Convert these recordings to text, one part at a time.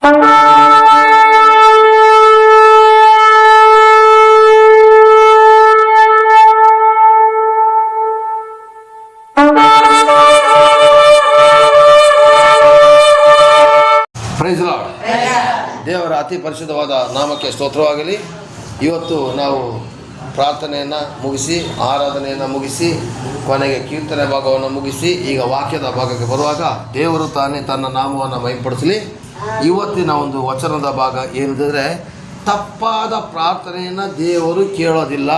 Price lord. ದೇವರ ಅತಿ ಪರಿಶುದ್ಧವಾದ ನಾಮಕ್ಕೆ ಸ್ತೋತ್ರವಾಗಲಿ. ಇವತ್ತು ನಾವು ಪ್ರಾರ್ಥನೆಯನ್ನು ಮುಗಿಸಿ, ಆರಾಧನೆಯನ್ನು ಮುಗಿಸಿ, ಕೊನೆಗೆ ಕೀರ್ತನೆ ಭಾಗವನ್ನು ಮುಗಿಸಿ, ಈಗ ವಾಕ್ಯದ ಭಾಗಕ್ಕೆ ಬರುವಾಗ ದೇವರು ತಾನೇ ತನ್ನ ನಾಮವನ್ನು ಮಹಿಮೆಪಡಿಸಲಿ. ಇವತ್ತಿನ ಒಂದು ವಚನದ ಭಾಗ ಏನಿದ್ರೆ, ತಪ್ಪಾದ ಪ್ರಾರ್ಥನೆಯನ್ನು ದೇವರು ಕೇಳೋದಿಲ್ಲ,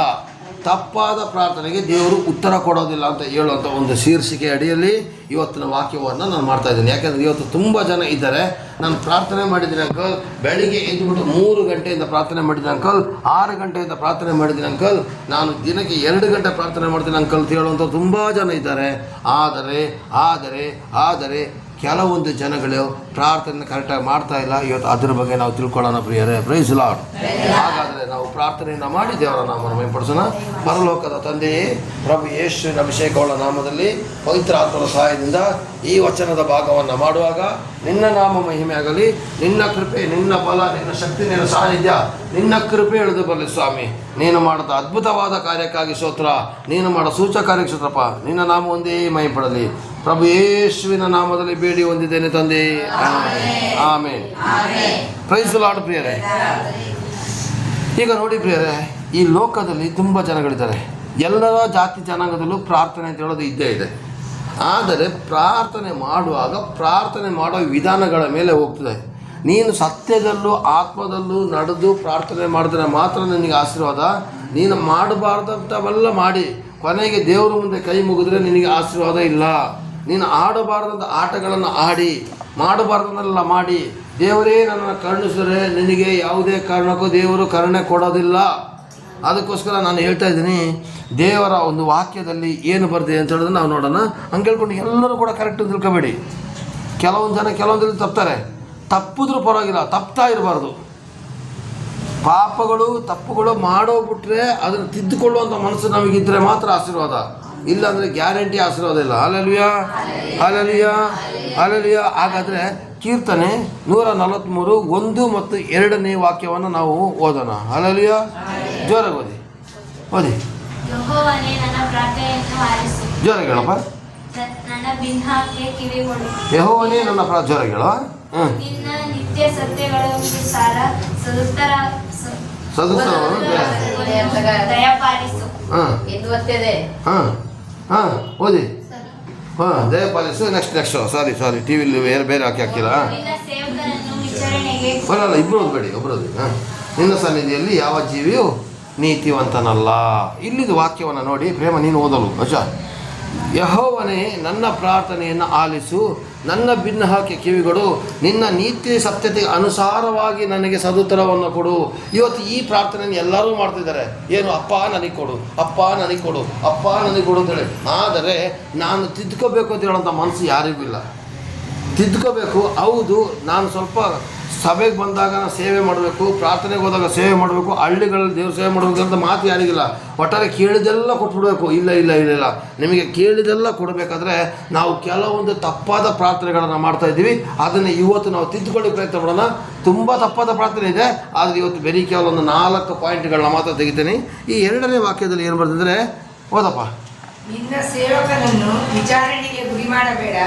ತಪ್ಪಾದ ಪ್ರಾರ್ಥನೆಗೆ ದೇವರು ಉತ್ತರ ಕೊಡೋದಿಲ್ಲ ಅಂತ ಹೇಳುವಂಥ ಒಂದು ಶೀರ್ಷಿಕೆ ಅಡಿಯಲ್ಲಿ ಇವತ್ತಿನ ವಾಕ್ಯವನ್ನು ನಾನು ಮಾಡ್ತಾಯಿದ್ದೀನಿ. ಯಾಕೆಂದರೆ ಇವತ್ತು ತುಂಬ ಜನ ಇದ್ದಾರೆ, ನಾನು ಪ್ರಾರ್ಥನೆ ಮಾಡಿದ್ದೀನಿ ಅಂಕಲ್, ಬೆಳಿಗ್ಗೆ ಎದ್ದುಬಿಟ್ಟು 3 ಗಂಟೆಯಿಂದ ಪ್ರಾರ್ಥನೆ ಮಾಡಿದ್ದೀನಿ ಅಂಕಲ್, 6 ಗಂಟೆಯಿಂದ ಪ್ರಾರ್ಥನೆ ಮಾಡಿದ್ದೀನಿ ಅಂಕಲ್, ನಾನು ದಿನಕ್ಕೆ 2 ಗಂಟೆ ಪ್ರಾರ್ಥನೆ ಮಾಡ್ತೀನಿ ಅಂಕಲ್ ಅಂತ ಹೇಳುವಂಥ ತುಂಬ ಜನ ಇದ್ದಾರೆ. ಆದರೆ ಕೆಲವೊಂದು ಜನಗಳು ಪ್ರಾರ್ಥನೆ ಕರೆಕ್ಟಾಗಿ ಮಾಡ್ತಾ ಇಲ್ಲ. ಇವತ್ತು ಅದರ ಬಗ್ಗೆ ನಾವು ತಿಳ್ಕೊಳ್ಳೋಣ ಪ್ರಿಯರೇ. Praise Lord. ಹಾಗಾದರೆ ನಾವು ಪ್ರಾರ್ಥನೆಯನ್ನು ಮಾಡಿ ದೇವರ ನಾಮವನ್ನು ಮಹಿಮೆಪಡಿಸೋಣ. ಪರಲೋಕದ ತಂದೆಯೇ, ಪ್ರಭು ಯೇಸುವಿನ ಅಭಿಷೇಕವುಳ್ಳ ನಾಮದಲ್ಲಿ ಪವಿತ್ರ ಆತ್ಮನ ಸಹಾಯದಿಂದ ಈ ವಚನದ ಭಾಗವನ್ನು ಮಾಡುವಾಗ ನಿನ್ನ ನಾಮ ಮಹಿಮೆ ಆಗಲಿ. ನಿನ್ನ ಕೃಪೆ, ನಿನ್ನ ಬಲ, ನಿನ್ನ ಶಕ್ತಿ, ನಿನ್ನ ಸಾನ್ನಿಧ್ಯ, ನಿನ್ನ ಕೃಪೆ ಎಳೆದು ಬರಲಿ ಸ್ವಾಮಿ. ನೀನು ಮಾಡಿದ ಅದ್ಭುತವಾದ ಕಾರ್ಯಕ್ಕಾಗಿ ಸ್ತೋತ್ರ, ನೀನು ಮಾಡೋ ಸೂಚಕ ಕಾರ್ಯಕ್ಕೆ ಸ್ತೋತ್ರಪ್ಪ. ನಿನ್ನ ನಾಮ ಒಂದೇ ಮಹಿಮೆಪಡಲಿ. ಪ್ರಭು ಯೇಸುವಿನ ನಾಮದಲ್ಲಿ ಬೇಡಿ ಹೊಂದಿದ್ದೇನೆ ತಂದೆ, ಆಮೆನ್. ಪ್ರೈಸ್ ಲಾರ್ಡ್ ಪ್ರಿಯರೇ. ಈಗ ನೋಡಿ ಪ್ರಿಯರೇ, ಈ ಲೋಕದಲ್ಲಿ ತುಂಬ ಜನಗಳಿದ್ದಾರೆ. ಎಲ್ಲರ ಜಾತಿ ಜನಾಂಗದಲ್ಲೂ ಪ್ರಾರ್ಥನೆ ಅಂತ ಹೇಳೋದು ಇದ್ದೇ ಇದೆ. ಆದರೆ ಪ್ರಾರ್ಥನೆ ಮಾಡುವಾಗ ಪ್ರಾರ್ಥನೆ ಮಾಡೋ ವಿಧಾನಗಳ ಮೇಲೆ ಹೋಗ್ತದೆ. ನೀನು ಸತ್ಯದಲ್ಲೂ ಆತ್ಮದಲ್ಲೂ ನಡೆದು ಪ್ರಾರ್ಥನೆ ಮಾಡಿದ್ರೆ ಮಾತ್ರ ನಿನಗೆ ಆಶೀರ್ವಾದ. ನೀನು ಮಾಡಬಾರ್ದಂಥವೆಲ್ಲ ಮಾಡಿ ಕೊನೆಗೆ ದೇವರ ಮುಂದೆ ಕೈ ಮುಗಿದ್ರೆ ನಿನಗೆ ಆಶೀರ್ವಾದ ಇಲ್ಲ. ನೀನು ಆಡಬಾರ್ದಂಥ ಆಟಗಳನ್ನು ಆಡಿ, ಮಾಡಬಾರ್ದನ್ನೆಲ್ಲ ಮಾಡಿ ದೇವರೇ ನನ್ನನ್ನು ಕರುಣಿಸಿದರೆ ನಿನಗೆ ಯಾವುದೇ ಕಾರಣಕ್ಕೂ ದೇವರು ಕರುಣೆ ಕೊಡೋದಿಲ್ಲ. ಅದಕ್ಕೋಸ್ಕರ ನಾನು ಹೇಳ್ತಾ ಇದ್ದೀನಿ, ದೇವರ ಒಂದು ವಾಕ್ಯದಲ್ಲಿ ಏನು ಬರ್ದಿದೆ ಅಂತ ಹೇಳಿದ್ರೆ ನಾವು ನೋಡೋಣ. ಹಂಗೆ ಹೇಳ್ಕೊಂಡು ಎಲ್ಲರೂ ಕೂಡ ಕರೆಕ್ಟ್ ತಿಳ್ಕೊಬೇಡಿ. ಕೆಲವೊಂದು ಜನ ಕೆಲವೊಂದ್ರಲ್ಲಿ ತಪ್ತಾರೆ. ತಪ್ಪಿದ್ರೂ ಪರವಾಗಿಲ್ಲ, ತಪ್ತಾ ಇರಬಾರ್ದು. ತಪ್ಪುಗಳು ಮಾಡೋಗ್ಬಿಟ್ರೆ ಅದನ್ನು ತಿದ್ದುಕೊಳ್ಳುವಂಥ ಮನಸ್ಸು ನಮಗಿದ್ರೆ ಮಾತ್ರ ಆಶೀರ್ವಾದ, ಇಲ್ಲಾಂದರೆ ಗ್ಯಾರಂಟಿ ಆಶೀರ್ವಾದ ಇಲ್ಲ. Hallelujah, hallelujah, hallelujah. ಹಾಗಾದರೆ ಕೀರ್ತನೆ 143 1 ಮತ್ತು 2ನೇ ವಾಕ್ಯವನ್ನು ನಾವು ಓದೋಣ. ಹಲ್ಲೆಲೂಯಾ. ಜೋರಾಗಿ ಓದಿ. ಜೋರಾಗಿ ಹೇಳಪ್ಪ. ಯೆಹೋವನೇ ನನ್ನ ಪ್ರಾರ್ಥನೆ. ಜೋರಾಗಿ ಹೇಳುವ. ಓದಿ. ದಯಪಾಲಿಸು. ನೆಕ್ಸ್ಟ್ ಸಾರಿ ಟಿ ವಿಲಿ ಬೇರೆ ಹಾಕಿಲ್ಲ. ಬರಲ್ಲ, ಇಬ್ಬರು ಓದಬೇಡಿ, ಒಬ್ಬರು ಓದಿ. ನಿನ್ನ ಸನ್ನಿಧಿಯಲ್ಲಿ ಯಾವ ಜೀವಿಯು ನೀತಿವಂತನಲ್ಲ. ಇಲ್ಲಿದು ವಾಕ್ಯವನ್ನು ನೋಡಿ ಪ್ರೇಮ, ನೀನು ಓದಲು ಅಚ್ಚ. ಯೆಹೋವನೇ ನನ್ನ ಪ್ರಾರ್ಥನೆಯನ್ನು ಆಲಿಸು, ನನ್ನ ಬಿನ್ನಹಕ್ಕೆ ಕಿವಿಗಳು, ನಿನ್ನ ನೀತಿ ಸತ್ಯತೆಗೆ ಅನುಸಾರವಾಗಿ ನನಗೆ ಸದುತ್ತರವನ್ನು ಕೊಡು. ಇವತ್ತು ಈ ಪ್ರಾರ್ಥನೆಯನ್ನು ಎಲ್ಲರೂ ಮಾಡ್ತಿದ್ದಾರೆ. ಏನು, ಅಪ್ಪ ನನಗೆ ಕೊಡು, ಅಪ್ಪ ನನಗೆ ಕೊಡು, ಅಪ್ಪ ನನಗೆ ಕೊಡು ಅಂತೇಳಿ. ಆದರೆ ನಾನು ತಿದ್ಕೋಬೇಕು ಅಂತ ಹೇಳೋಂಥ ಮನಸ್ಸು ಯಾರಿಗೂ ಇಲ್ಲ. ತಿದ್ಕೋಬೇಕು, ಹೌದು, ನಾನು ಸ್ವಲ್ಪ ಸಭೆಗೆ ಬಂದಾಗ ನಾನು ಸೇವೆ ಮಾಡಬೇಕು, ಪ್ರಾರ್ಥನೆಗೆ ಹೋದಾಗ ಸೇವೆ ಮಾಡಬೇಕು, ಹಳ್ಳಿಗಳಲ್ಲಿ ದೇವ್ರ ಸೇವೆ ಮಾಡಬೇಕು ಅಂತ ಮಾತು ಯಾರಿಗಿಲ್ಲ. ಒಟ್ಟಾರೆ ಕೇಳಿದೆಲ್ಲ ಕೊಟ್ಬಿಡಬೇಕು. ಇಲ್ಲ, ನಿಮಗೆ ಕೇಳಿದೆಲ್ಲ ಕೊಡಬೇಕಾದ್ರೆ ನಾವು ಕೆಲವೊಂದು ತಪ್ಪಾದ ಪ್ರಾರ್ಥನೆಗಳನ್ನು ಮಾಡ್ತಾ ಇದ್ದೀವಿ. ಅದನ್ನು ಇವತ್ತು ನಾವು ತಿದ್ದುಕೊಳ್ಳಿ ಪ್ರಯತ್ನ ಮಾಡೋಣ. ತುಂಬ ತಪ್ಪಾದ ಪ್ರಾರ್ಥನೆ ಇದೆ, ಆದರೆ ಇವತ್ತು ಬರೀ ಕೇವಲ ಒಂದು 4 ಪಾಯಿಂಟ್ಗಳನ್ನ ಮಾತ್ರ ತೆಗಿತೀನಿ. ಈ 2ನೇ ವಾಕ್ಯದಲ್ಲಿ ಏನು ಬರ್ತಿದ್ರೆ ಓದಪ್ಪ. ನಿನ್ನ ಸೇವಕನನ್ನು ವಿಚಾರಣೆಗೆ ಗುರಿ ಮಾಡಬೇಡ,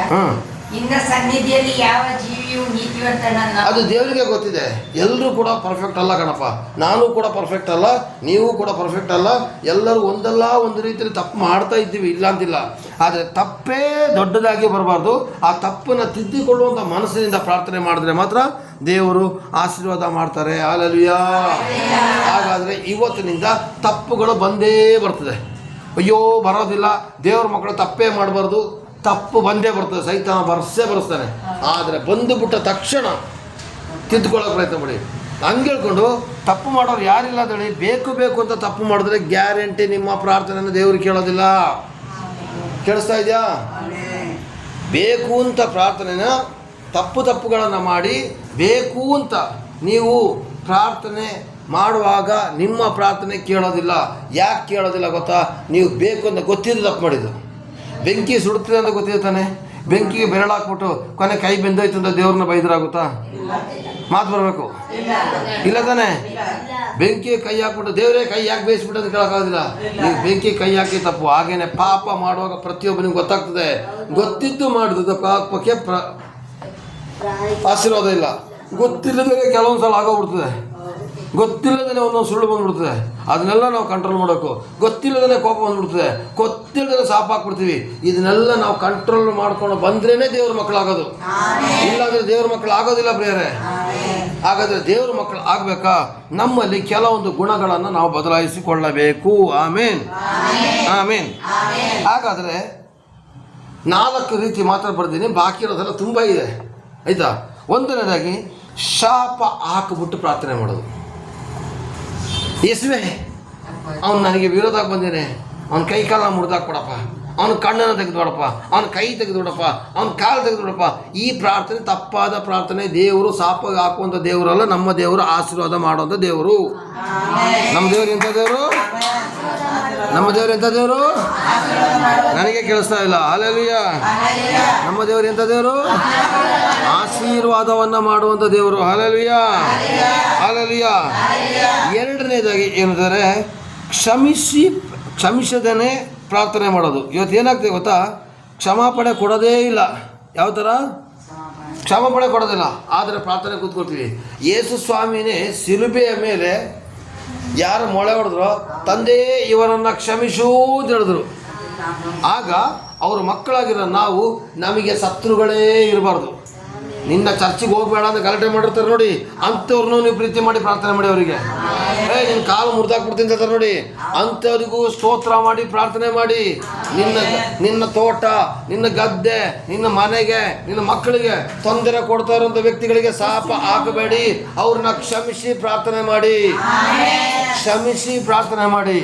ನಿನ್ನ ಸನ್ನಿಧಿಯಲ್ಲಿ ಯಾವ ಜೀವಿಯು ನೀತಿವಂತನಲ್ಲ. ಅದು ದೇವರಿಗೆ ಗೊತ್ತಿದೆ. ಎಲ್ಲರೂ ಕೂಡ ಪರ್ಫೆಕ್ಟ್ ಅಲ್ಲ ಕಣಪ್ಪ. ನಾನು ಕೂಡ ಪರ್ಫೆಕ್ಟ್ ಅಲ್ಲ, ನೀವು ಕೂಡ ಪರ್ಫೆಕ್ಟ್ ಅಲ್ಲ. ಎಲ್ಲರೂ ಒಂದಲ್ಲ ಒಂದು ರೀತಿಯಲ್ಲಿ ತಪ್ಪು ಮಾಡ್ತಾ ಇದ್ದೀವಿ, ಇಲ್ಲ ಅಂತಿಲ್ಲ. ಆದರೆ ತಪ್ಪೇ ದೊಡ್ಡದಾಗಿ ಬರಬಾರ್ದು. ಆ ತಪ್ಪನ್ನು ತಿದ್ದಿಕೊಳ್ಳುವಂಥ ಮನಸ್ಸಿನಿಂದ ಪ್ರಾರ್ಥನೆ ಮಾಡಿದ್ರೆ ಮಾತ್ರ ದೇವರು ಆಶೀರ್ವಾದ ಮಾಡ್ತಾರೆ. ಹಲ್ಲೆಲೂಯಾ. ಹಾಗಾದರೆ ಇವತ್ತಿನಿಂದ ತಪ್ಪುಗಳು ಬಂದೇ ಬರ್ತದೆ. ಅಯ್ಯೋ ಬರೋದಿಲ್ಲ, ದೇವ್ರ ಮಕ್ಕಳು ತಪ್ಪೇ ಮಾಡಬಾರ್ದು, ತಪ್ಪು ಬಂದೇ ಬರ್ತದೆ. ಸೈತಾನ ಬರೆಸ್ತಾನೆ. ಆದರೆ ಬಂದುಬಿಟ್ಟ ತಕ್ಷಣ ತಿದ್ದುಕೊಳ್ಳೋಕೆ ಪ್ರಯತ್ನ ಮಾಡಿ. ಹಂಗೆ ಹೇಳ್ಕೊಂಡು ತಪ್ಪು ಮಾಡೋರು ಯಾರಿಲ್ಲ ಅಂತೇಳಿ ಬೇಕು ಅಂತ ತಪ್ಪು ಮಾಡಿದ್ರೆ ಗ್ಯಾರಂಟಿ ನಿಮ್ಮ ಪ್ರಾರ್ಥನೆಯನ್ನು ದೇವರು ಕೇಳೋದಿಲ್ಲ. ಕೇಳಿಸ್ತಾ ಇದೆಯಾ? ಬೇಕು ಅಂತ ಪ್ರಾರ್ಥನೆನ ತಪ್ಪುಗಳನ್ನು ಮಾಡಿ ಬೇಕು ಅಂತ ನೀವು ಪ್ರಾರ್ಥನೆ ಮಾಡುವಾಗ ನಿಮ್ಮ ಪ್ರಾರ್ಥನೆ ಕೇಳೋದಿಲ್ಲ. ಯಾಕೆ ಕೇಳೋದಿಲ್ಲ ಗೊತ್ತಾ? ನೀವು ಬೇಕು ಅಂತ ಗೊತ್ತಿದ್ದು ತಪ್ಪು ಮಾಡಿದ್ದು. ಬೆಂಕಿ ಸುಡುತ್ತದೆ ಅಂತ ಗೊತ್ತಿದೆ ತಾನೆ. ಬೆಂಕಿಗೆ ಬೆರಳಾಕ್ಬಿಟ್ಟು ಕೊನೆ ಕೈ ಬೆಂದೋಯ್ತು ಅಂತ ದೇವ್ರನ್ನ ಬೈದ್ರಾಗುತ್ತಾ? ಮಾತು ಬರಬೇಕು ಇಲ್ಲ ತಾನೆ? ಬೆಂಕಿ ಕೈ ಹಾಕ್ಬಿಟ್ಟು ದೇವರೇ ಕೈ ಯಾಕೆ ಬೇಯಿಸ್ಬಿಟ್ಟು ಅಂತ ಕೇಳೋಕ್ಕಾಗೋದಿಲ್ಲ. ನೀವು ಬೆಂಕಿ ಕೈ ಹಾಕಿ ತಪ್ಪು. ಹಾಗೇನೆ ಪಾಪ ಮಾಡುವಾಗ ಪ್ರತಿಯೊಬ್ಬನಿಗೆ ಗೊತ್ತಾಗ್ತದೆ. ಗೊತ್ತಿದ್ದು ಮಾಡಿದ ಪಾಪಕ್ಕೆ ಆಶೀರ್ವಾದ ಇಲ್ಲ. ಗೊತ್ತಿಲ್ಲದೇ ಕೆಲವೊಂದು ಸಲ ಆಗೋಗ್ಬಿಡ್ತದೆ. ಗೊತ್ತಿಲ್ಲದೇ ಒಂದೊಂದು ಸುಳ್ಳು ಬಂದ್ಬಿಡ್ತದೆ. ಅದನ್ನೆಲ್ಲ ನಾವು ಕಂಟ್ರೋಲ್ ಮಾಡಬೇಕು. ಗೊತ್ತಿಲ್ಲದೇ ಕೋಪ ಬಂದ್ಬಿಡ್ತದೆ. ಗೊತ್ತಿಲ್ಲದೇ ಸಾಪ್ ಹಾಕ್ಬಿಡ್ತೀವಿ. ಇದನ್ನೆಲ್ಲ ನಾವು ಕಂಟ್ರೋಲ್ ಮಾಡ್ಕೊಂಡು ಬಂದ್ರೇ ದೇವ್ರ ಮಕ್ಕಳಾಗೋದು. ಇಲ್ಲಾಂದರೆ ದೇವ್ರ ಮಕ್ಕಳು ಆಗೋದಿಲ್ಲ ಪ್ರಿಯರೇ. ಹಾಗಾದರೆ ದೇವ್ರ ಮಕ್ಕಳು ಆಗಬೇಕಾ? ನಮ್ಮಲ್ಲಿ ಕೆಲವೊಂದು ಗುಣಗಳನ್ನು ನಾವು ಬದಲಾಯಿಸಿಕೊಳ್ಳಬೇಕು. ಆಮೇನ್ ಆಮೇನ್. ಹಾಗಾದರೆ 4 ರೀತಿ ಮಾತ್ರ ಬರ್ತೀನಿ, ಬಾಕಿ ಇರೋದೆಲ್ಲ ತುಂಬ ಇದೆ ಆಯಿತಾ. ಒಂದನೇದಾಗಿ ಶಾಪ ಹಾಕಿಬಿಟ್ಟು ಪ್ರಾರ್ಥನೆ ಮಾಡೋದು. ಯೇಸುವೆ, ಅವ್ನು ನನಗೆ ವಿರೋಧವಾಗಿ ಬಂದೇನೆ, ಅವ್ನ ಕೈ ಕಾಲ ಮುರಿದಾಕ್ಬಿಡಪ್ಪ, ಅವನ ಕಣ್ಣನ್ನು ತೆಗೆದುಬಿಡಪ್ಪ, ಅವನ ಕೈ ತೆಗೆದುಬಿಡಪ್ಪ, ಅವನ ಕಾಲು ತೆಗೆದುಬಿಡಪ್ಪ. ಈ ಪ್ರಾರ್ಥನೆ ತಪ್ಪಾದ ಪ್ರಾರ್ಥನೆ. ದೇವರು ಶಾಪ ಹಾಕುವಂಥ ದೇವರಲ್ಲ, ನಮ್ಮ ದೇವರು ಆಶೀರ್ವಾದ ಮಾಡುವಂಥ ದೇವರು. ನಮ್ಮ ದೇವರು ಎಂಥ ದೇವರು? ನಮ್ಮ ದೇವರು ಎಂಥ ದೇವರು? ನನಗೆ ಕೇಳಿಸ್ತಾ ಇಲ್ಲ. ಹಲ್ಲೆಲೂಯಾ. ನಮ್ಮ ದೇವರು ಎಂಥ ದೇವರು? ಆಶೀರ್ವಾದವನ್ನು ಮಾಡುವಂಥ ದೇವರು. Hallelujah hallelujah. ಎರಡನೇದಾಗಿ ಏನಂದರೆ ಕ್ಷಮಿಸದೇ ಪ್ರಾರ್ಥನೆ ಮಾಡೋದು. ಇವತ್ತು ಏನಾಗ್ತದೆ ಗೊತ್ತಾ? ಕ್ಷಮಾಪಣೆ ಕೊಡೋದೇ ಇಲ್ಲ. ಯಾವ ಥರ? ಕ್ಷಮಾಪಣೆ ಕೊಡೋದಿಲ್ಲ, ಆದರೆ ಪ್ರಾರ್ಥನೆ ಕೂತ್ಕೊಳ್ತೀವಿ. ಯೇಸು ಸ್ವಾಮಿನೇ ಶಿಲುಬೆಯ ಮೇಲೆ ಯಾರು ಮೊಳೆ ಹೊಡೆದ್ರು, ತಂದೆ ಇವರನ್ನು ಕ್ಷಮಿಸೂ ಅಂತ ಹೇಳಿದ್ರು. ಆಗ ಅವ್ರ ಮಕ್ಕಳಾಗಿರೋ ನಾವು ನಮಗೆ ಶತ್ರುಗಳೇ ಇರಬಾರ್ದು. ನಿನ್ನ ಚರ್ಚಿಗೆ ಹೋಗಬೇಡ ಅಂತ ಗಲಾಟೆ ಮಾಡಿರ್ತಾರೆ ನೋಡಿ, ಅಂಥವ್ರನ್ನೂ ನೀವು ಪ್ರೀತಿ ಮಾಡಿ ಪ್ರಾರ್ಥನೆ ಮಾಡಿ. ಅವರಿಗೆ ನಿನ್ನ ಕಾಲು ಮುರಿದಾಕ್ಬಿಡ್ತೀನಿ ಅಂತಾರೆ ನೋಡಿ, ಅಂಥವ್ರಿಗೂ ಸ್ತೋತ್ರ ಮಾಡಿ ಪ್ರಾರ್ಥನೆ ಮಾಡಿ. ನಿನ್ನ ತೋಟ, ನಿನ್ನ ಗದ್ದೆ, ನಿನ್ನ ಮನೆಗೆ, ನಿನ್ನ ಮಕ್ಕಳಿಗೆ ತೊಂದರೆ ಕೊಡ್ತಾ ಇರೋಂಥ ವ್ಯಕ್ತಿಗಳಿಗೆ ಶಾಪ ಹಾಕಬೇಡಿ. ಅವ್ರನ್ನ ಕ್ಷಮಿಸಿ ಪ್ರಾರ್ಥನೆ ಮಾಡಿ. ಕ್ಷಮಿಸಿ ಪ್ರಾರ್ಥನೆ ಮಾಡಿ.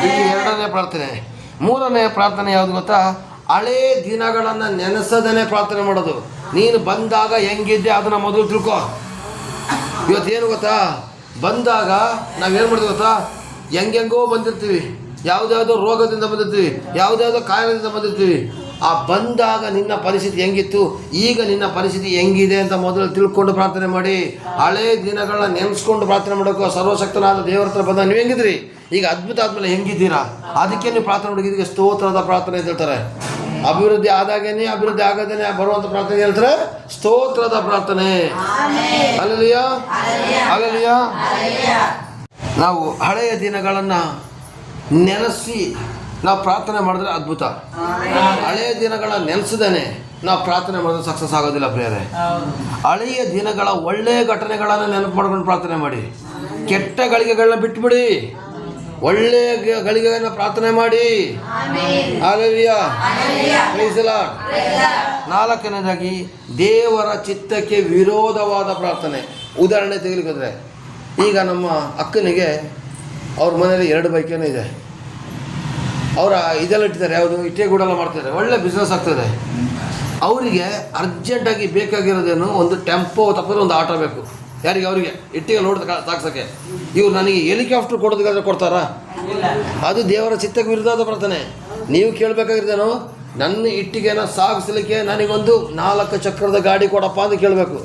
ಇದು ಎರಡನೇ ಪ್ರಾರ್ಥನೆ. ಮೂರನೇ ಪ್ರಾರ್ಥನೆ ಯಾವುದು ಗೊತ್ತಾ? ಹಳೇ ದಿನಗಳನ್ನು ನೆನೆಸದೇ ಪ್ರಾರ್ಥನೆ ಮಾಡೋದು. ನೀನು ಬಂದಾಗ ಹೆಂಗಿದ್ದೆ ಅದನ್ನು ಮೊದಲು ತಿಳ್ಕೊ. ಇವತ್ತೇನು ಗೊತ್ತಾ? ಬಂದಾಗ ನಾವೇನು ಮಾಡ್ತೀವಿ ಗೊತ್ತಾ? ಹೆಂಗೆಂಗೋ ಬಂದಿರ್ತೀವಿ, ಯಾವುದ್ಯಾವುದೋ ರೋಗದಿಂದ ಬಂದಿರ್ತೀವಿ, ಯಾವುದ್ಯಾವುದೋ ಕಾಯಿಲೆಯಿಂದ ಬಂದಿರ್ತೀವಿ. ಆ ಬಂದಾಗ ನಿನ್ನ ಪರಿಸ್ಥಿತಿ ಹೆಂಗಿತ್ತು, ಈಗ ನಿನ್ನ ಪರಿಸ್ಥಿತಿ ಹೆಂಗಿದೆ ಅಂತ ಮೊದಲು ತಿಳ್ಕೊಂಡು ಪ್ರಾರ್ಥನೆ ಮಾಡಿ. ಹಳೇ ದಿನಗಳನ್ನ ನೆನೆಸ್ಕೊಂಡು ಪ್ರಾರ್ಥನೆ ಮಾಡಬೇಕು. ಸರ್ವಶಕ್ತನಾದ ದೇವರ ಹತ್ರ ಬಂದಾಗ ನೀವು ಹೆಂಗಿದ್ರಿ, ಈಗ ಅದ್ಭುತ ಆದಮೇಲೆ ಹೆಂಗಿದ್ದೀರಾ, ಅದಕ್ಕೆ ನೀವು ಪ್ರಾರ್ಥನೆ ಮಾಡಿ. ಇದಕ್ಕೆ ಸ್ತೋತ್ರದ ಪ್ರಾರ್ಥನೆ ಅಂತ ಹೇಳ್ತಾರೆ. ಅಭಿವೃದ್ಧಿ ಆದಾಗೇನೆ, ಅಭಿವೃದ್ಧಿ ಆಗದೇನೆ ಬರುವಂಥ ಪ್ರಾರ್ಥನೆ ಹೇಳ್ತಾರೆ ಸ್ತೋತ್ರದ ಪ್ರಾರ್ಥನೆ. Hallelujah hallelujah. ನಾವು ಹಳೆಯ ದಿನಗಳನ್ನು ನೆನೆಸಿ ನಾವು ಪ್ರಾರ್ಥನೆ ಮಾಡಿದ್ರೆ ಅದ್ಭುತ. ಹಳೆಯ ದಿನಗಳ ನೆನೆಸದೇನೆ ನಾವು ಪ್ರಾರ್ಥನೆ ಮಾಡಿದ್ರೆ ಸಕ್ಸಸ್ ಆಗೋದಿಲ್ಲ ಪ್ರಿಯರೇ. ಹಳೆಯ ದಿನಗಳ ಒಳ್ಳೆಯ ಘಟನೆಗಳನ್ನು ನೆನಪು ಮಾಡ್ಕೊಂಡು ಪ್ರಾರ್ಥನೆ ಮಾಡಿ. ಕೆಟ್ಟ ಗಳಿಗೆಗಳನ್ನ ಬಿಟ್ಬಿಡಿ, ಒಳ್ಳೆಯ ಗಳಿಗೆಗಳನ್ನ ಪ್ರಾರ್ಥನೆ ಮಾಡಿ. Hallelujah praise the Lord. ನಾಲ್ಕನೇದಾಗಿ ದೇವರ ಚಿತ್ತಕ್ಕೆ ವಿರೋಧವಾದ ಪ್ರಾರ್ಥನೆ. ಉದಾಹರಣೆ ತೆಗೆದುಕೊಂಡ್ರೆ, ಈಗ ನಮ್ಮ ಅಕ್ಕನಿಗೆ ಅವ್ರ ಮನೇಲಿ 2 ಬೈಕೇನೋ ಇದೆ. ಅವರ ಇದೆಲ್ಲ ಇಟ್ಟಿದ್ದಾರೆ, ಯಾವುದು ಇಟ್ಟೆಗೂಡೆಲ್ಲ ಮಾಡ್ತಿದ್ದಾರೆ, ಒಳ್ಳೆ ಬಿಸ್ನೆಸ್ ಆಗ್ತದೆ. ಅವರಿಗೆ ಅರ್ಜೆಂಟಾಗಿ ಬೇಕಾಗಿರೋದೇನು, ಒಂದು ಟೆಂಪೋ ತಪ್ಪಿದ್ರೆ ಒಂದು ಆಟೋ ಬೇಕು. ಯಾರಿಗೆ? ಅವರಿಗೆ ಇಟ್ಟಿಗೆ ಲೋಡ್ ತಾಗ್ಸೋಕ್ಕೆ. ಇವ್ರು ನನಗೆ ಹೆಲಿಕಾಪ್ಟರ್ ಕೊಡೋದಕ್ಕಾದ್ರೆ ಕೊಡ್ತಾರಾ? ಅದು ದೇವರ ಚಿತ್ತಕ್ಕೆ ವಿರುದ್ಧವಾದ ಪ್ರಾರ್ಥನೆ. ನೀವು ಕೇಳಬೇಕಾಗಿರೋದೇನು, ನನ್ನ ಇಟ್ಟಿಗೆನ ಸಾಗಿಸ್ಲಿಕ್ಕೆ ನನಗೊಂದು 4 ಚಕ್ರದ ಗಾಡಿ ಕೊಡಪ್ಪ ಅಂತ ಕೇಳಬೇಕು.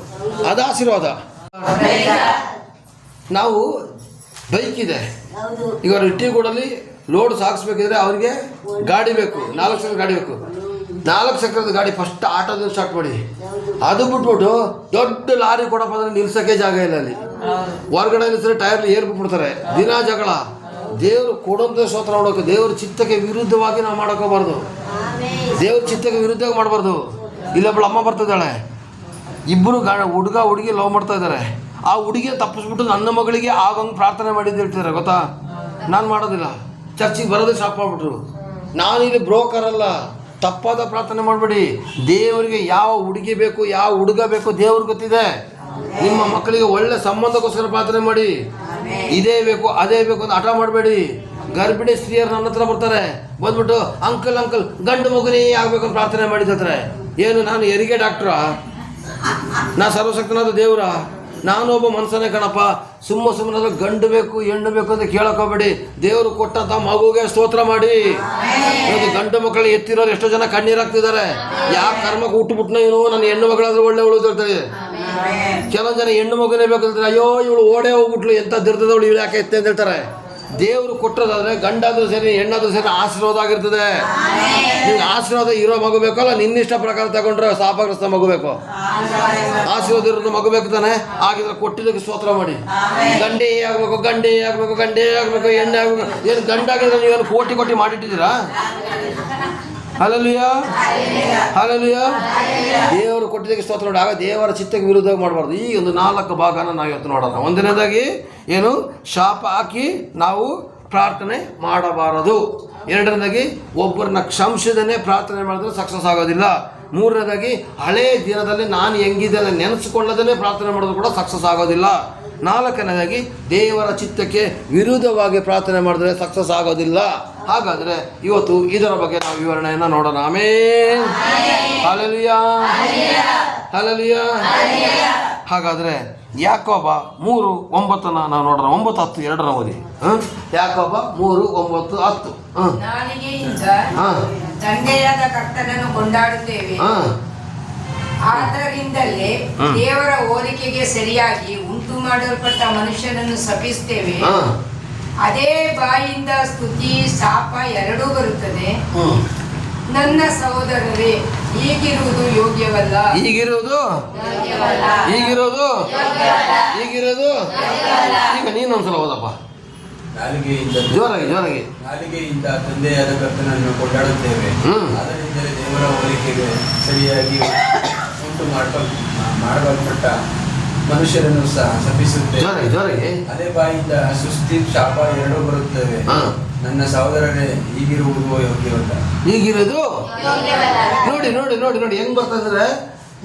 ಅದು ಆಶೀರ್ವಾದ. ನಾವು ಬೈಕ್ ಇದೆ, ಈಗ ಅವ್ರ ಇಟ್ಟಿಗೂಡಲ್ಲಿ ಲೋಡ್ ಸಾಗಿಸ್ಬೇಕಿದ್ರೆ ಅವ್ರಿಗೆ ಗಾಡಿ ಬೇಕು, 4 ಚಕ್ರದ ಗಾಡಿ ಬೇಕು. 4 ಚಕ್ರದ ಗಾಡಿ ಫಸ್ಟ್ ಆಟೋದಿಂದ ಸ್ಟಾರ್ಟ್ ಮಾಡಿ. ಅದು ಬಿಟ್ಬಿಟ್ಟು ದೊಡ್ಡ ಲಾರಿ ಕೊಡಪ್ಪ ಅಂದ್ರೆ ನಿಲ್ಸೋಕ್ಕೆ ಜಾಗ ಇಲ್ಲ. ಅಲ್ಲಿ ಹೊರಗಡೆ ನಿಲ್ಸಿದ್ರೆ ಟೈರ್ಲಿ ಏರ್ಬಿಟ್ಬಿಡ್ತಾರೆ. ದಿನ ಜಗಳ. ದೇವರು ಕೊಡೋಂಥ ಸ್ತೋತ್ರ ಮಾಡೋಕೆ. ದೇವ್ರ ಚಿತ್ತಕ್ಕೆ ವಿರುದ್ಧವಾಗಿ ನಾವು ಮಾಡೋಕೋಬಾರ್ದು. ದೇವ್ರ ಚಿತ್ತಕ್ಕೆ ವಿರುದ್ಧವಾಗಿ ಮಾಡಬಾರ್ದು. ಇಲ್ಲೊಬ್ಬಳು ಅಮ್ಮ ಬರ್ತಿದ್ದಾಳೆ, ಇಬ್ಬರು ಹುಡುಗ ಹುಡುಗಿ ಲವ್ ಮಾಡ್ತಾ ಇದ್ದಾರೆ. ಆ ಹುಡುಗಿಯ ತಪ್ಪಿಸ್ಬಿಟ್ಟು ನನ್ನ ಮಗಳಿಗೆ ಆಗಂಗೆ ಪ್ರಾರ್ಥನೆ ಮಾಡಿದ್ದು ಹೇಳ್ತಿದ್ದಾರೆ ಗೊತ್ತಾ? ನಾನು ಮಾಡೋದಿಲ್ಲ. ಚರ್ಚಿಗೆ ಬರೋದೇ ಸ್ಟಾಪ್ ಮಾಡಿಬಿಟ್ರು. ನಾನಿಲ್ಲಿ ಬ್ರೋಕರ್ ಅಲ್ಲ. ತಪ್ಪಾದ ಪ್ರಾರ್ಥನೆ ಮಾಡಬೇಡಿ. ದೇವರಿಗೆ ಯಾವ ಹುಡುಗಿ ಬೇಕು, ಯಾವ ಹುಡುಗ ಬೇಕು ದೇವ್ರಿಗೆ ಗೊತ್ತಿದೆ. ನಿಮ್ಮ ಮಕ್ಕಳಿಗೆ ಒಳ್ಳೆ ಸಂಬಂಧಕ್ಕೋಸ್ಕರ ಪ್ರಾರ್ಥನೆ ಮಾಡಿ. ಇದೇ ಬೇಕು ಅದೇ ಬೇಕು ಅಂತ ಹಠ ಮಾಡಬೇಡಿ. ಗರ್ಭಿಣಿ ಸ್ತ್ರೀಯರು ನನ್ನ ಹತ್ರ ಬರ್ತಾರೆ, ಬಂದ್ಬಿಟ್ಟು ಅಂಕಲ್ ಗಂಡು ಮಗುನೇ ಆಗಬೇಕು ಅಂತ ಪ್ರಾರ್ಥನೆ ಮಾಡಿದ್ರೆ ಏನು ನಾನು ಹೆರಿಗೆ ಡಾಕ್ಟ್ರಾ? ನಾ ಸರ್ವಶಕ್ತನಾದ ದೇವರ? ನಾನೊಬ್ಬ ಮನುಷ್ಯನೇ ಕಣಪ್ಪ. ಸುಮ್ಮನೆ ಗಂಡು ಬೇಕು ಹೆಣ್ಣು ಬೇಕು ಅಂತ ಕೇಳಕೋಬೇಡಿ. ದೇವರು ಕೊಟ್ಟಂತ ಮಗುಗೆ ಸ್ತೋತ್ರ ಮಾಡಿ. ಇವತ್ತು ಗಂಡು ಮಕ್ಕಳು ಎತ್ತಿರೋರು ಎಷ್ಟೋ ಜನ ಕಣ್ಣೀರಾಗ್ತಿದ್ದಾರೆ. ಯಾಕೆ ಕರ್ಮಕ್ಕೆ ಹುಟ್ಟುಬಿಟ್ನ ಇವನು, ನನ್ನ ಹೆಣ್ಣು ಮಗಳಾದ್ರೂ ಒಳ್ಳೆ ಉಳಿದಿರ್ತಾರೆ. ಕೆಲವೊಂದು ಜನ ಹೆಣ್ಣು ಮಗುನೇ ಬೇಕಂತಾರೆ, ಅಯ್ಯೋ ಇವಳು ಓಡೇ ಹೋಗ್ಬಿಟ್ಲು, ಎಂತ ದಿರ್ತದವಳು ಇವಳು ಯಾಕೆ ಎತ್ತೆ ಅಂತ ಹೇಳ್ತಾರೆ. ದೇವರು ಕೊಟ್ಟದಾದ್ರೆ ಗಂಡಾದ್ರೂ ಸರಿ ಹೆಣ್ಣಾದ್ರೂ ಸರಿ ಆಶೀರ್ವಾದ ಆಗಿರ್ತದೆ. ನಿಮ್ಗೆ ಆಶೀರ್ವಾದ ಇರೋ ಮಗು ಬೇಕಲ್ಲ, ನಿನ್ನಿಷ್ಟ ಪ್ರಕಾರ ತಗೊಂಡ್ರೆ ಶಾಪಗ್ರಸ್ತ ಮಗು ಬೇಕು. ಆಶೀರ್ವಾದ ಇರೋದು ಮಗು ಬೇಕು ತಾನೆ. ಆಗಿದ್ರೆ ಕೊಟ್ಟಿದ್ದಕ್ಕೆ ಸ್ತೋತ್ರ ಮಾಡಿ. ಗಂಡೇ ಆಗ್ಬೇಕು, ಗಂಡೇ ಆಗ್ಬೇಕು, ಗಂಡೇ ಆಗ್ಬೇಕು, ಹೆಣ್ಣೆ ಆಗ್ಬೇಕು. ಏನು ಗಂಡಾಗಿದ್ರೆ ನೀವೇನು ಕೋಟಿ ಮಾಡಿಟ್ಟಿದ್ದೀರಾ? Hallelujah, hallelujah. ದೇವರು ಕೊಟ್ಟಿದ್ದಕ್ಕೆ ಸ್ತೋತ್ರ ನೋಡಿ. ಆಗ ದೇವರ ಚಿತ್ತಕ್ಕೆ ವಿರುದ್ಧವಾಗಿ ಮಾಡಬಾರ್ದು. ಈ ಒಂದು 4 ಭಾಗನ ನಾವು ಇವತ್ತು ನೋಡೋಣ. ಒಂದನೇದಾಗಿ ಏನು, ಶಾಪ ಹಾಕಿ ನಾವು ಪ್ರಾರ್ಥನೆ ಮಾಡಬಾರದು. ಎರಡನೇದಾಗಿ ಒಬ್ಬರನ್ನ ಕ್ಷಮಿಸದೇ ಪ್ರಾರ್ಥನೆ ಮಾಡಿದ್ರೆ ಸಕ್ಸಸ್ ಆಗೋದಿಲ್ಲ. ಮೂರನೇದಾಗಿ ಹಳೇ ದಿನದಲ್ಲಿ ನಾನು ಹೆಂಗಿದ್ದೆ ನೆನೆಸ್ಕೊಳ್ಳದೇ ಪ್ರಾರ್ಥನೆ ಮಾಡೋದು ಕೂಡ ಸಕ್ಸಸ್ ಆಗೋದಿಲ್ಲ. ನಾಲ್ಕನೇದಾಗಿ ದೇವರ ಚಿತ್ತಕ್ಕೆ ವಿರುದ್ಧವಾಗಿ ಪ್ರಾರ್ಥನೆ ಮಾಡಿದ್ರೆ ಸಕ್ಸಸ್ ಆಗೋದಿಲ್ಲ. ಹಾಗಾದರೆ ಇವತ್ತು ಇದರ ಬಗ್ಗೆ ನಾವು ವಿವರಣೆಯನ್ನು ನೋಡೋಣ. Amen, hallelujah, hallelujah. ಹಾಗಾದರೆ ಯಾಕೋಬ 3:9 ನಾವು ನೋಡೋಣ. 9:10 ಎರಡರ ಓದಿ. ಯಾಕೋಬ 3:9-10. ನಾಲಿಗೆಯಿಂದ ತಂದೆಯಾದ ಕರ್ತನನ್ನು ಕೊಂಡಾಡುತ್ತೇವೆ, ಆದ್ದರಿಂದಲೇ ದೇವರ ಹೋಲಿಕೆಗೆ ಸರಿಯಾಗಿ ಉಂಟು ಮಾಡಲ್ಪಟ್ಟ ಮನುಷ್ಯನನ್ನು ಶಪಿಸ್ತೇವೆ. ಅದೇ ಬಾಯಿಂದ ಸ್ತುತಿ ಶಾಪ ಎರಡೂ ಬರುತ್ತದೆ. ನನ್ನ ಸಹೋದರರೇ, ಈಗಿರುವುದು ಯೋಗ್ಯವಲ್ಲ. ಈಗಿರುವುದು ಈಗ ನೀನೊಂದ್ಸಲ ಹೋದಪ್ಪ, ನಾಲಿಗೆಯಿಂದ ತಂದೆಯಾದ ಕರ್ತನನ್ನು ಕೊಂಡಾಡುತ್ತೇವೆ, ಅದರಿಂದಲೇ ದೇವರ ಹೋಲಿಕೆಗೆ ಸರಿಯಾಗಿ ಉಂಟು ಮಾಡಲ್ಪಟ್ಟ ಮನುಷ್ಯರನ್ನು ಸಹ ಶಪಿಸುತ್ತೇವೆ. ಅದೇ ಬಾಯಿಂದ ಸುಸ್ತಿ ಶಾಪ ಎರಡೂ ಬರುತ್ತವೆ. ನನ್ನ ಸಹೋದರರೇ, ಈಗಿರುವುದು ಯೋಗ್ಯವಲ್ಲ. ಈಗಿರೋದು ನೋಡಿ ನೋಡಿ ನೋಡಿ ನೋಡಿ ಹೆಂಗ್ ಬರ್ತಂದ್ರೆ,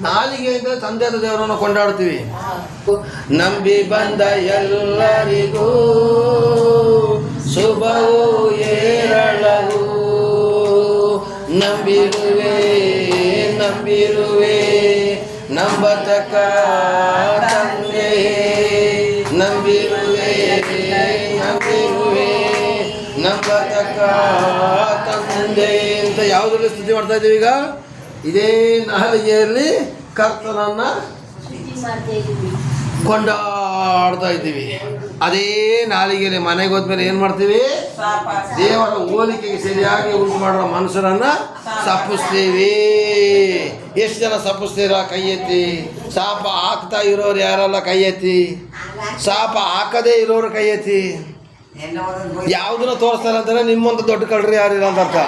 ನಾಲಿಗೆಯಿಂದ ತಂದೆಯಾದ ದೇವರನ್ನು ಕೊಂಡಾಡ್ತೀವಿ. ನಂಬಿ ಬಂದ ಎಲ್ಲರಿಗೂ ಶುಭವು ಏರಳವು, ನಂಬಿರುವೆ ನಂಬತಕ್ಕ ತಂದೆ, ನಂಬಿರುವೆ ನಂಬತಕ್ಕ ತಂದೆ ಅಂತ ಯಾವುದ್ರಲ್ಲಿ ಸ್ತುತಿ ಮಾಡ್ತಾ ಇದ್ದೀವಿ? ಈಗ ಇದೇ ನಾಲಿಗೆಯಲ್ಲಿ ಕರ್ತನನ್ನ ಕೊಂಡಾಡ್ತಾ ಇದ್ದೀವಿ. ಅದೇ ನಾಲಿಗೆಯಲ್ಲಿ ಮನೆಗೆ ಹೋದ್ಮೇಲೆ ಏನು ಮಾಡ್ತೀವಿ? ದೇವರ ಹೋಲಿಕೆಗೆ ಸರಿಯಾಗಿ ಉಂಟು ಮಾಡುವ ಮನುಷ್ಯರನ್ನ ಸಪ್ಪಿಸ್ತೀವಿ. ಎಷ್ಟು ಜನ ಸಪ್ಪಿಸ್ತೀರಾ? ಕೈ ಎತ್ತಿ. ಶಾಪ ಹಾಕ್ತಾ ಇರೋರು ಯಾರೆಲ್ಲ ಕೈ ಎತ್ತಿ. ಶಾಪ ಹಾಕದೇ ಇರೋರು ಕೈ ಎತ್ತಿ. ಯಾವುದನ್ನ ತೋರಿಸ್ತಾರೆ ಅಂತಾರೆ, ನಿಮ್ಮಂತ ದೊಡ್ಡ ಕಳ್ರಿ ಯಾರಿಲ್ಲ ಅಂತ ಅರ್ಥ.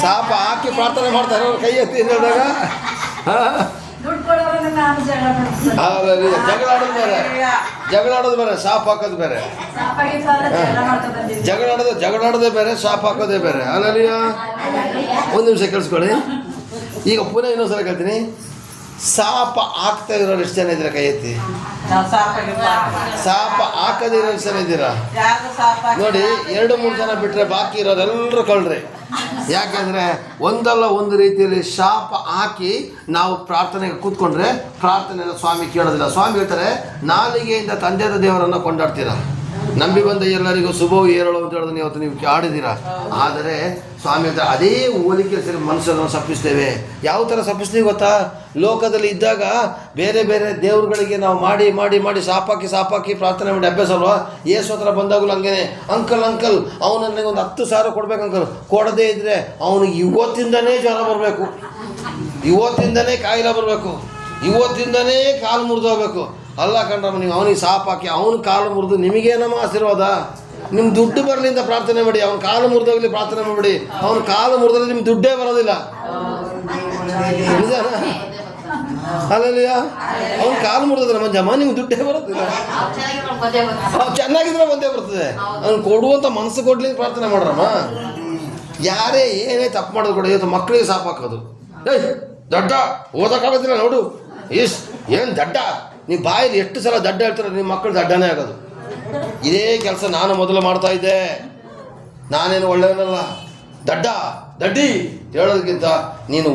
ಶಾಪ ಹಾಕಿ ಪ್ರಾರ್ಥನೆ ಮಾಡ್ತಾರೆ ಅವ್ರು ಕೈ ಎತ್ತಿ ಹೇಳಿದಾಗ ಜಗಳ ಆಡೋದು ಬೇರೆ, ಶಾಪ ಹಾಕೋದು ಬೇರೆ. ಜಗಳಾಡೋದೇ ಬೇರೆ, ಶಾಪ ಹಾಕೋದೇ ಬೇರೆ. ಹಲ್ಲೆಲೂಯಾ. ಒಂದು ನಿಮಿಷ ಕೇಳಿಸ್ಕೊಳ್ಳಿ. ಈಗ ಪುನಃ ಇನ್ನೊಂದ್ಸಲ ಕೇಳ್ತೀನಿ. ಶಾಪ ಹಾಕ್ತಾ ಇರೋರು ಎಷ್ಟು ಜನ ಇದ್ದೀರಾ? ಕೈ ಎತ್ತಿ. ಶಾಪ ಹಾಕದೇ ಇರೋ ಎಷ್ಟು ಜನ ಇದ್ದೀರಾ? ನೋಡಿ, 2-3 ಜನ ಬಿಟ್ಟರೆ ಬಾಕಿ ಇರೋರೆಲ್ಲರೂ ಕಳ್ರಿ. ಯಾಕಂದರೆ ಒಂದಲ್ಲ ಒಂದು ರೀತಿಯಲ್ಲಿ ಶಾಪ ಹಾಕಿ ನಾವು ಪ್ರಾರ್ಥನೆಗೆ ಕೂತ್ಕೊಂಡ್ರೆ ಪ್ರಾರ್ಥನೆಯನ್ನು ಸ್ವಾಮಿ ಕೇಳೋದಿಲ್ಲ. ಸ್ವಾಮಿ ಹೇಳ್ತಾರೆ, ನಾಲಿಗೆಯಿಂದ ತಂದೆಯಾದ ದೇವರನ್ನು ಕೊಂಡಾಡ್ತೀರಾ, ನಂಬಿ ಬಂದ ಎಲ್ಲರಿಗೂ ಶುಭವು ಏರಳು ಅಂತ ಹೇಳೋದನ್ನ ಇವತ್ತು ನೀವು ಆಡಿದ್ದೀರಾ. ಆದರೆ ಸ್ವಾಮಿ ಹೇಳ್ತಾರೆ, ಅದೇ ಹೋಲಿಕೆ ಸರಿ ಮನುಷ್ಯರನ್ನು ಸಪ್ಪಿಸ್ತೇವೆ. ಯಾವ ಥರ ಸಪ್ಪಿಸ್ತೀವಿ ಗೊತ್ತಾ? ಲೋಕದಲ್ಲಿ ಇದ್ದಾಗ ಬೇರೆ ಬೇರೆ ದೇವ್ರುಗಳಿಗೆ ನಾವು ಮಾಡಿ ಮಾಡಿ ಮಾಡಿ ಸಾಪಾಕಿ ಪ್ರಾರ್ಥನೆ ಮಾಡಿ ಅಭ್ಯಾಸ ಅಲ್ವಾ? ಯೇಸು ಹತ್ರ ಬಂದಾಗಲೂ ಹಂಗೇನೆ, ಅಂಕಲ್ ಅವನು ನನಗೆ ಒಂದು 10,000 ಕೊಡ್ಬೇಕು ಅಂಕಲ್. ಕೊಡದೇ ಇದ್ದರೆ ಅವನಿಗೆ ಇವತ್ತಿಂದನೇ ಜ್ವರ ಬರಬೇಕು, ಇವತ್ತಿಂದನೇ ಕಾಯಿಲೆ ಬರಬೇಕು, ಇವತ್ತಿಂದನೇ ಕಾಲು ಮುರಿದು ಹೋಗ್ಬೇಕು. ಅಲ್ಲ ಕಂಡ್ರಮ್ಮ, ನೀವು ಅವನಿಗೆ ಸಾಪಾಕಿ ಅವನ ಕಾಲು ಮುರಿದು ನಿಮಗೇನಮ್ಮ ಆಶೀರ್ವಾದ? ನಿಮ್ಮ ದುಡ್ಡು ಬರಲಿಂದ ಪ್ರಾರ್ಥನೆ ಮಾಡಿ. ಅವನ ಕಾಲು ಮುರಿದೋಗ್ಲಿ ಪ್ರಾರ್ಥನೆ ಮಾಡಿ. ಅವನ ಕಾಲು ಮುರಿದ್ರೆ ನಿಮ್ಮ ದುಡ್ಡೇ ಬರೋದಿಲ್ಲ. ನಿಜಾನ? ಹಲ್ಲೆಲೂಯಾ. ಅವನ ಕಾಲು ಮುರಿದ್ರೆ ಮಂಜಮ್ಮ ನಿಮ್ಗೆ ದುಡ್ಡೇ ಬರೋದಿಲ್ಲ. ಚೆನ್ನಾಗಿದ್ರೆ ಬಂದೇ ಬರ್ತದೆ. ಅವ್ನು ಕೊಡುವಂಥ ಮನಸ್ಸು ಕೊಡ್ಲಿ ಪ್ರಾರ್ಥನೆ ಮಾಡ್ರಮ್ಮ. ಯಾರೇ ಏನೇ ತಪ್ಪು ಮಾಡೋದು ಕೂಡ ಇವತ್ತು ಮಕ್ಕಳಿಗೆ ಸಾಪಾಕೋದು. ದಡ್ಡ ಓದಕ್ಕಾಗೋದಿಲ್ಲ ನೋಡು, ಏನು ದಡ್ಡ. ನೀವು ಬಾಯಲ್ಲಿ ಎಷ್ಟು ಸಲ ದಡ್ಡ ಹೇಳ್ತಾರೆ, ನಿಮ್ಮ ಮಕ್ಕಳು ದಡ್ಡನೇ ಆಗೋದು. ಇದೇ ಕೆಲಸ ನಾನು ಮೊದಲು ಮಾಡ್ತಾ ಇದ್ದೆ. ನಾನೇನು ಒಳ್ಳೆಯವನಲ್ಲ, ದಡ್ಡಿ ಹೇಳೋದಕ್ಕಿಂತ ನೀನು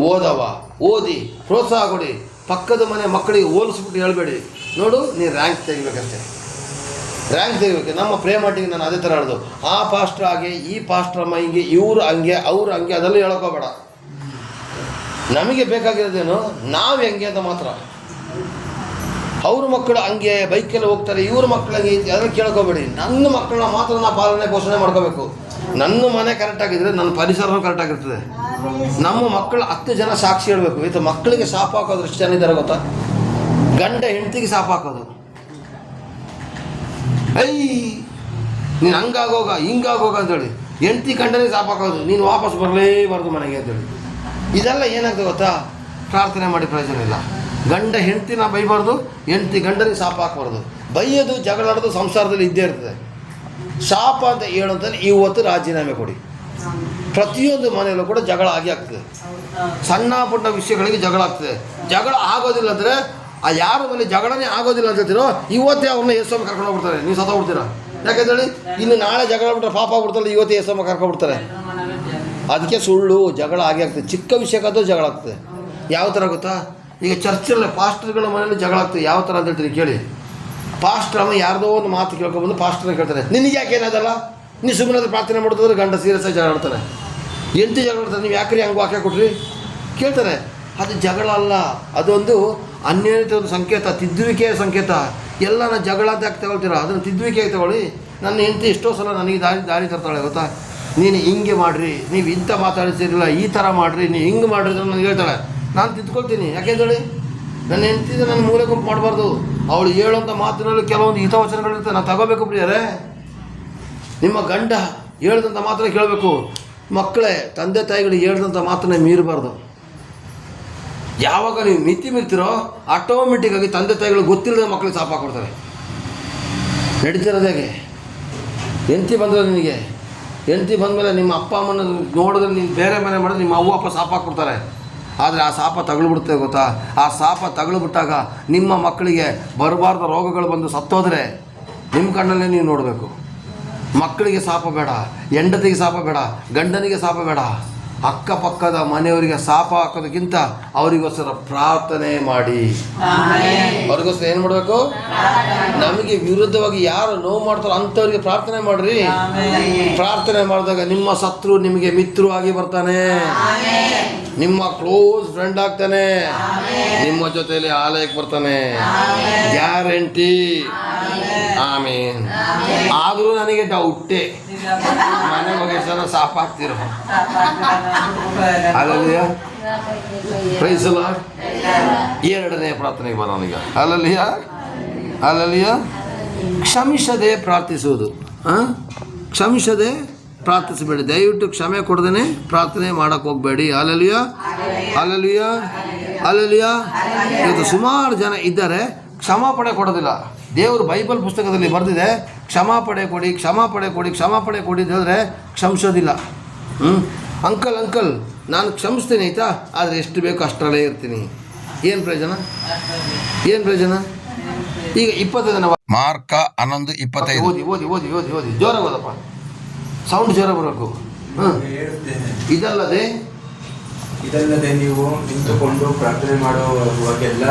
ಓದಿ ಪ್ರೋತ್ಸಾಹ ಕೊಡಿ, ಪಕ್ಕದ ಮನೆ ಮಕ್ಕಳಿಗೆ ಹೋಲಿಸ್ಬಿಟ್ಟು ಹೇಳ್ಬೇಡಿ. ನೋಡು ನೀನು ರ್ಯಾಂಕ್ ತೆಗಿಬೇಕಷ್ಟೇ, ರ್ಯಾಂಕ್ ತೆಗಿಬೇಕು. ನಮ್ಮ ಪ್ರೇಮಟಿಗೆ ನಾನು ಅದೇ ಥರ ಹೇಳೋದು, ಆ ಪಾಸ್ಟ್ರ್ ಹಾಗೆ, ಈ ಪಾಸ್ಟ್ರ್ ಅಮ್ಮ ಹಿಂಗೆ, ಇವರು ಹಂಗೆ, ಅವ್ರು ಹಂಗೆ, ಅದೆಲ್ಲ ಹೇಳ್ಕೋಬೇಡ. ನಮಗೆ ಬೇಕಾಗಿರೋದೇನು, ನಾವು ಹೆಂಗೆ ಅಂತ ಮಾತ್ರ. ಅವ್ರ ಮಕ್ಕಳು ಹಂಗೆ ಬೈಕಲ್ಲಿ ಹೋಗ್ತಾರೆ, ಇವ್ರ ಮಕ್ಕಳು ಹಂಗೆ, ಅದನ್ನು ಕೇಳ್ಕೊಬೇಡಿ. ನನ್ನ ಮಕ್ಕಳನ್ನ ಮಾತ್ರ ನಾವು ಪಾಲನೆ ಪೋಷಣೆ ಮಾಡ್ಕೋಬೇಕು. ನನ್ನ ಮನೆ ಕರೆಕ್ಟಾಗಿದ್ದರೆ ನನ್ನ ಪರಿಸರನೂ ಕರೆಕ್ಟಾಗಿರ್ತದೆ. ನಮ್ಮ ಮಕ್ಕಳು 10 ಜನ ಸಾಕ್ಷಿ ಹೇಳಬೇಕು. ಇವತ್ತು ಮಕ್ಕಳಿಗೆ ಶಾಪ ಹಾಕೋದು ಎಷ್ಟು ಜನ ಇದ್ದಾರೆ ಗೊತ್ತಾ? ಗಂಡ ಹೆಂಡತಿಗೆ ಶಾಪ ಹಾಕೋದು, ಐ ನೀನು ಹಂಗಾಗೋಗ ಹಿಂಗಾಗೋಗ ಅಂತೇಳಿ. ಹೆಂಡತಿ ಗಂಡನಿಗೆ ಶಾಪ ಹಾಕೋದು, ನೀನು ವಾಪಸ್ ಬರಲೇಬಾರ್ದು ಮನೆಗೆ ಅಂತೇಳಿ. ಇದೆಲ್ಲ ಏನಾಗ್ತದೆ ಗೊತ್ತಾ? ಪ್ರಾರ್ಥನೆ ಮಾಡಿ ಪ್ರಯೋಜನ ಇಲ್ಲ. ಗಂಡ ಹೆಂಡ್ತಿನ ಬೈಬಾರ್ದು, ಹೆಂಡ್ತಿ ಗಂಡನಿಗೆ ಶಾಪ ಹಾಕಬಾರ್ದು. ಬೈಯೋದು ಜಗಳಾಡೋದು ಸಂಸಾರದಲ್ಲಿ ಇದ್ದೇ ಇರ್ತದೆ. ಶಾಪ ಅಂತ ಹೇಳೋಂಥಲ್ಲಿ ಇವತ್ತು ರಾಜೀನಾಮೆ ಕೊಡಿ. ಪ್ರತಿಯೊಂದು ಮನೆಯಲ್ಲೂ ಕೂಡ ಜಗಳ ಆಗಿ ಆಗ್ತದೆ. ಸಣ್ಣ ಪುಟ್ಟ ವಿಷಯಗಳಿಗೆ ಜಗಳ ಆಗ್ತದೆ. ಜಗಳ ಆಗೋದಿಲ್ಲ ಅಂದರೆ ಆ ಯಾರ ಮೇಲೆ ಜಗಳನೇ ಆಗೋದಿಲ್ಲ ಅಂತೀರೋ ಇವತ್ತೇ ಅವ್ರನ್ನ ಯೇಸುಮ್ಮ ಕರ್ಕೊಂಡು ಹೋಗ್ಬಿಡ್ತಾರೆ. ನೀವು ಸತ್ತೋಗ್ಬಿಡ್ತೀರಾ. ಯಾಕೆಂದೇಳಿ ಇನ್ನು ನಾಳೆ ಜಗಳ ಬಿಟ್ಟರೆ ಪಾಪ ಆಗ್ಬಿಡ್ತಾರಲ್ಲ, ಇವತ್ತೇ ಯೇಸುಮ್ಮ ಕರ್ಕೊಂಡ್ಬಿಡ್ತಾರೆ. ಅದಕ್ಕೆ ಸುಳ್ಳು ಜಗಳ ಆಗಿ ಆಗ್ತದೆ. ಚಿಕ್ಕ ವಿಷಯಕ್ಕಾದ್ರೂ ಜಗಳ ಆಗ್ತದೆ. ಯಾವ ಥರ ಗೊತ್ತಾ? ಈಗ ಚರ್ಚಲ್ಲಿ ಪಾಸ್ಟರ್ಗಳ ಮನೆಯಲ್ಲಿ ಜಗಳ ಆಗ್ತದೆ. ಯಾವ ಥರ ಅಂತ ಹೇಳ್ತೀನಿ ಕೇಳಿ. ಪಾಸ್ಟರ್ ಅಮ್ಮ ಯಾರ್ದೋ ಒಂದು ಮಾತು ಕೇಳ್ಕೊಂಡ್ಬಂದು ಪಾಸ್ಟರ್ನ ಕೇಳ್ತಾರೆ, ನಿನಗೆ ಯಾಕೆ ಏನಾದಲ್ಲ, ನೀವು ಸುಮ್ಮನೆ ಪ್ರಾರ್ಥನೆ ಮಾಡಿದ್ರೆ ಗಂಡ ಸೀರಿಯಸ್ ಆಗಿ ಜಗಳ ಆಡ್ತಾನೆ. ಎಂಟು ಜಗಳ ಆಡ್ತಾರೆ, ನೀವು ಯಾಕ್ರಿ ಹಂಗೆ ವಾಕ್ಯ ಕೊಟ್ರಿ ಕೇಳ್ತಾರೆ. ಅದು ಜಗಳ ಅಲ್ಲ, ಅದೊಂದು ಅನ್ಯೋನ್ಯತೆ ಒಂದು ಸಂಕೇತ, ತಿದ್ದುವಿಕೆಯ ಸಂಕೇತ. ಎಲ್ಲ ನಾನು ಜಗಳ ಅಂತ ಯಾಕೆ ತಗೊಳ್ತೀರಾ? ಅದನ್ನು ತಿದ್ದುವಿಕೆಯಾಗಿ ತಗೊಳ್ಳಿ. ನನ್ನ ಹೆಂಡತಿ ಎಷ್ಟೋ ಸಲ ನನಗೆ ದಾರಿ ತರ್ತಾಳೆ ಗೊತ್ತಾ? ನೀನು ಹಿಂಗೆ ಮಾಡಿರಿ, ನೀವು ಇಂಥ ಮಾತಾಡ್ತಿರಲಿಲ್ಲ, ಈ ಥರ ಮಾಡಿರಿ, ನೀವು ಹಿಂಗೆ ಮಾಡಿರಿ ಅಂತ ನನಗೆ ಹೇಳ್ತಾಳೆ. ನಾನು ತಿದ್ಕೊಳ್ತೀನಿ. ಯಾಕೆಂದೇಳಿ ನನ್ನ ಹೆಂಡತಿದ ನನ್ನ ಮೂಲೆ ಗುಂಪು ಮಾಡಬಾರ್ದು. ಅವಳು ಹೇಳೋಂಥ ಮಾತಿನಲ್ಲಿ ಕೆಲವೊಂದು ಹಿತವಚನಗಳಿರ್ತವೆ, ನಾನು ತಗೋಬೇಕು ಪ್ರಿಯರೇ. ನಿಮ್ಮ ಗಂಡ ಹೇಳ್ದಂಥ ಮಾತನ್ನ ಕೇಳಬೇಕು. ಮಕ್ಕಳೇ, ತಂದೆ ತಾಯಿಗಳು ಹೇಳ್ದಂಥ ಮಾತನ್ನ ಮೀರಬಾರ್ದು. ಯಾವಾಗ ನೀವು ಮಿತಿ ಮೀರ್ತಿರೋ ಆಟೋಮೆಟಿಕ್ಕಾಗಿ ತಂದೆ ತಾಯಿಗಳು ಗೊತ್ತಿಲ್ಲದೆ ಮಕ್ಕಳಿಗೆ ಶಾಪ ಕೊಡ್ತಾರೆ. ನಡೀತಿರೋದು ಹೇಗೆ? ಹೆಂಡತಿ ಬಂದರೆ ನಿನಗೆ, ಹೆಂಡತಿ ಬಂದಮೇಲೆ ನಿಮ್ಮ ಅಪ್ಪ ಅಮ್ಮನ ನೋಡಿದ್ರೆ ನೀನು ಬೇರೆ ಮನೆ ಮಾಡಿದ್ರೆ ನಿಮ್ಮ ಅವ್ವ ಅಪ್ಪ ಶಾಪ ಕೊಡ್ತಾರೆ. ಆದರೆ ಆ ಶಾಪ ತಗೊಳ್ಬಿಡುತ್ತೆ ಗೊತ್ತಾ? ಆ ಶಾಪ ತಗೊಳ್ಬಿಟ್ಟಾಗ ನಿಮ್ಮ ಮಕ್ಕಳಿಗೆ ಬರಬಾರ್ದ ರೋಗಗಳು ಬಂದು ಸತ್ತೋದ್ರೆ ನಿಮ್ಮ ಕಣ್ಣಲ್ಲೇ ನೀವು ನೋಡಬೇಕು. ಮಕ್ಕಳಿಗೆ ಶಾಪ ಬೇಡ, ಹೆಂಡತಿಗೆ ಶಾಪ ಬೇಡ, ಗಂಡನಿಗೆ ಶಾಪ ಬೇಡ. ಅಕ್ಕಪಕ್ಕದ ಮನೆಯವರಿಗೆ ಶಾಪ ಹಾಕೋದಕ್ಕಿಂತ ಅವರಿಗೋಸ್ಕರ ಪ್ರಾರ್ಥನೆ ಮಾಡಿ. ಅವ್ರಿಗೋಸ್ಕರ ಏನು ಮಾಡಬೇಕು? ನಮಗೆ ವಿರುದ್ಧವಾಗಿ ಯಾರು ನೋವು ಮಾಡ್ತಾರೋ ಅಂಥವ್ರಿಗೆ ಪ್ರಾರ್ಥನೆ ಮಾಡ್ರಿ. ಪ್ರಾರ್ಥನೆ ಮಾಡಿದಾಗ ನಿಮ್ಮ ಶತ್ರು ನಿಮಗೆ ಮಿತ್ರರು ಆಗಿ ಬರ್ತಾನೆ, ನಿಮ್ಮ ಕ್ಲೋಸ್ ಫ್ರೆಂಡ್ ಆಗ್ತಾನೆ, ನಿಮ್ಮ ಜೊತೆಯಲ್ಲಿ ಆಲಯಕ್ಕೆ ಬರ್ತಾನೆ, ಗ್ಯಾರಂಟಿ. ಆಮೇನ್. ಆದರೂ ನನಗೆ ಡೌಟೇ, ಮನೆ ಹೋಗಿ ಸಲ ಶಾಪ ಹಾಕ್ತಿರೋ. ಅಲ್ಲಲ್ಲಿಯ ಪ್ರೈಸ್ ದಿ ಲಾರ್ಡ್. ಎರಡನೇ ಪ್ರಾರ್ಥನೆಗೆ ಬರೋಣ ಈಗ. ಅಲ್ಲಲ್ಲಿಯ ಅಲ್ಲಲ್ಲಿಯ ಕ್ಷಮಿಸದೆ ಪ್ರಾರ್ಥಿಸುವುದು. ಕ್ಷಮಿಸದೆ ಪ್ರಾರ್ಥಿಸಬೇಡಿ. ದಯವಿಟ್ಟು ಕ್ಷಮೆ ಕೊಡದೇ ಪ್ರಾರ್ಥನೆ ಮಾಡೋಕ್ಕೆ ಹೋಗಬೇಡಿ. ಅಲ್ಲಲ್ಲಿಯ ಅಲ್ಲಲ್ಲಿಯ ಅಲ್ಲಲ್ಲಿಯ. ಇವತ್ತು ಸುಮಾರು ಜನ ಇದ್ದಾರೆ ಕ್ಷಮಾಪಣೆ ಕೊಡೋದಿಲ್ಲ. ದೇವರು ಬೈಬಲ್ ಪುಸ್ತಕದಲ್ಲಿ ಬರೆದಿದೆ, ಕ್ಷಮಾಪಣೆ ಕೊಡಿ, ಕ್ಷಮಾಪಣೆ ಕೊಡಿ, ಕ್ಷಮಾಪಣೆ ಕೊಡಿ ಅಂತ ಹೇಳಿದ್ರೆ ಕ್ಷಮಿಸೋದಿಲ್ಲ. ಅಂಕಲ್ ನಾನು ಕ್ಷಮಿಸ್ತೀನಿ ಆಯಿತಾ, ಆದರೆ ಎಷ್ಟು ಬೇಕೋ ಅಷ್ಟರಲ್ಲೇ ಇರ್ತೀನಿ. ಏನು ಪ್ರಯೋಜನ? ಏನು ಪ್ರಯೋಜನ? ಈಗ 25 ಮಾರ್ಕ 11:25 ಓದಿ ಓದಿ ಓದಿ ಓದಿ ಓದಿ ಜೋರಾಗಿ ಓದಪ್ಪ, ಸೌಂಡ್ ಜೋರಾಗಿ ಬರಬೇಕು. ಇದಲ್ಲದೆ ನೀವು ನಿಂತುಕೊಂಡು ಪ್ರಾರ್ಥನೆ ಮಾಡುವಾಗೆಲ್ಲ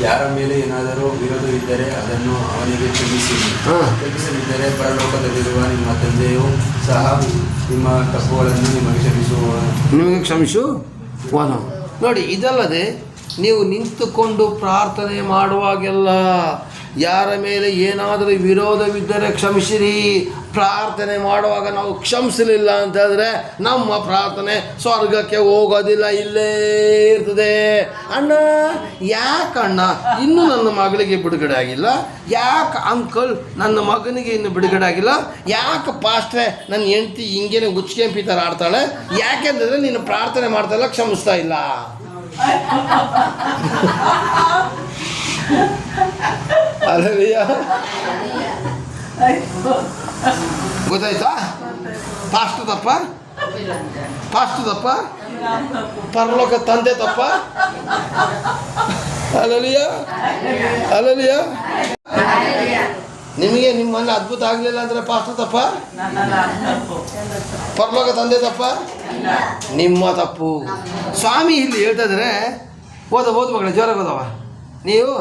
ಯಾರ ಮೇಲೆ ಏನಾದರೂ ವಿರೋಧವಿದ್ದರೆ ಅದನ್ನು ಅವನಿಗೆ ಕ್ಷಮಿಸದಿದ್ದರೆ ಪರಲೋಕದಲ್ಲಿರುವ ನಿಮ್ಮ ತಂದೆಯು ಸಹ ನಿಮ್ಮ ತಪ್ಪುಗಳನ್ನು ನಿಮಗೆ ಕ್ಷಮಿಸುವನು. ನೋಡಿ, ಇದಲ್ಲದೆ ನೀವು ನಿಂತುಕೊಂಡು ಪ್ರಾರ್ಥನೆ ಮಾಡುವಾಗೆಲ್ಲ ಯಾರ ಮೇಲೆ ಏನಾದರೂ ವಿರೋಧವಿದ್ದರೆ ಕ್ಷಮಿಸಿರಿ. ಪ್ರಾರ್ಥನೆ ಮಾಡುವಾಗ ನಾವು ಕ್ಷಮಿಸಲಿಲ್ಲ ಅಂತಂದರೆ ನಮ್ಮ ಪ್ರಾರ್ಥನೆ ಸ್ವರ್ಗಕ್ಕೆ ಹೋಗೋದಿಲ್ಲ, ಇಲ್ಲೇ ಇರ್ತದೆ. ಅಣ್ಣ, ಯಾಕಣ್ಣ ಇನ್ನೂ ನನ್ನ ಮಗಳಿಗೆ ಬಿಡುಗಡೆ ಆಗಿಲ್ಲ? ಯಾಕೆ ಅಂಕಲ್ ನನ್ನ ಮಗನಿಗೆ ಇನ್ನು ಬಿಡುಗಡೆ ಆಗಿಲ್ಲ? ಯಾಕೆ ಪಾಸ್ಟ್ರೆ ನನ್ನ ಹೆಂಡತಿ ಹಿಂಗೇನೆ ಗುಚ್ಕೆಂಪಿ ಥರ ಆಡ್ತಾಳೆ? ಯಾಕೆಂದರೆ ನೀನು ಪ್ರಾರ್ಥನೆ ಮಾಡ್ತಾಯಿಲ್ಲ, ಕ್ಷಮಿಸ್ತಾ ಇಲ್ಲ. ಅಲ್ಲಯ್ಯ, ಗೊತ್ತಾಯ್ತಾ? ಪಾಸ್ಟ್ ತಪ್ಪ, ಪರಲೋಕ ತಂದೆ ತಪ್ಪ. ಅಲ್ಲಯ್ಯ ಅಲ್ಲಯ್ಯ. ನಿಮಗೆ ನಿಮ್ಮಲ್ಲಿ ಅದ್ಭುತ ಆಗಲಿಲ್ಲ ಅಂದರೆ ಪಾಸ್ಟ್ ತಪ್ಪ, ಪರಲೋಕ ತಂದೆ ತಪ್ಪ, ನಿಮ್ಮ ತಪ್ಪು. ಸ್ವಾಮಿ ಇಲ್ಲಿ ಹೇಳ್ತಾ ಇದ್ದಾರೆ, ಓದು ಮಗಳೇ, ಜೋರಾಗಿ ಓದವ. ನೀನು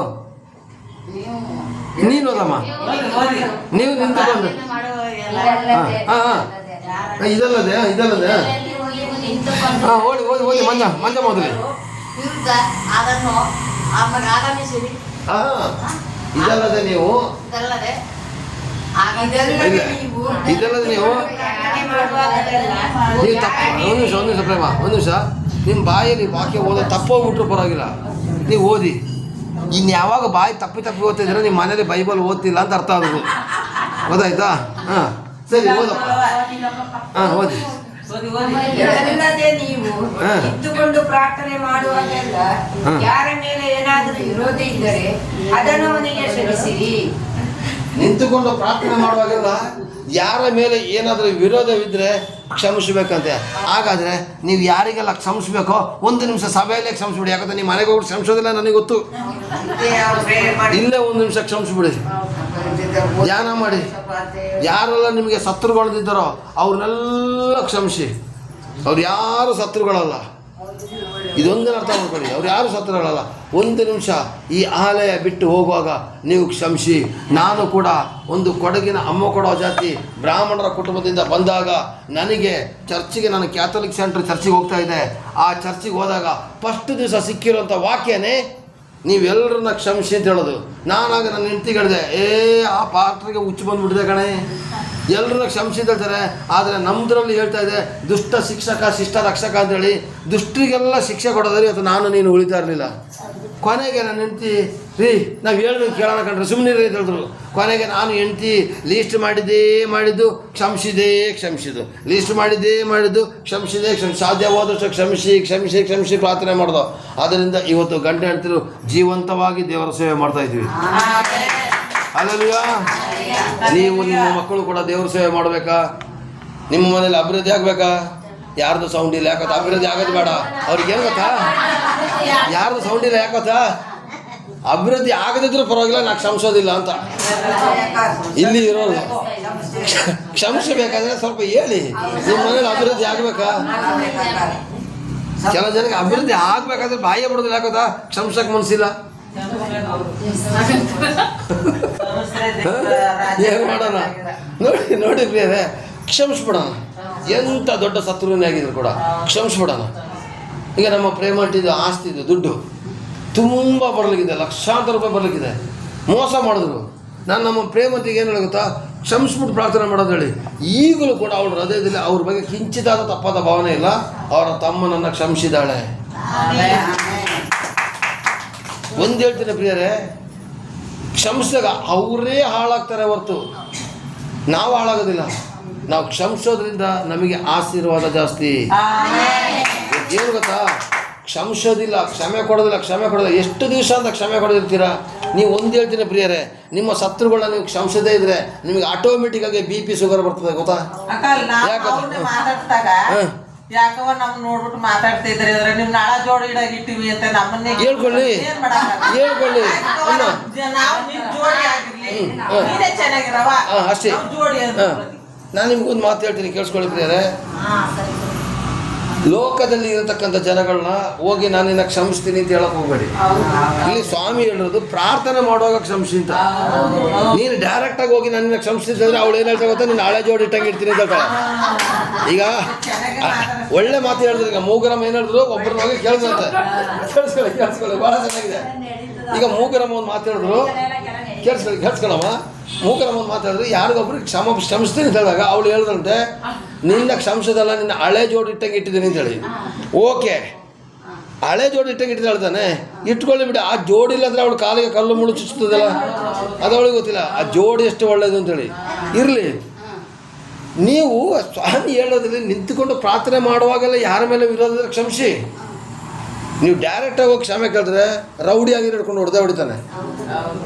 ಓದಮ್ಮ. ನೀವು ನಿಂತ್ಕೊಂಡು ಇದಲ್ಲದೆ ಹಾಂ ಓದಿ ಮಂಜ ಮೊದಲೇ. ಹಾಂ ಇದಲ್ಲದೆ ನೀವು ಒಂದು ನಿಮಿಷ ಪ್ರೇಮ, ಒಂದು ನಿಮಿಷ. ನಿಮ್ಮ ಬಾಯಲ್ಲಿ ವಾಕ್ಯ ಓದೋ ತಪ್ಪೋಗ್ಬಿಟ್ರು ಪರವಾಗಿಲ್ಲ, ನೀವು ಓದಿ. ಇನ್ನು ಯಾವಾಗ ಬಾಯಿ ತಪ್ಪಿ ಓದ್ತಿದ್ರೆ ನಿಮ್ಮ ಮನೇಲಿ ಬೈಬಲ್ ಓದ್ತಿಲ್ಲ ಅಂತ ಅರ್ಥ ಆಗೋದು. ಗೊತ್ತಾಯ್ತಾ? ಹಾಂ ಸರಿ, ಓದಪ್ಪ. ಹಾಂ ಓದಿ. ಇದಲ್ಲದೆ ನೀವು ನಿಂತುಕೊಂಡು ಪ್ರಾರ್ಥನೆ ಮಾಡುವಾಗೆಲ್ಲ ಯಾರ ಮೇಲೆ ಏನಾದರೂ ವಿರೋಧ ಇದ್ದರೆ ಅದನ್ನು ಅವನಿಗೆ ಕ್ಷಮಿಸಿರಿ. ನಿಂತುಕೊಂಡು ಪ್ರಾರ್ಥನೆ ಮಾಡುವಾಗೆಲ್ಲ ಯಾರ ಮೇಲೆ ಏನಾದರೂ ವಿರೋಧವಿದ್ದರೆ ಕ್ಷಮಿಸಬೇಕಂತೆ. ಹಾಗಾದರೆ ನೀವು ಯಾರಿಗೆಲ್ಲ ಕ್ಷಮಿಸ್ಬೇಕೋ 1 ನಿಮಿಷ ಸಭೆಯಲ್ಲೇ ಕ್ಷಮಿಸ್ಬಿಡಿ. ಯಾಕಂದ್ರೆ ನೀವು ಮನೆಗೆ ಹೋಗಿ ಕ್ಷಮಿಸೋದಿಲ್ಲ, ನನಗೆ ಗೊತ್ತು. ಇಲ್ಲೇ 1 ನಿಮಿಷ ಕ್ಷಮಿಸ್ಬಿಡಿ, ಧ್ಯಾನ ಮಾಡಿ. ಯಾರೆಲ್ಲ ನಿಮಗೆ ಶತ್ರುಗಳಿದ್ದಾರೋ ಅವ್ರನ್ನೆಲ್ಲ ಕ್ಷಮಿಸಿ. ಅವ್ರು ಯಾರು ಶತ್ರುಗಳಲ್ಲ, ಇದೊಂದನ್ನು ಅರ್ಥ ಮಾಡ್ಕೊಳ್ಳಿ. ಅವ್ರು ಯಾರು ಶತ್ರುಗಳಲ್ಲ. 1 ನಿಮಿಷ ಈ ಆಲಯ ಬಿಟ್ಟು ಹೋಗುವಾಗ ನೀವು ಕ್ಷಮಿಸಿ. ನಾನು ಕೂಡ ಒಂದು ಕೊಡಗಿನ ಅಮ್ಮ ಕೊಡೋ ಜಾತಿ ಬ್ರಾಹ್ಮಣರ ಕುಟುಂಬದಿಂದ ಬಂದಾಗ ನನಗೆ ಚರ್ಚಿಗೆ, ನಾನು ಕ್ಯಾಥೋಲಿಕ್ ಸೆಂಟ್ರ್ ಚರ್ಚಿಗೆ ಹೋಗ್ತಾ ಇದ್ದೆ. ಆ ಚರ್ಚಿಗೆ ಹೋದಾಗ ಫಸ್ಟ್ ದಿವಸ ಸಿಕ್ಕಿರೋಂಥ ವಾಕ್ಯನೇ ನೀವೆಲ್ಲರನ್ನ ಕ್ಷಮಿಸಿ ಅಂತ ಹೇಳೋದು. ನಾನಾಗ ನನ್ನ ಹೆಂಡ್ತಿಗೆ ಹೇಳಿದೆ, ಆ ಪಾತ್ರೆಗೆ ಹುಚ್ಚು ಬಂದುಬಿಟ್ಟಿದೆ ಕಣೆ, ಎಲ್ಲರನ್ನ ಕ್ಷಮಿಸಿದ ಹೇಳ್ತಾರೆ. ಆದರೆ ನಮ್ಮದ್ರಲ್ಲಿ ಹೇಳ್ತಾ ಇದೆ ದುಷ್ಟ ಶಿಕ್ಷಕ ಶಿಷ್ಟ ರಕ್ಷಕ ಅಂತೇಳಿ. ದುಷ್ಟರಿಗೆಲ್ಲ ಶಿಕ್ಷೆ ಕೊಡೋದ್ರೆ ಇವತ್ತು ನಾನು ನೀನು ಉಳಿತಾ ಇರಲಿಲ್ಲ. ಕೊನೆಗೆ ನನ್ನ ಹೆಂಡ್ತಿ, ರೀ ನಾವು ಹೇಳಿದ್ರು ಕೇಳೋಣ ಕಂಡ್ರೆ ಸುಮ್ಮನೆ ಅಂತ ಹೇಳಿದ್ರು. ಕೊನೆಗೆ ನಾನು ಹೆಂಡ್ತಿ ಲೀಸ್ಟ್ ಮಾಡಿದ್ದು ಕ್ಷಮಿಸಿದ್ದು, ಲೀಸ್ಟ್ ಮಾಡಿದ್ದು ಕ್ಷಮಿಸಿದೆ. ಸಾಧ್ಯವಾದಷ್ಟು ಕ್ಷಮಿಸಿ ಪ್ರಾರ್ಥನೆ ಮಾಡ್ದೋ. ಆದ್ದರಿಂದ ಇವತ್ತು ಗಂಡ ಹೆಂಡ್ತಿರು ಜೀವಂತವಾಗಿ ದೇವರ ಸೇವೆ ಮಾಡ್ತಾ ಇದ್ವಿ. ಅಲ್ಲಲ್ವಾ? ನೀವು ನಿಮ್ಮ ಮಕ್ಕಳು ಕೂಡ ದೇವ್ರ ಸೇವೆ ಮಾಡಬೇಕಾ? ನಿಮ್ಮ ಮನೇಲಿ ಅಭಿವೃದ್ಧಿ ಆಗಬೇಕಾ? ಯಾರ್ದು ಸೌಂಡ್ ಇಲ್ಲ ಯಾಕತ್ತ? ಅಭಿವೃದ್ಧಿ ಆಗೋದು ಬೇಡ. ಅವ್ರಿಗೆ ಏನು ಗೊತ್ತಾ? ಯಾರ್ದು ಸೌಂಡ್ ಇಲ್ಲ ಯಾಕತ್ತಾ? ಅಭಿವೃದ್ಧಿ ಆಗದಿದ್ರೂ ಪರವಾಗಿಲ್ಲ, ನಾನು ಕ್ಷಮಿಸೋದಿಲ್ಲ ಅಂತ ಇಲ್ಲಿ ಇರೋರು. ಕ್ಷಮಿಸಬೇಕಾದ್ರೆ ಸ್ವಲ್ಪ ಹೇಳಿ, ನಿಮ್ಮ ಮನೇಲಿ ಅಭಿವೃದ್ಧಿ ಆಗಬೇಕಾ? ಕೆಲ ಜನಕ್ಕೆ ಅಭಿವೃದ್ಧಿ ಆಗಬೇಕಾದ್ರೆ ಬಾಯಿಗೆ ಬಿಡೋದಿಲ್ಲ ಯಾಕತ್ತಾ? ಕ್ಷಮಿಸಕ್ಕೆ ಮನಸ್ಸಿಲ್ಲ. ಏನು ಮಾಡೋಣ? ನೋಡಿ ಪ್ರಿಯರೇ, ಕ್ಷಮಿಸ್ಬಿಡೋಣ. ಎಂಥ ದೊಡ್ಡ ಶತ್ರುವೇ ಆಗಿದ್ರು ಕೂಡ ಕ್ಷಮಿಸ್ಬಿಡೋಣ. ಈಗ ನಮ್ಮ ಪ್ರೇಮಟ್ಟಿದ್ದು ಆಸ್ತಿದು ದುಡ್ಡು ತುಂಬ ಬರಲಿಕ್ಕಿದೆ, ಲಕ್ಷಾಂತರ ರೂಪಾಯಿ ಬರಲಿಕ್ಕಿದೆ. ಮೋಸ ಮಾಡಿದ್ರು. ನಾನು ನಮ್ಮ ಪ್ರೇಮಂತಿಗೆ ಏನು ಹೇಳುತ್ತಾ, ಕ್ಷಮಿಸ್ಬಿಟ್ಟು ಪ್ರಾರ್ಥನೆ ಮಾಡೋದು ಹೇಳಿ. ಈಗಲೂ ಕೂಡ ಅವಳ ಹೃದಯದಲ್ಲಿ ಅವ್ರ ಬಗ್ಗೆ ಕಿಂಚಿತಾದ ತಪ್ಪಾದ ಭಾವನೆ ಇಲ್ಲ. ಅವರ ತಮ್ಮನನ್ನು ಕ್ಷಮಿಸಿದಾಳೆ. ಒಂದು ಹೇಳ್ತೀನಿ ಪ್ರಿಯರೇ, ಕ್ಷಮಿಸಿದಾಗ ಅವರೇ ಹಾಳಾಗ್ತಾರೆ ಹೊರತು ನಾವು ಹಾಳಾಗೋದಿಲ್ಲ. ನಾವು ಕ್ಷಮಿಸೋದ್ರಿಂದ ನಮಗೆ ಆಶೀರ್ವಾದ ಜಾಸ್ತಿ. ಏನು ಗೊತ್ತಾ? ಕ್ಷಮಿಸೋದಿಲ್ಲ, ಕ್ಷಮೆ ಕೊಡೋದಿಲ್ಲ. ಎಷ್ಟು ದಿವಸ ಅಂತ ಕ್ಷಮೆ ಕೊಡೋದಿರ್ತೀರಾ? ನೀವು ಒಂದು ಹೇಳ್ತೀನಿ ಪ್ರಿಯರೇ, ನಿಮ್ಮ ಶತ್ರುಗಳನ್ನ ನೀವು ಕ್ಷಮಿಸದೇ ಇದ್ರೆ ನಿಮಗೆ ಆಟೋಮೆಟಿಕ್ಕಾಗಿ BP ಶುಗರ್ ಬರ್ತದೆ. ಗೊತ್ತಾ? ಯಾಕವ ನಮ್ ನೋಡ್ಬಿಟ್ಟು ಮಾತಾಡ್ತಾ ಇದ್ರೆ ನಿಮ್ ನಾಳ ಜೋಡಿ ಇಡಾಗಿಟ್ಟಿವಿ ಅಂತ ನಮ್ಮನ್ನೇ ಹೇಳ್ಕೊಳ್ಳಿ. ಅಷ್ಟೇ. ನಾನು ನಿಮ್ಗೊಂದು ಮಾತು ಹೇಳ್ತೀನಿ, ಕೇಳಿಸ್ಕೊಳ್ಳಿ ಪ್ರಿಯರೇ. ಲೋಕದಲ್ಲಿ ಇರತಕ್ಕಂಥ ಜನಗಳನ್ನ ಹೋಗಿ ನಾನು ನಿನ್ನ ಕ್ಷಮಿಸ್ತೀನಿ ಅಂತ ಹೇಳಕ್ ಹೋಗ್ಬೇಡಿ. ಇಲ್ಲಿ ಸ್ವಾಮಿ ಹೇಳಿರೋದು ಪ್ರಾರ್ಥನೆ ಮಾಡುವಾಗ ಕ್ಷಮಿಸಿ ಅಂತ. ನೀನು ಡೈರೆಕ್ಟ್ ಆಗಿ ಹೋಗಿ ನನ್ನ ಕ್ಷಮಿಸ್ತಿದ್ರೆ ಅವಳು ಏನು ಹೇಳ್ತಾ ಗೊತ್ತಾ, ನೀನು ಹಳೆ ಜೋಡಿ ಇಟ್ಟಂಗೆ ಇರ್ತೀನಿ ಅಂತ ಹೇಳ್ತಾಳೆ. ಈಗ ಒಳ್ಳೆ ಮಾತು ಹೇಳಿದ್ರು. ಈಗ ಮೂಗರಮ್ಮ ಏನು ಹೇಳಿದ್ರು, ಒಬ್ಬರನ್ನ ಹೋಗಿ ಕೇಳಿಸ್ಕೊಂತೆ. ಕೇಳಿಸ್ಕೊಳ್ಳಿ ಭಾಳ ಚೆನ್ನಾಗಿದೆ. ಈಗ ಮೂಗರಮ್ಮ ಒಂದು ಮಾತು ಹೇಳಿದ್ರು, ಕೇಳಿಸ್ಕೊಳ್ಳಮ್ಮ. ಮೂಗರಮ್ಮ ಒಂದು ಮಾತಾಡಿದ್ರು, ಯಾರಿಗೊಬ್ರಿಗೆ ಕ್ಷಮಿಸ್ತೀನಿ ಅಂತ ಹೇಳಿದಾಗ ಅವಳು ಹೇಳ್ದಂತೆ, ನಿನ್ನ ಕ್ಷಮಿಸೋದಲ್ಲ, ನಿನ್ನ ಹಳೆ ಜೋಡಿ ಇಟ್ಟಂಗೆ ಇಟ್ಟಿದ್ದೀನಿ ಅಂತೇಳಿ. ಓಕೆ, ಹಳೆ ಜೋಡಿ ಇಟ್ಟಂಗೆ ಇಟ್ಟಿದ್ದು ಹೇಳ್ತಾನೆ, ಇಟ್ಕೊಳ್ಳಿ ಬಿಡಿ. ಆ ಜೋಡಿ ಇಲ್ಲಂದ್ರೆ ಅವಳು ಕಾಲಿಗೆ ಕಲ್ಲು ಮುಳ್ಳು ಚುಚ್ಚುತ್ತದಲ್ಲ, ಅದು ಅವಳಿಗೆ ಗೊತ್ತಿಲ್ಲ ಆ ಜೋಡಿ ಎಷ್ಟು ಒಳ್ಳೇದು ಅಂತೇಳಿ. ಇರಲಿ, ನೀವು ಸ್ವಾಮಿ ಹೇಳೋದ್ರಲ್ಲಿ ನಿಂತುಕೊಂಡು ಪ್ರಾರ್ಥನೆ ಮಾಡುವಾಗೆಲ್ಲ ಯಾರ ಮೇಲೆ ವಿರೋಧ ಕ್ಷಮಿಸಿ. ನೀವು ಡೈರೆಕ್ಟಾಗಿ ಹೋಗಿ ಕ್ಷಮೆ ಕೇಳಿದ್ರೆ ರೌಡಿಯಾಗಿ ಹಿಡ್ಕೊಂಡು ಹೊಡಿತಾನೆ,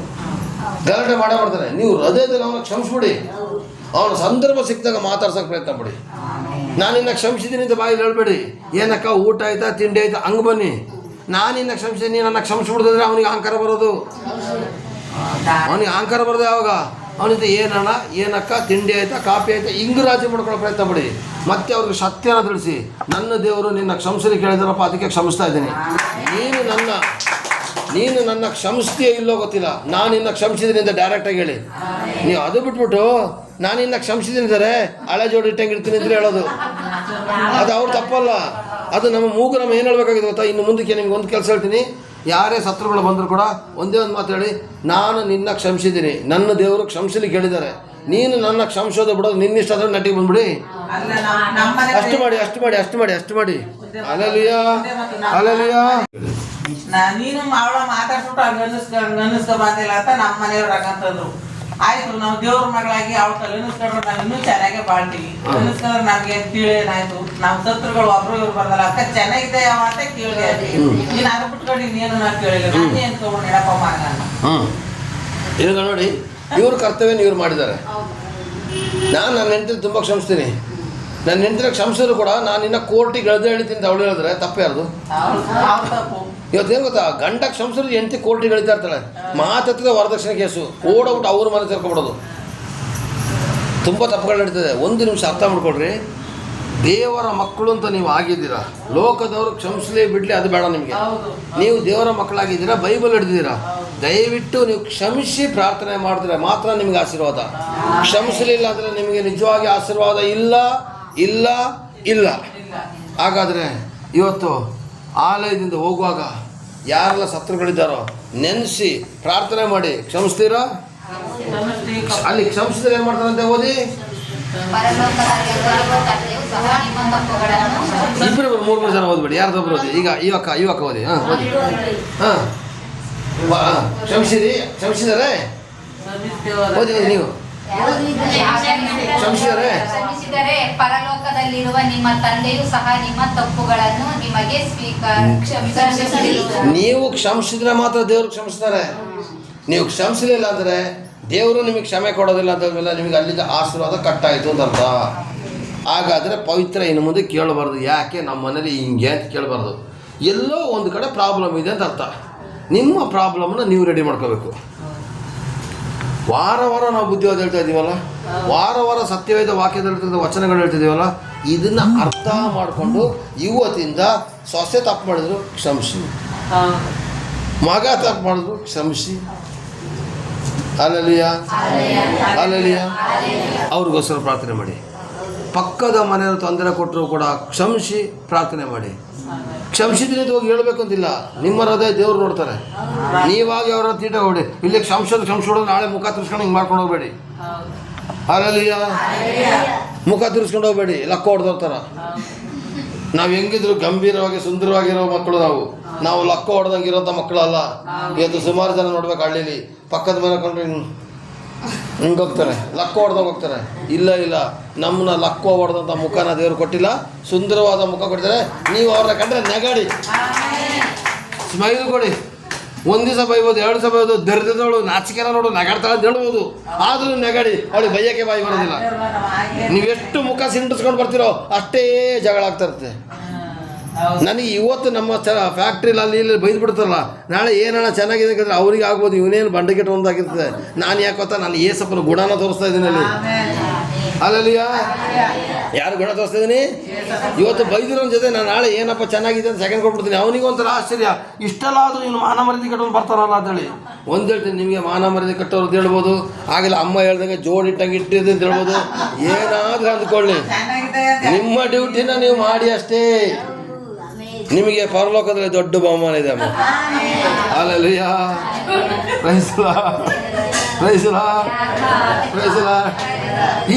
ಗಲಾಟೆ ಮಾಡ್ತಾನೆ. ನೀವು ಹೃದಯದಲ್ಲಿ ಅವನ ಕ್ಷಮಿಸ್ಬಿಡಿ. ಅವನ ಸಂದರ್ಭ ಸಿಕ್ಕಿದಾಗ ಮಾತಾಡ್ಸೋಕೆ ಪ್ರಯತ್ನ ಪಡಿ. ನಾನು ನಿನ್ನ ಕ್ಷಮಿಸಿದ್ದೀನಿ ಅಂತ ಬಾಯಲ್ಲಿ ಹೇಳ್ಬೇಡಿ. ಏನಕ್ಕ ಊಟ ಆಯ್ತಾ ತಿಂಡಿ ಆಯ್ತಾ ಹಂಗೆ ಬನ್ನಿ. ನಾನು ನಿನ್ನ ಕ್ಷಮಿಸಿದ್ದೀನಿ, ನನ್ನ ಕ್ಷಮಿಸ್ಬಿಡ್ತಿದ್ರೆ ಅವನಿಗೆ ಅಹಂಕಾರ ಬರೋದು. ಅವನಿಗೆ ಅಹಂಕಾರ ಬರೋದು ಯಾವಾಗ? ಅವನಿಂದ ಏನಣ್ಣ ಏನಕ್ಕ ತಿಂಡಿ ಆಯ್ತಾ ಕಾಫಿ ಆಯ್ತಾ ಹಿಂಗೆ ರಾಜಿ ಮಾಡ್ಕೊಳ್ಳೋ ಪ್ರಯತ್ನ ಪಡಿ. ಮತ್ತೆ ಅವ್ರಿಗೆ ಸತ್ಯನ ತಿಳಿಸಿ, ನನ್ನ ದೇವರು ನಿನ್ನ ಕ್ಷಮಿಸಲಿ ಕೇಳಿದಾರಪ್ಪ, ಅದಕ್ಕೆ ಕ್ಷಮಿಸ್ತಾ ಇದ್ದೀನಿ. ನೀನು ನನ್ನ ಕ್ಷಮಿಸ್ತೀಯ ಇಲ್ಲೋ ಗೊತ್ತಿಲ್ಲ, ನಾನು ನಿನ್ನ ಕ್ಷಮಿಸಿದ್ದೀನಿ ಅಂತ ಡೈರೆಕ್ಟಾಗಿ ಹೇಳಿ. ನೀವು ಅದು ಬಿಟ್ಬಿಟ್ಟು ನಾನು ನಿನ್ನ ಕ್ಷಮಿಸಿದ್ದೀನಿ ಅಂದರೆ ಹಳೆ ಜೋಡಿ ಇಟ್ಟಂಗೆ ಇರ್ತೀನಿ ಅಂದರೆ ಹೇಳೋದು ಅದು ಅವ್ರು ತಪ್ಪಲ್ಲ. ಅದು ನಮ್ಮ ಏನು ಹೇಳ್ಬೇಕಾಗಿದೆ ಗೊತ್ತಾ? ಇನ್ನು ಮುಂದಕ್ಕೆ ನಿಮ್ಗೆ ಒಂದು ಕೆಲಸ ಹೇಳ್ತೀನಿ, ಯಾರೇ ಶತ್ರುಗಳು ಬಂದರೂ ಕೂಡ ಒಂದೇ ಒಂದು ಮಾತು ಹೇಳಿ, ನಾನು ನಿನ್ನ ಕ್ಷಮಿಸಿದ್ದೀನಿ, ನನ್ನ ದೇವರು ಕ್ಷಮಿಸಲಿಕ್ಕೆ ಹೇಳಿದ್ದಾರೆ, ನೀನು ನನ್ನ ಕ್ಷಮಿಸೋದು ಬಿಡೋದು ನಿನ್ನಿಷ್ಟ ಆದರೆ ನಟಿಗೆ ಬಂದ್ಬಿಡಿ. ಅಷ್ಟು ಮಾಡಿ ಅಲೆಲಿಯಾ. ನೀನು ಅವಳ ಮಾತಾಡ್ಬಿಟ್ಟು ಹಂಗನ್ನಿಸ್ಕೊ ಬಂದಿಲ್ಲ ಅಂತ ನಮ್ಮ ಮನೆಯವ್ರು ಹಂಗಂತಂದ್ರು. ಆಯ್ತು, ನಾವು ದೇವ್ರ ಮಗಳಾಗಿ ಅವಳ ಕಲ್ ಅನ್ನಿಸ್ಕೊಂಡ್ರೆ ನಾವು ಇನ್ನೂ ಚೆನ್ನಾಗೇ ಬಾಳ್ತೀವಿ. ಅನ್ನಿಸ್ಕೊಂಡ್ರೆ ನಮ್ಗೆ ತಿಳಿಯೇನಾಯ್ತು, ನಮ್ಮ ಶತ್ರುಗಳು ಒಬ್ರು ಇವ್ರು ಬರ್ದಲ್ಲ, ಅಕ್ಕ ಚೆನ್ನಾಗಿದೆ ಅಂತ ಕೇಳಿದೆ. ನೀನು ಅದು ಬಿಟ್ಕೊಂಡು ಇನ್ನೇನು ನಾನು ಕೇಳಿಲ್ಲ, ನಾನು ಏನು ತಗೊಂಡು ಇಡಪ್ಪ ಮಾಡ. ಈಗ ನೋಡಿ, ಇವ್ರ ಕರ್ತವ್ಯನ ಇವ್ರು ಮಾಡಿದ್ದಾರೆ. ನಾನು ನನ್ನ ಹೆಂಡತಿನ ತುಂಬ ಕ್ಷಮಿಸ್ತೀನಿ. ನನ್ನ ಹೆಂಡತಿನ ಕ್ಷಮಿಸಿದ್ರು ಕೂಡ ನಾನು ಇನ್ನು ಕೋರ್ಟಿಗೆ ಎಳೆದು ಹೇಳ್ತೀನಿ ಅಂತ ಅವಳು ಹೇಳಿದ್ರೆ ತಪ್ಪೇ ಅದು. ಇವತ್ತೇನು ಗೊತ್ತಾ, ಗಂಡ ಕ್ಷಮಿಸಿದ್ರು ಹೆಂಡತಿ ಕೋರ್ಟಿಗೆ ಎಳಿತಾ ಇರ್ತಾಳೆ, ಮಾತಾಡ್ತಿದ್ದ ವರದಕ್ಷಿಣೆ ಕೇಸು ಓಡೋಗ್ಬಿಟ್ಟು ಅವ್ರ ಮನೆ ಸೇರ್ಕೊಬಿಡೋದು. ತುಂಬ ತಪ್ಪುಗಳು ನಡೀತದೆ. ಒಂದು ನಿಮಿಷ ಅರ್ಥ ಮಾಡ್ಕೊಳ್ರಿ, ದೇವರ ಮಕ್ಕಳು ಅಂತ ನೀವು ಆಗಿದ್ದೀರಾ, ಲೋಕದವರು ಕ್ಷಮಿಸಲಿ ಬಿಡಲಿ ಅದು ಬೇಡ ನಿಮಗೆ. ನೀವು ದೇವರ ಮಕ್ಕಳಾಗಿದ್ದೀರಾ, ಬೈಬಲ್ ಹಿಡಿದಿದ್ದೀರಾ, ದಯವಿಟ್ಟು ನೀವು ಕ್ಷಮಿಸಿ ಪ್ರಾರ್ಥನೆ ಮಾಡಿದ್ರೆ ಮಾತ್ರ ನಿಮಗೆ ಆಶೀರ್ವಾದ. ಕ್ಷಮಿಸಲಿಲ್ಲ ಅಂದರೆ ನಿಮಗೆ ನಿಜವಾಗಿ ಆಶೀರ್ವಾದ ಇಲ್ಲ ಇಲ್ಲ ಇಲ್ಲ. ಹಾಗಾದರೆ ಇವತ್ತು ಆಲಯದಿಂದ ಹೋಗುವಾಗ ಯಾರೆಲ್ಲ ಶತ್ರುಗಳಿದ್ದಾರೋ ನೆನೆಸಿ ಪ್ರಾರ್ಥನೆ ಮಾಡಿ ಕ್ಷಮಿಸ್ತೀರಾ? ಅಲ್ಲಿ ಕ್ಷಮಿಸಿದ್ರೆ ಏನು ಮಾಡ್ತಾರಂತೆ ಓದಿ. ಇಬ್ಬರು ಮೂರು ಜನ ಓದ್ಬೇಡಿ, ಯಾರ್ದೊಬ್ರು ಓದಿ. ಈಗ ಇವಕ್ಕ ಓದಿ. ಓದಿ. ಕ್ಷಮಿಸಿದರೆ ಓದಿ ನೀವು. ಕ್ಷಮಿಸಿದರೆ ಪರಲೋಕದಲ್ಲಿರುವ ನಿಮ್ಮ ತಂದೆಯೂ ಸಹ ನಿಮ್ಮ ತಪ್ಪುಗಳನ್ನು ನಿಮಗೆ ನೀವು ಕ್ಷಮಿಸಿದ್ರೆ ಮಾತ್ರ ದೇವರು ಕ್ಷಮಿಸ್ತಾರೆ. ನೀವು ಕ್ಷಮಿಸಲಿಲ್ಲ ಅಂದರೆ ದೇವರು ನಿಮಗೆ ಕ್ಷಮೆ ಕೊಡೋದಿಲ್ಲ ಅಂತಂದ್ಮೇಲೆ ನಿಮಗೆ ಅಲ್ಲಿಂದ ಆಶೀರ್ವಾದ ಕಟ್ಟಾಯಿತು ಅಂತ ಅರ್ಥ. ಹಾಗಾದರೆ ಪವಿತ್ರ ಇನ್ನು ಮುಂದೆ ಕೇಳಬಾರ್ದು. ಯಾಕೆ ನಮ್ಮ ಮನೇಲಿ ಹಿಂಗೆ ಅಂತ ಕೇಳಬಾರ್ದು. ಎಲ್ಲೋ ಒಂದು ಕಡೆ ಪ್ರಾಬ್ಲಮ್ ಇದೆ ಅಂತ ಅರ್ಥ. ನಿಮ್ಮ ಪ್ರಾಬ್ಲಮ್ನ ನೀವು ರೆಡಿ ಮಾಡ್ಕೋಬೇಕು. ವಾರ ನಾವು ಬುದ್ಧಿವಾದ ಹೇಳ್ತಾ ಇದ್ದೀವಲ್ಲ, ವಾರ ಸತ್ಯವೇದ ವಾಕ್ಯದಲ್ಲಿರ್ತಕ್ಕಂಥ ವಚನಗಳು ಹೇಳ್ತಿದ್ದೀವಲ್ಲ, ಇದನ್ನು ಅರ್ಥ ಮಾಡಿಕೊಂಡು ಇವತ್ತಿಂದ ಸೊಸೆ ತಪ್ಪು ಮಾಡಿದ್ರು ಕ್ಷಮಿಸಿ, ಮಗ ತಪ್ಪು ಮಾಡಿದ್ರು ಕ್ಷಮಿಸಿ. ಅಲ್ಲಲಿಯ ಅವ್ರಿಗೋಸ್ಕರ ಪ್ರಾರ್ಥನೆ ಮಾಡಿ. ಪಕ್ಕದ ಮನೆಯವರು ತೊಂದರೆ ಕೊಟ್ಟರು ಕೂಡ ಕ್ಷಮಿಸಿ ಪ್ರಾರ್ಥನೆ ಮಾಡಿ. ಕ್ಷಮಿಸಿದ್ರೆ ಹೋಗಿ ಹೇಳ್ಬೇಕು ಅಂತಿಲ್ಲ, ನಿಮ್ಮ ಹೃದಯ ದೇವ್ರು ನೋಡ್ತಾರೆ. ನೀವಾಗಿ ಅವರ ತೀಟ ಹೊಡಿ. ಇಲ್ಲಿ ಕ್ಷಮಿಸೋಡು ನಾಳೆ ಮುಖ ತಿರ್ಸ್ಕೊಂಡು ಹಿಂಗೆ ಮಾಡ್ಕೊಂಡು ಹೋಗ್ಬೇಡಿ. ಅಲ್ಲಲಿಯ ಮುಖ ತಿರ್ಸ್ಕೊಂಡು ಹೋಗ್ಬೇಡಿ, ಲಕ್ಕ ಹೊಡೆದೋಗ್ತಾರ. ನಾವು ಹೆಂಗಿದ್ರು ಗಂಭೀರವಾಗಿ ಸುಂದರವಾಗಿರೋ ಮಕ್ಕಳು. ನಾವು ಲಕ್ಕ ಹೊಡೆದಂಗೆ ಇರೋಂಥ ಮಕ್ಕಳಲ್ಲ. ಇವತ್ತು ಸುಮಾರು ಜನ ನೋಡ್ಬೇಕು ಹಳ್ಳಿಲಿ, ಪಕ್ಕದ ಮನೆ ಕೊಂಡ್ರೆ ಹಿಂಗೆ ಹೋಗ್ತಾರೆ, ಲಕ್ಕ ಹೊಡೆದಂಗೆ ಹೋಗ್ತಾರೆ. ಇಲ್ಲ ನಮ್ಮನ್ನ ಲಕ್ಕ ಹೊಡೆದಂಥ ಮುಖನ ದೇವರು ಕೊಟ್ಟಿಲ್ಲ, ಸುಂದರವಾದ ಮುಖ ಕೊಟ್ಟಿದ್ದಾರೆ. ನೀವು ಅವ್ರನ್ನ ಕಂಡ್ರೆ ನೆಗಾಡಿ, ಸ್ಮೈಲ್ ಕೊಡಿ. ಒಂದು ದಿವಸ ಬೈಬೋದು, 2 ದಿವಸ ಬೈಬೋದು, ದರ್ದದವಳು ನಾಚಿಕೆನ ನೋಡು ನಗಾಡ್ತಾಳೆ ಅಂತ ಹೇಳ್ಬೋದು. ಆದರೂ ನೆಗಾಡಿ, ಅವಳಿಗೆ ಬೈಯೋಕ್ಕೆ ಬಾಯಿ ಬರೋದಿಲ್ಲ. ನೀವೆಷ್ಟು ಮುಖ ಸಿಂಟಿಸ್ಕೊಂಡು ಬರ್ತೀರೋ ಅಷ್ಟೇ ಜಗಳ ಆಗ್ತಾ ಇರುತ್ತೆ. ನನಗೆ ಇವತ್ತು ನಮ್ಮ ಫ್ಯಾಕ್ಟ್ರಿಲಿ ಇಲ್ಲಿ ಬೈದು ಬಿಡ್ತಾರಲ್ಲ, ನಾಳೆ ಏನಣ್ಣ ಚೆನ್ನಾಗಿದೆ ಅಂದರೆ ಅವ್ರಿಗೆ ಆಗ್ಬೋದು, ಇವನೇನು ಬಂಡಗೆಟ್ ಒಂದಾಗಿರ್ತದೆ. ನಾನು ಯಾಕೆ ಗೊತ್ತಾ, ನಾನು ಏಸಪ್ಪನ ಗುಣನ ತೋರಿಸ್ತಾ ಇದ್ದೀನಿ ಅಲ್ಲಿ. ಅಲ್ಲಲ್ಲಿಯ ಯಾರು ಗುಣ ತೋರಿಸ್ತಾ ಇದ್ದೀನಿ? ಇವತ್ತು ಬೈದಿರೋ ಜೊತೆ ನಾನು ನಾಳೆ ಏನಪ್ಪ ಚೆನ್ನಾಗಿದೆ ಅಂತ ಸೆಕೆಂಡ್ ಕೊಟ್ಬಿಡ್ತೀನಿ. ಅವನಿಗೆ ಒಂಥರ ಆಶ್ಚರ್ಯ, ಇಷ್ಟೆಲ್ಲ ಆದರೂ ಇನ್ನು ಮಾನ ಮರ್ಯಾದೆ ಕಟ್ಟೋರು ಬರ್ತಾರಲ್ಲ ಅಂತೇಳಿ. ಒಂದು ಹೇಳ್ತೀನಿ, ನಿಮಗೆ ಮಾನ ಮರ್ಯಾದೆ ಕಟ್ಟೋರು ಅಂತ ಹೇಳ್ಬೋದು, ಆಗಿಲ್ಲ ಅಮ್ಮ ಹೇಳ್ದಂಗೆ ಜೋಡಿಟ್ಟಂಗೆ ಇಟ್ಟಿದೆ ಅಂತ ಹೇಳ್ಬೋದು. ಏನಾದರೂ ಅಂದ್ಕೊಳ್ಳಿ, ನಿಮ್ಮ ಡ್ಯೂಟಿನ ನೀವು ಮಾಡಿ ಅಷ್ಟೇ. ನಿಮಗೆ ಪರಲೋಕದಲ್ಲಿ ದೊಡ್ಡ ಬಹುಮಾನ ಇದೆ ಅಮ್ಮ. ಅಲ್ಲಲ್ಲಿಯ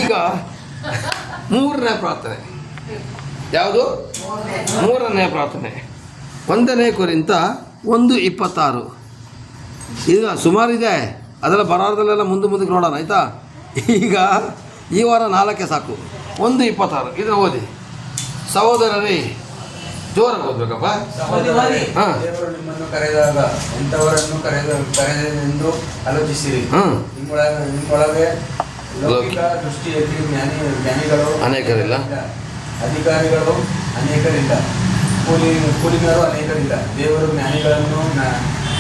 ಈಗ 3ನೇ ಪ್ರಾರ್ಥನೆ ಯಾವುದು? 3ನೇ ಪ್ರಾರ್ಥನೆ 1 ಕೊರಿಂಥ 1:26. ಈಗ ಸುಮಾರಿದೆ, ಅದೆಲ್ಲ ಬರೋದಲ್ಲೆಲ್ಲ ಮುಂದಕ್ಕೆ ನೋಡೋಣ ಆಯಿತಾ. ಈಗ ಈ ವಾರ 4 ಸಾಕು. 1:26 ಇದನ್ನು ಓದಿ ಸಹೋದರರೇ. ಜೋರಾಗಿ ಓದ್ಬೇಕಪ್ಪ. ದೇವರು ನಿಮ್ಮನ್ನು ಕರೆದಾಗ ಎಂಥವರನ್ನು ಕರೆದೆಂದು ಆಲೋಚಿಸಿರಿ. ನಿಮ್ಮೊಳಗೆ ಲೌಕಿಕ ದೃಷ್ಟಿಯಲ್ಲಿ ಜ್ಞಾನಿಗಳು ಅನೇಕರಿಲ್ಲ, ಅಧಿಕಾರಿಗಳು ಅನೇಕರಿಲ್ಲ, ಕೂಲಿಗರು ಅನೇಕರಿಲ್ಲ. ದೇವರು ಜ್ಞಾನಿಗಳನ್ನು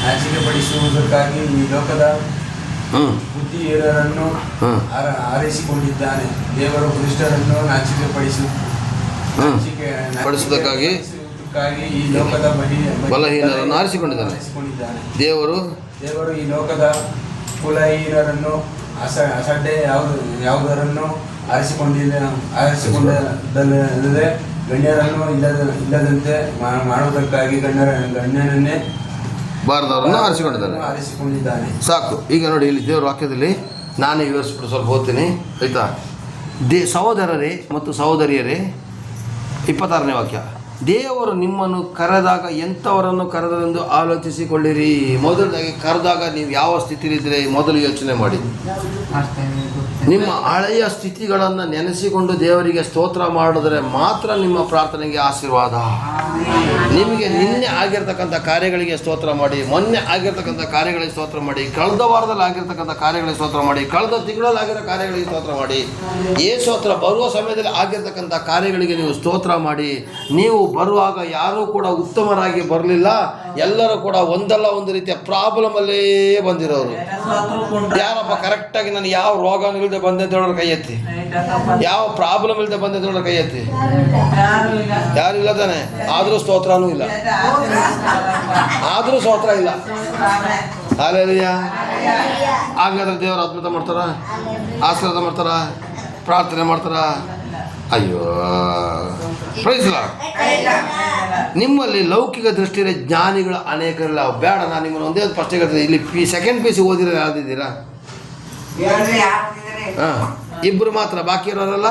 ನಾಚಿಕೆಪಡಿಸುವುದಕ್ಕಾಗಿ ಈ ಲೋಕದ ಬುದ್ಧಿಹೀನರನ್ನು ಆರಿಸಿಕೊಂಡಿದ್ದಾನೆ. ದೇವರು ಬಲಿಷ್ಠರನ್ನು ಪಡಿಸುವುದಕ್ಕಾಗಿ ಈ ಲೋಕದ ಬಲಹೀನರನ್ನು ಆರಿಸಿಕೊಂಡಿದ್ದಾನೆ. ದೇವರು ಈ ಲೋಕದ ಕುಲಹೀನರನ್ನು ಅಸಡ್ಡೆ ಯಾವುದರನ್ನು ಆರಿಸಿಕೊಂಡಲ್ಲದೆ ಗಣ್ಯರನ್ನು ಇಲ್ಲದಂತೆ ಮಾಡುವುದಕ್ಕಾಗಿ ಗಣ್ಯನನ್ನೇ ಬಾರದವರನ್ನು ಆರಿಸಿಕೊಂಡಿದ್ದಾನೆ. ಸಾಕು. ಈಗ ನೋಡಿ, ಇಲ್ಲಿ ದೇವರ ವಾಕ್ಯದಲ್ಲಿ ನಾನೇ ವಿವರಿಸ್ಬಿಟ್ಟು ಸ್ವಲ್ಪ ಓದ್ತೀನಿ, ಆಯಿತಾ? ಸಹೋದರರೇ ಮತ್ತು ಸಹೋದರಿಯರೇ, 26ನೇ ವಾಕ್ಯ. ದೇವರು ನಿಮ್ಮನ್ನು ಕರೆದಾಗ ಎಂಥವರನ್ನು ಕರೆದರೆಂದು ಆಲೋಚಿಸಿಕೊಳ್ಳಿರಿ. ಮೊದಲದಾಗಿ ಕರೆದಾಗ ನೀವು ಯಾವ ಸ್ಥಿತಿಲಿದ್ದರೆ ಮೊದಲು ಯೋಚನೆ ಮಾಡಿ. ನಿಮ್ಮ ಹಳೆಯ ಸ್ಥಿತಿಗಳನ್ನು ನೆನೆಸಿಕೊಂಡು ದೇವರಿಗೆ ಸ್ತೋತ್ರ ಮಾಡಿದ್ರೆ ಮಾತ್ರ ನಿಮ್ಮ ಪ್ರಾರ್ಥನೆಗೆ ಆಶೀರ್ವಾದ. ನಿಮಗೆ ನಿನ್ನೆ ಆಗಿರ್ತಕ್ಕಂಥ ಕಾರ್ಯಗಳಿಗೆ ಸ್ತೋತ್ರ ಮಾಡಿ, ಮೊನ್ನೆ ಆಗಿರ್ತಕ್ಕಂಥ ಕಾರ್ಯಗಳಿಗೆ ಸ್ತೋತ್ರ ಮಾಡಿ, ಕಳೆದ ವಾರದಲ್ಲಿ ಆಗಿರ್ತಕ್ಕಂಥ ಕಾರ್ಯಗಳಿಗೆ ಸ್ತೋತ್ರ ಮಾಡಿ, ಕಳೆದ ತಿಂಗಳಲ್ಲಿ ಆಗಿರೋ ಕಾರ್ಯಗಳಿಗೆ ಸ್ತೋತ್ರ ಮಾಡಿ, ಸ್ತೋತ್ರ ಬರುವ ಸಮಯದಲ್ಲಿ ಆಗಿರ್ತಕ್ಕಂಥ ಕಾರ್ಯಗಳಿಗೆ ನೀವು ಸ್ತೋತ್ರ ಮಾಡಿ. ನೀವು ಬರುವಾಗ ಯಾರೂ ಕೂಡ ಉತ್ತಮರಾಗಿ ಬರಲಿಲ್ಲ, ಎಲ್ಲರೂ ಕೂಡ ಒಂದಲ್ಲ ಒಂದು ರೀತಿಯ ಪ್ರಾಬ್ಲಮಲ್ಲೇ ಬಂದಿರೋರು. ಯಾರಪ್ಪ ಕರೆಕ್ಟಾಗಿ ನಾನು ಯಾವ ರೋಗ ಇಲ್ಲದೆ ಬಂದೆ ಅಂತ ಹೇಳೋರು ಕೈ ಎತ್ತಿ. ಯಾವ ಪ್ರಾಬ್ಲಮ್ ಇಲ್ಲದೆ ಬಂದೆ ಅಂತ ಹೇಳೋರು ಕೈ ಎತ್ತಿ. ಯಾರು ಇಲ್ಲ ತಾನೆ? ಆದರೂ ಸ್ತೋತ್ರನೂ ಇಲ್ಲ, ಆದರೂ ಸ್ತೋತ್ರ ಇಲ್ಲ. ಹಾಲೆಲೂಯಾ. ಹಾಗಾದ್ರೆ ದೇವರು ಅದ್ಭುತ ಮಾಡ್ತಾರ, ಆಶೀರ್ವಾದ ಮಾಡ್ತಾರ, ಪ್ರಾರ್ಥನೆ ಮಾಡ್ತಾರ. ಅಯ್ಯೋ, ಪ್ರೈಸ್ ಲಾರ್ಡ್. ನಿಮ್ಮಲ್ಲಿ ಲೌಕಿಕ ದೃಷ್ಟಿಯಲ್ಲಿ ಜ್ಞಾನಿಗಳು ಅನೇಕರಿಲ್ಲ. ಬೇಡ, ನಾನು ನಿಮ್ಮನ್ನು ಒಂದೇ ಒಂದು ಪ್ರಶ್ನೆ ಕೇಳ್ತೀನಿ. ಇಲ್ಲಿ ಸೆಕೆಂಡ್ ಪಿ ಸಿ ಓದಿರೋ ಯಾವ್ದಿದ್ದೀರಾ? ಹಾಂ, ಇಬ್ಬರು ಮಾತ್ರ. ಬಾಕಿ ಇರೋರಲ್ಲ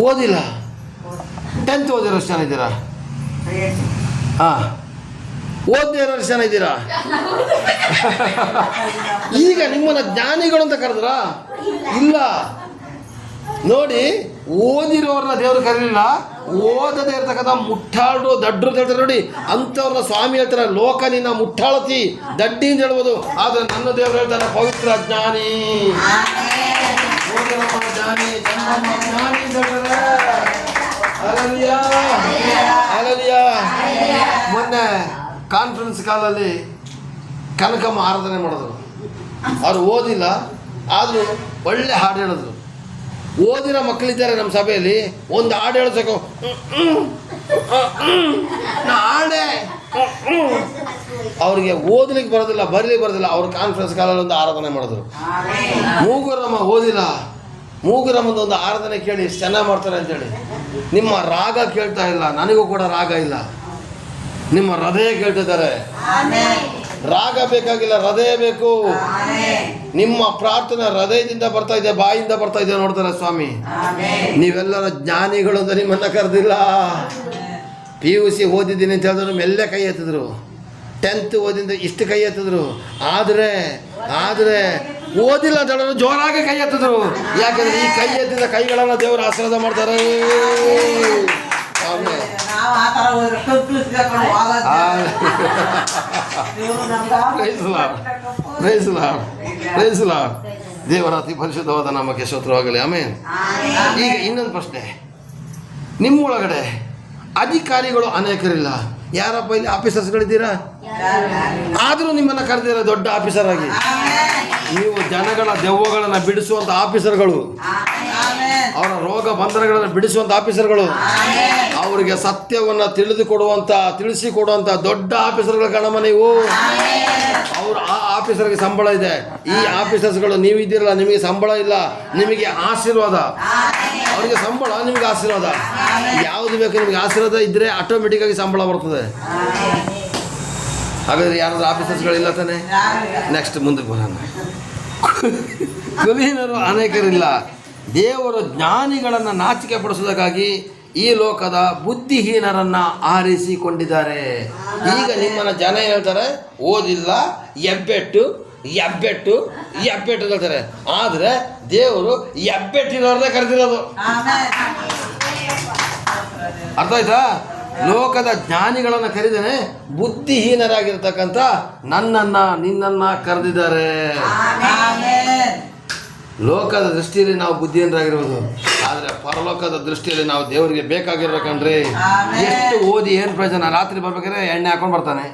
ಓದಿಲ್ಲ. 10th ಓದಿರೋ ಎಷ್ಟು ಜನ ಇದ್ದೀರಾ? ಹಾಂ, ಓದದೇ ಇರೋರು ಎಷ್ಟು ಜನ ಇದ್ದೀರಾ? ಈಗ ನಿಮ್ಮನ್ನು ಜ್ಞಾನಿಗಳು ಅಂತ ಕರೆದ್ರ? ಇಲ್ಲ. ನೋಡಿ, ಓದಿರೋರನ್ನ ದೇವರು ಕರೀಲಿಲ್ಲ, ಓದದೇ ಇರ್ತಕ್ಕಂಥ ಮುಟ್ಟಾಳು ದಡ್ರು ಅಂತ ಹೇಳ್ತಾರೆ ನೋಡಿ, ಅಂಥವ್ರನ್ನ ಸ್ವಾಮಿ ಹೇಳ್ತಾರೆ ಲೋಕ ನಿನ್ನ ಮುಟ್ಟಾಳತಿ ದಡ್ಡಿ ಅಂತ ಹೇಳ್ಬೋದು. ಆದರೆ ನನ್ನ ದೇವರು ಹೇಳ್ತಾನೆ ಪವಿತ್ರ ಜ್ಞಾನಿ, ಜ್ಞಾನಿ ಅಂತ ಹೇಳ್ತಾರೆ. Hallelujah, hallelujah. ಮೊನ್ನೆ ಕಾನ್ಫರೆನ್ಸ್ ಕಾಲಲ್ಲಿ ಕನಕಮ್ಮ ಆರಾಧನೆ ಮಾಡಿದ್ರು. ಅವ್ರು ಓದಿಲ್ಲ, ಆದರೂ ಒಳ್ಳೆ ಹಾಡು ಹೇಳಿದ್ರು. ಓದಿರೋ ಮಕ್ಕಳಿದ್ದಾರೆ ನಮ್ಮ ಸಭೆಯಲ್ಲಿ. ಒಂದು ಹಾಡು ಹೇಳ್ಸಬೇಕು, ಹಾಡೇ ಅವ್ರಿಗೆ ಓದಲಿಕ್ಕೆ ಬರೋದಿಲ್ಲ, ಬರಲಿಕ್ಕೆ ಬರೋದಿಲ್ಲ. ಅವ್ರು ಕಾನ್ಫರೆನ್ಸ್ ಕಾಲಲ್ಲಿ ಒಂದು ಆರಾಧನೆ ಮಾಡಿದ್ರು. ಮೂಗುರಮ್ಮ ಓದಿಲ್ಲ, ಮೂಗುರಮ್ಮಂದು ಒಂದು ಆರಾಧನೆ ಕೇಳಿ ಎಷ್ಟು ಚೆನ್ನಾಗಿ ಮಾಡ್ತಾರೆ ಅಂತೇಳಿ. ನಿಮ್ಮ ರಾಗ ಕೇಳ್ತಾ ಇಲ್ಲ, ನನಗೂ ಕೂಡ ರಾಗ ಇಲ್ಲ, ನಿಮ್ಮ ಹೃದಯ ಕೇಳ್ತಿದ್ದಾರೆ. ರಾಗ ಬೇಕಾಗಿಲ್ಲ, ಹೃದಯ ಬೇಕು. ನಿಮ್ಮ ಪ್ರಾರ್ಥನೆ ಹೃದಯದಿಂದ ಬರ್ತಾ ಇದೆ, ಬಾಯಿಂದ ಬರ್ತಾ ಇದೆ ನೋಡ್ತಾರೆ ಸ್ವಾಮಿ. ನೀವೆಲ್ಲರ ಜ್ಞಾನಿಗಳು ಅಂತ ನಿಮ್ಮನ್ನ ಕರೆದಿಲ್ಲ. PUC ಓದಿದ್ದೀನಿ ಅಂತ ಹೇಳಿದ್ರು ಮೆಲ್ಲೆ ಕೈ ಎತ್ತಿದ್ರು. 10th ಓದಿದ ಇಷ್ಟು ಕೈ ಎತ್ತಿದ್ರು. ಆದರೆ ಓದಿಲ್ಲ ಅಂತ ಹೇಳಿದ್ರು ಜೋರಾಗಿ ಕೈ ಎತ್ತಿದ್ರು. ಯಾಕಂದ್ರೆ ಈ ಕೈ ಎತ್ತಿದ ಕೈಗಳನ್ನು ದೇವರು ಆಶೀರ್ವಾದ ಮಾಡ್ತಾರೆ. ದೇವರ ಅತಿ ಪರಿಶುದ್ಧವಾದ ನಾಮಕ್ಕೆ ಸ್ತೋತ್ರವಾಗಲಿ. ಆಮೇನ್. ಈಗ ಇನ್ನೊಂದು ಪ್ರಶ್ನೆ. ನಿಮ್ಮೊಳಗಡೆ ಅಧಿಕಾರಿಗಳು ಅನೇಕರಿಲ್ಲ. ಯಾರಪ್ಪ ಇಲ್ಲಿ ಆಫೀಸರ್ಸ್ಗಳಿದ್ದೀರಾ? ಆದರೂ ನಿಮ್ಮನ್ನು ಕರೆದಿರ ದೊಡ್ಡ ಆಫೀಸರ್ ಆಗಿ. ನೀವು ಜನಗಳ ದೆವ್ವಗಳನ್ನು ಬಿಡಿಸುವಂಥ ಆಫೀಸರ್ಗಳು, ಅವರ ರೋಗ ಬಂಧನಗಳನ್ನು ಬಿಡಿಸುವಂಥ ಆಫೀಸರ್ಗಳು, ಅವರಿಗೆ ಸತ್ಯವನ್ನು ತಿಳಿಸಿಕೊಡುವಂಥ ದೊಡ್ಡ ಆಫೀಸರ್ಗಳ ಕಣಮ್ಮ ನೀವು. ಅವರು ಆ ಆಫೀಸರ್ಗೆ ಸಂಬಳ ಇದೆ. ಈ ಆಫೀಸರ್ಸ್ಗಳು ನೀವಿದ್ದೀರಲ್ಲ, ನಿಮಗೆ ಸಂಬಳ ಇಲ್ಲ, ನಿಮಗೆ ಆಶೀರ್ವಾದ. ಅವರಿಗೆ ಸಂಬಳ, ನಿಮಗೆ ಆಶೀರ್ವಾದ. ಯಾವುದು ಬೇಕು ನಿಮಗೆ ಆಶೀರ್ವಾದ ಇದ್ದರೆ ಆಟೋಮೆಟಿಕ್ಕಾಗಿ ಸಂಬಳ ಬರ್ತದೆ. ಹಾಗಾದರೆ ಯಾರಾದ್ರೂ ಆಫೀಸರ್ಸ್ಗಳಿಲ್ಲ ತಾನೆ? ನೆಕ್ಸ್ಟ್ ಮುಂದಕ್ಕೆ ಬರೋಣ. ಕುಲೀನರು ಅನೇಕರಿಲ್ಲ. ದೇವರು ಜ್ಞಾನಿಗಳನ್ನು ನಾಚಿಕೆ ಪಡಿಸೋದಕ್ಕಾಗಿ ಈ ಲೋಕದ ಬುದ್ಧಿಹೀನರನ್ನು ಆರಿಸಿಕೊಂಡಿದ್ದಾರೆ. ಈಗ ನಿಮ್ಮನ್ನು ಜನ ಹೇಳ್ತಾರೆ ಓದಿಲ್ಲ, ಎಬ್ಬೆಟ್ಟು ಹೇಳ್ತಾರೆ. ಆದರೆ ದೇವರು ಎಬ್ಬೆಟ್ಟಿರೋರನ್ನೇ ಕರೆದಿರೋದು. ಅರ್ಥ ಆಯ್ತಾ? ಲೋಕದ ಜ್ಞಾನಿಗಳನ್ನು ಕರೆದೇನೆ ಬುದ್ಧಿಹೀನರಾಗಿರ್ತಕ್ಕಂಥ ನಿನ್ನನ್ನು ಕರೆದಿದ್ದಾರೆ. ಲೋಕದ ದೃಷ್ಟಿಯಲ್ಲಿ ನಾವು ಬುದ್ಧಿಹೀನರಾಗಿರ್ಬೋದು, ಆದ್ರೆ ಪರಲೋಕದ ದೃಷ್ಟಿಯಲ್ಲಿ ನಾವು ದೇವರಿಗೆ ಬೇಕಾಗಿರ್ಬೇಕಂದ್ರೆ ಆಮೆನ್. ಎಷ್ಟು ಓದಿ ಏನು ಪ್ರಯೋಜನ? ರಾತ್ರಿ ಬರ್ಬೇಕಾದ್ರೆ ಎಣ್ಣೆ ಹಾಕೊಂಡು ಬರ್ತಾನೆ,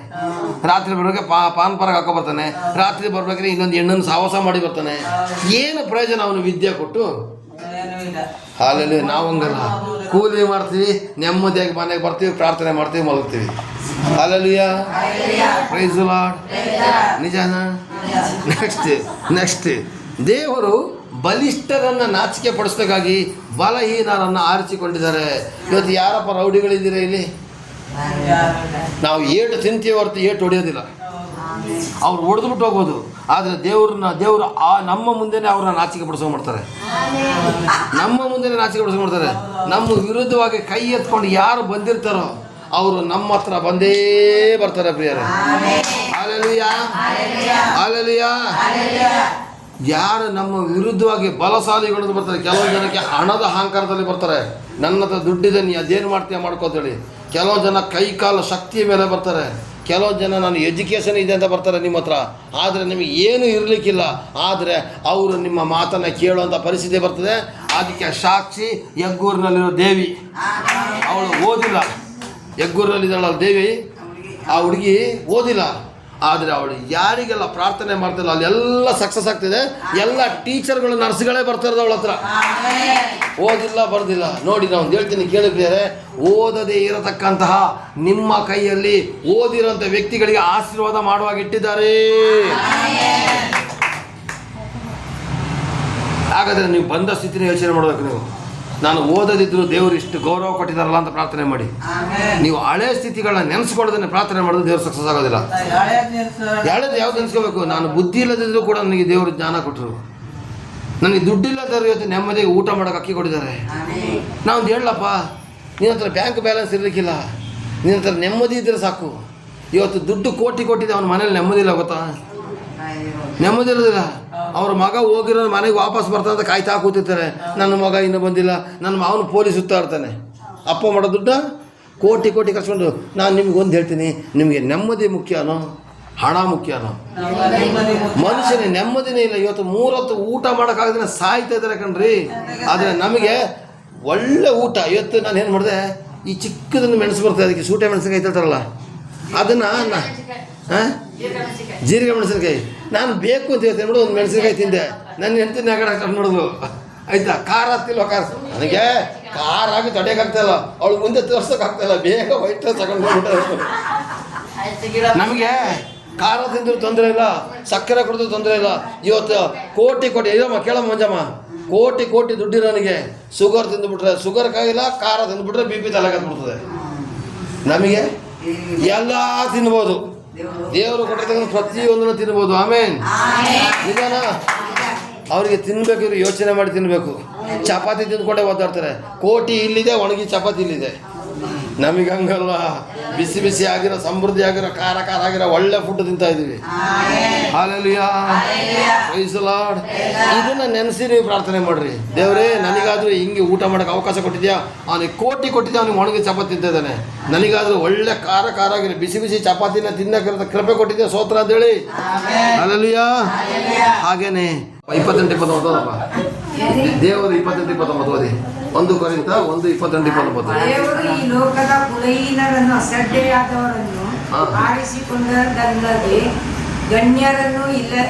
ರಾತ್ರಿ ಬರ್ಬೇಕಾದ್ರೆ ಪಾನ್ ಪರಾಗ ಹಾಕೋ ಬರ್ತಾನೆ, ರಾತ್ರಿ ಬರ್ಬೇಕಾದ್ರೆ ಇನ್ನೊಂದು ಹೆಣ್ಣನ್ನು ಸಾಹಸ ಮಾಡಿ ಬರ್ತಾನೆ. ಏನು ಪ್ರಯೋಜನ ಅವನು ವಿದ್ಯೆ ಕೊಟ್ಟು? ಏನೂ ಇಲ್ಲ. ಹಾಲಲ್ಲಿ ನಾವು ಹಂಗಲ್ಲ, ಕೂಲಿ ಮಾಡ್ತೀವಿ, ನೆಮ್ಮದಿಯಾಗಿ ಮನೆಗೆ ಬರ್ತೀವಿ, ಪ್ರಾರ್ಥನೆ ಮಾಡ್ತೀವಿ, ಮಲಗ್ತೀವಿ. Hallelujah, praise the lord. ನಿಜಾನ? ನೆಕ್ಸ್ಟ್ ದೇವರು ಬಲಿಷ್ಠರನ್ನು ನಾಚಿಕೆ ಪಡಿಸೋಕ್ಕಾಗಿ ಬಲಹೀನರನ್ನು ಆರಿಸಿಕೊಂಡಿದ್ದಾರೆ. ಇವತ್ತು ಯಾರಪ್ಪ ರೌಡಿಗಳಿದ್ದೀರಾ ಇಲ್ಲಿ? ಯಾರೂ ಇಲ್ಲ. ನಾವು ಏಟು ತಿಂತೀವಿ ಹೊರತು ಏಟು ಹೊಡೆಯೋದಿಲ್ಲ. ಅವ್ರು ಹೊಡೆದ್ಬಿಟ್ಟು ಹೋಗ್ಬೋದು, ಆದರೆ ದೇವರು ನಮ್ಮ ಮುಂದೆನೇ ಅವ್ರನ್ನ ನಾಚಿಕೆ ಪಡಿಸ್ಕೊಂಡು ಮಾಡ್ತಾರೆ. ನಮ್ಮ ಮುಂದೆನೇ ನಾಚಿಕೆ ಪಡಿಸ್ಕೊಂಡು ಮಾಡ್ತಾರೆ. ನಮ್ಮ ವಿರುದ್ಧವಾಗಿ ಕೈ ಎತ್ಕೊಂಡು ಯಾರು ಬಂದಿರ್ತಾರೋ ಅವರು ನಮ್ಮ ಹತ್ರ ಬಂದೇ ಬರ್ತಾರೆ ಪ್ರಿಯರೇ. Hallelujah, hallelujah. ಯಾರು ನಮ್ಮ ವಿರುದ್ಧವಾಗಿ ಬಲಶಾಲಿಗಳು ಬರ್ತಾರೆ, ಕೆಲವು ಜನಕ್ಕೆ ಹಣದ ಅಹಂಕಾರದಲ್ಲಿ ಬರ್ತಾರೆ. ನನ್ನ ಹತ್ರ ದುಡ್ಡಿದೆ, ನೀ ಅದೇನು ಮಾಡ್ತೀಯ ಮಾಡ್ಕೋತೇಳಿ. ಕೆಲವು ಜನ ಕೈ ಕಾಲು ಶಕ್ತಿಯ ಮೇಲೆ ಬರ್ತಾರೆ. ಕೆಲವು ಜನ ನಾನು ಎಜುಕೇಷನ್ ಇದೆ ಅಂತ ಬರ್ತಾರೆ ನಿಮ್ಮ ಹತ್ರ, ಆದರೆ ನಿಮಗೆ ಏನೂ ಇರಲಿಕ್ಕಿಲ್ಲ. ಆದರೆ ಅವರು ನಿಮ್ಮ ಮಾತನ್ನು ಕೇಳುವಂಥ ಪರಿಸ್ಥಿತಿ ಬರ್ತದೆ. ಅದಕ್ಕೆ ಸಾಕ್ಷಿ ಯಗ್ಗೂರಿನಲ್ಲಿರೋ ದೇವಿ, ಅವಳು ಓದಿಲ್ಲ. ಯಗ್ಗೂರಿನಲ್ಲಿದ್ದಾಳ ದೇವಿ, ಆ ಹುಡುಗಿ ಓದಿಲ್ಲ, ಆದರೆ ಅವಳು ಯಾರಿಗೆಲ್ಲ ಪ್ರಾರ್ಥನೆ ಮಾಡ್ತಿಲ್ಲ ಅಲ್ಲೆಲ್ಲ ಸಕ್ಸಸ್ ಆಗ್ತಿದೆ. ಎಲ್ಲ ಟೀಚರ್ಗಳು ನರ್ಸ್ಗಳೇ ಬರ್ತಿರೋದು ಅವಳ ಹತ್ರ. ಓದಿಲ್ಲ, ಬರ್ದಿಲ್ಲ. ನೋಡಿ, ನಾವು ಹೇಳ್ತೀನಿ ಕೇಳಿದ್ರೆ, ಓದದೇ ಇರತಕ್ಕಂತಹ ನಿಮ್ಮ ಕೈಯಲ್ಲಿ ಓದಿರೋಂಥ ವ್ಯಕ್ತಿಗಳಿಗೆ ಆಶೀರ್ವಾದ ಮಾಡುವಾಗ ಇಟ್ಟಿದ್ದಾರೆ. ಹಾಗಾದರೆ ನೀವು ಬಂದ ಸ್ಥಿತಿನ ಯೋಚನೆ ಮಾಡಬೇಕು. ನೀವು ನಾನು ಓದದಿದ್ರು ದೇವರು ಇಷ್ಟು ಗೌರವ ಕೊಟ್ಟಿದ್ದಾರಲ್ಲ ಅಂತ ಪ್ರಾರ್ಥನೆ ಮಾಡಿ. ನೀವು ಹಳೆ ಸ್ಥಿತಿಗಳನ್ನ ನೆನೆಸ್ಕೊಳ್ಳೋದನ್ನ ಪ್ರಾರ್ಥನೆ ಮಾಡಿದ್ರೆ ದೇವ್ರು ಸಕ್ಸಸ್ ಆಗೋದಿಲ್ಲ. ಹಳೇದು ಯಾವ್ದು ನೆನೆಸ್ಕೋಬೇಕು? ನಾನು ಬುದ್ಧಿ ಇಲ್ಲದಿದ್ರು ಕೂಡ ನನಗೆ ದೇವರು ಜ್ಞಾನ ಕೊಟ್ಟರು. ನನಗೆ ದುಡ್ಡಿಲ್ಲದಾರು ಇವತ್ತು ನೆಮ್ಮದಿಗೆ ಊಟ ಮಾಡೋಕೆ ಅಕ್ಕಿ ಕೊಟ್ಟಿದ್ದಾರೆ. ನಾವು ಹೇಳಪ್ಪ, ನಿನ್ನ ಹತ್ರ ಬ್ಯಾಂಕ್ ಬ್ಯಾಲೆನ್ಸ್ ಇರಲಿಕ್ಕಿಲ್ಲ, ನಿನ್ನ ಹತ್ರ ನೆಮ್ಮದಿ ಇದ್ದರೆ ಸಾಕು. ಇವತ್ತು ದುಡ್ಡು ಕೋಟಿ ಕೊಟ್ಟಿದೆ, ಅವನ ಮನೇಲಿ ನೆಮ್ಮದಿ ಇಲ್ಲ, ಗೊತ್ತಾ? ನೆಮ್ಮದಿ ಇರೋದಿಲ್ಲ. ಅವ್ರ ಮಗ ಹೋಗಿರೋ ಮನೆಗೆ ವಾಪಸ್ ಬರ್ತಾನೆ ಅಂತ ಕಾಯ್ತಾ ಕೂತಿರ್ತಾರೆ. ನನ್ನ ಮಗ ಇನ್ನೂ ಬಂದಿಲ್ಲ, ನನ್ನ ಅವನು ಪೊಲೀಸ್ ಸುತ್ತಾ ಇರ್ತಾನೆ. ಅಪ್ಪ ಮಾಡೋ ದುಡ್ಡ ಕೋಟಿ ಕರ್ಸ್ಕೊಂಡು. ನಾನು ನಿಮ್ಗೊಂದು ಹೇಳ್ತೀನಿ, ನಿಮಗೆ ನೆಮ್ಮದಿ ಮುಖ್ಯನೋ ಹಣ ಮುಖ್ಯನೋ? ಮನುಷ್ಯನೇ ನೆಮ್ಮದಿನೇ ಇಲ್ಲ. ಇವತ್ತು 3 ಹೊತ್ತು ಊಟ ಮಾಡೋಕ್ಕಾಗದ್ರೆ ಸಾಯ್ತಾ ಇದ್ದಾರೆ ಕಣ್ರಿ. ಆದರೆ ನಮಗೆ ಒಳ್ಳೆ ಊಟ. ಇವತ್ತು ನಾನು ಏನು ಮಾಡಿದೆ, ಈ ಚಿಕ್ಕದನ್ನು ಮೆಣಸು ಬರ್ತದೆ, ಅದಕ್ಕೆ ಸೂಟೆ ಮೆಣಸಿನಕಾಯಿ ಹೇಳ್ತಾರಲ್ಲ, ಅದನ್ನು ಜೀರಿಗೆ ಮೆಣಸಿನಕಾಯಿ ನಾನು ಬೇಕು ಅಂತ ಹೇಳ್ತೇನೆ ಬಿಡು. ಒಂದು ಮೆಣಸಿನಕಾಯಿ ತಿಂದೆ, ನನ್ನ ಹೆಂಡತಿ ನೆಗಡ ನೋಡೋದು ಆಯ್ತಾ. ಖಾರ ಹತ್ತಿಲ್ವ? ಖಾರ ನನಗೆ ಖಾರ ಆಗಿ ತಡೆಯೋಕ್ಕಾಗ್ತಾಯಿಲ್ಲ, ಅವಳು ಮುಂದೆ ತೋರ್ಸೋಕ್ಕಾಗ್ತಾಯಿಲ್ಲ. ಬೇಗ ವೈಟ್ ತಗೊಂಡು ಹೋಗ್ಬಿಟ್ಟು ನಮಗೆ ಖಾರ ತಿಂದರೂ ತೊಂದರೆ ಇಲ್ಲ, ಸಕ್ಕರೆ ಕೊಡಿದ್ರು ತೊಂದರೆ ಇಲ್ಲ. ಇವತ್ತು ಕೋಟಿ ಇಲ್ಲಮ್ಮ, ಕೇಳಮ್ಮ ಮಂಜಮ್ಮ, ಕೋಟಿ ದುಡ್ಡು ನನಗೆ ಶುಗರ್ ತಿಂದುಬಿಟ್ರೆ ಶುಗರ್ ಕಾಯಿಲ್ಲ, ಖಾರ ತಿಂದುಬಿಟ್ರೆ BP ತಲೆಗತ್ಬಿಡ್ತದೆ. ನಮಗೆ ಎಲ್ಲ ತಿನ್ಬೋದು, ದೇವರು ಕೊಟ್ಟಿರ್ತಕ್ಕಂಥ ಪ್ರತಿಯೊಂದನ್ನು ತಿನ್ಬೋದು. ಆಮೇನ್, ನಿಜಾನ? ಅವರಿಗೆ ತಿನ್ಬೇಕಿದ್ರು ಯೋಚನೆ ಮಾಡಿ ತಿನ್ನಬೇಕು. ಚಪಾತಿ ತಿಂದ್ಕೊಂಡೇ ಒದ್ದಾಡ್ತಾರೆ. ಕೋಟಿ ಇಲ್ಲಿದೆ, ಒಣಗಿ ಚಪಾತಿ ಇಲ್ಲಿದೆ. ನಮಗೆ ಹಂಗಲ್ಲ, ಬಿಸಿ ಆಗಿರೋ, ಸಮೃದ್ಧಿ ಆಗಿರೋ, ಖಾರ ಆಗಿರೋ ಒಳ್ಳೆ ಫುಡ್ ತಿಂತಾ ಇದ್ದೀವಿ. Hallelujah, praise the Lord. ಇದನ್ನ ನೆನೆಸಿ ನೀವು ಪ್ರಾರ್ಥನೆ ಮಾಡ್ರಿ. ದೇವರೇ, ನನಗಾದ್ರೂ ಹಿಂಗೆ ಊಟ ಮಾಡೋಕೆ ಅವಕಾಶ ಕೊಟ್ಟಿದ್ಯಾ? ಅವನಿಗೆ ಕೋಟಿ ಕೊಟ್ಟಿದ್ದೆ, ಅವನಿಗೆ ಒಣಗಿ ಚಪಾತಿ ತಿಂತಾ ಇದ್ದಾನೆ. ನನಗಾದ್ರೂ ಒಳ್ಳೆ ಖಾರ ಆಗಿರೋ ಬಿಸಿ ಚಪಾತಿನ ತಿನ್ನಕ್ಕೆ ಕೃಪೆ ಕೊಟ್ಟಿದ್ದೆ, ಸ್ತೋತ್ರ ಅಂತೇಳಿ. ಹಾಲೆಲೂಯಾ. ಹಾಗೇನೆ 28-29 ಓದೋದಪ್ಪ. ದೇವರು 28-29 ಓದಿ. 1 ಕೊರಿಂಥ 1:28-29. ದೇವರು ಈ ಲೋಕದ ಕುಲಹೀನರನ್ನು ಅಸಡ್ಡೆಯಾದವರನ್ನು ಆರಿಸಿಕೊಂಡದ್ದಲ್ಲದೆ ಗಣ್ಯರನ್ನು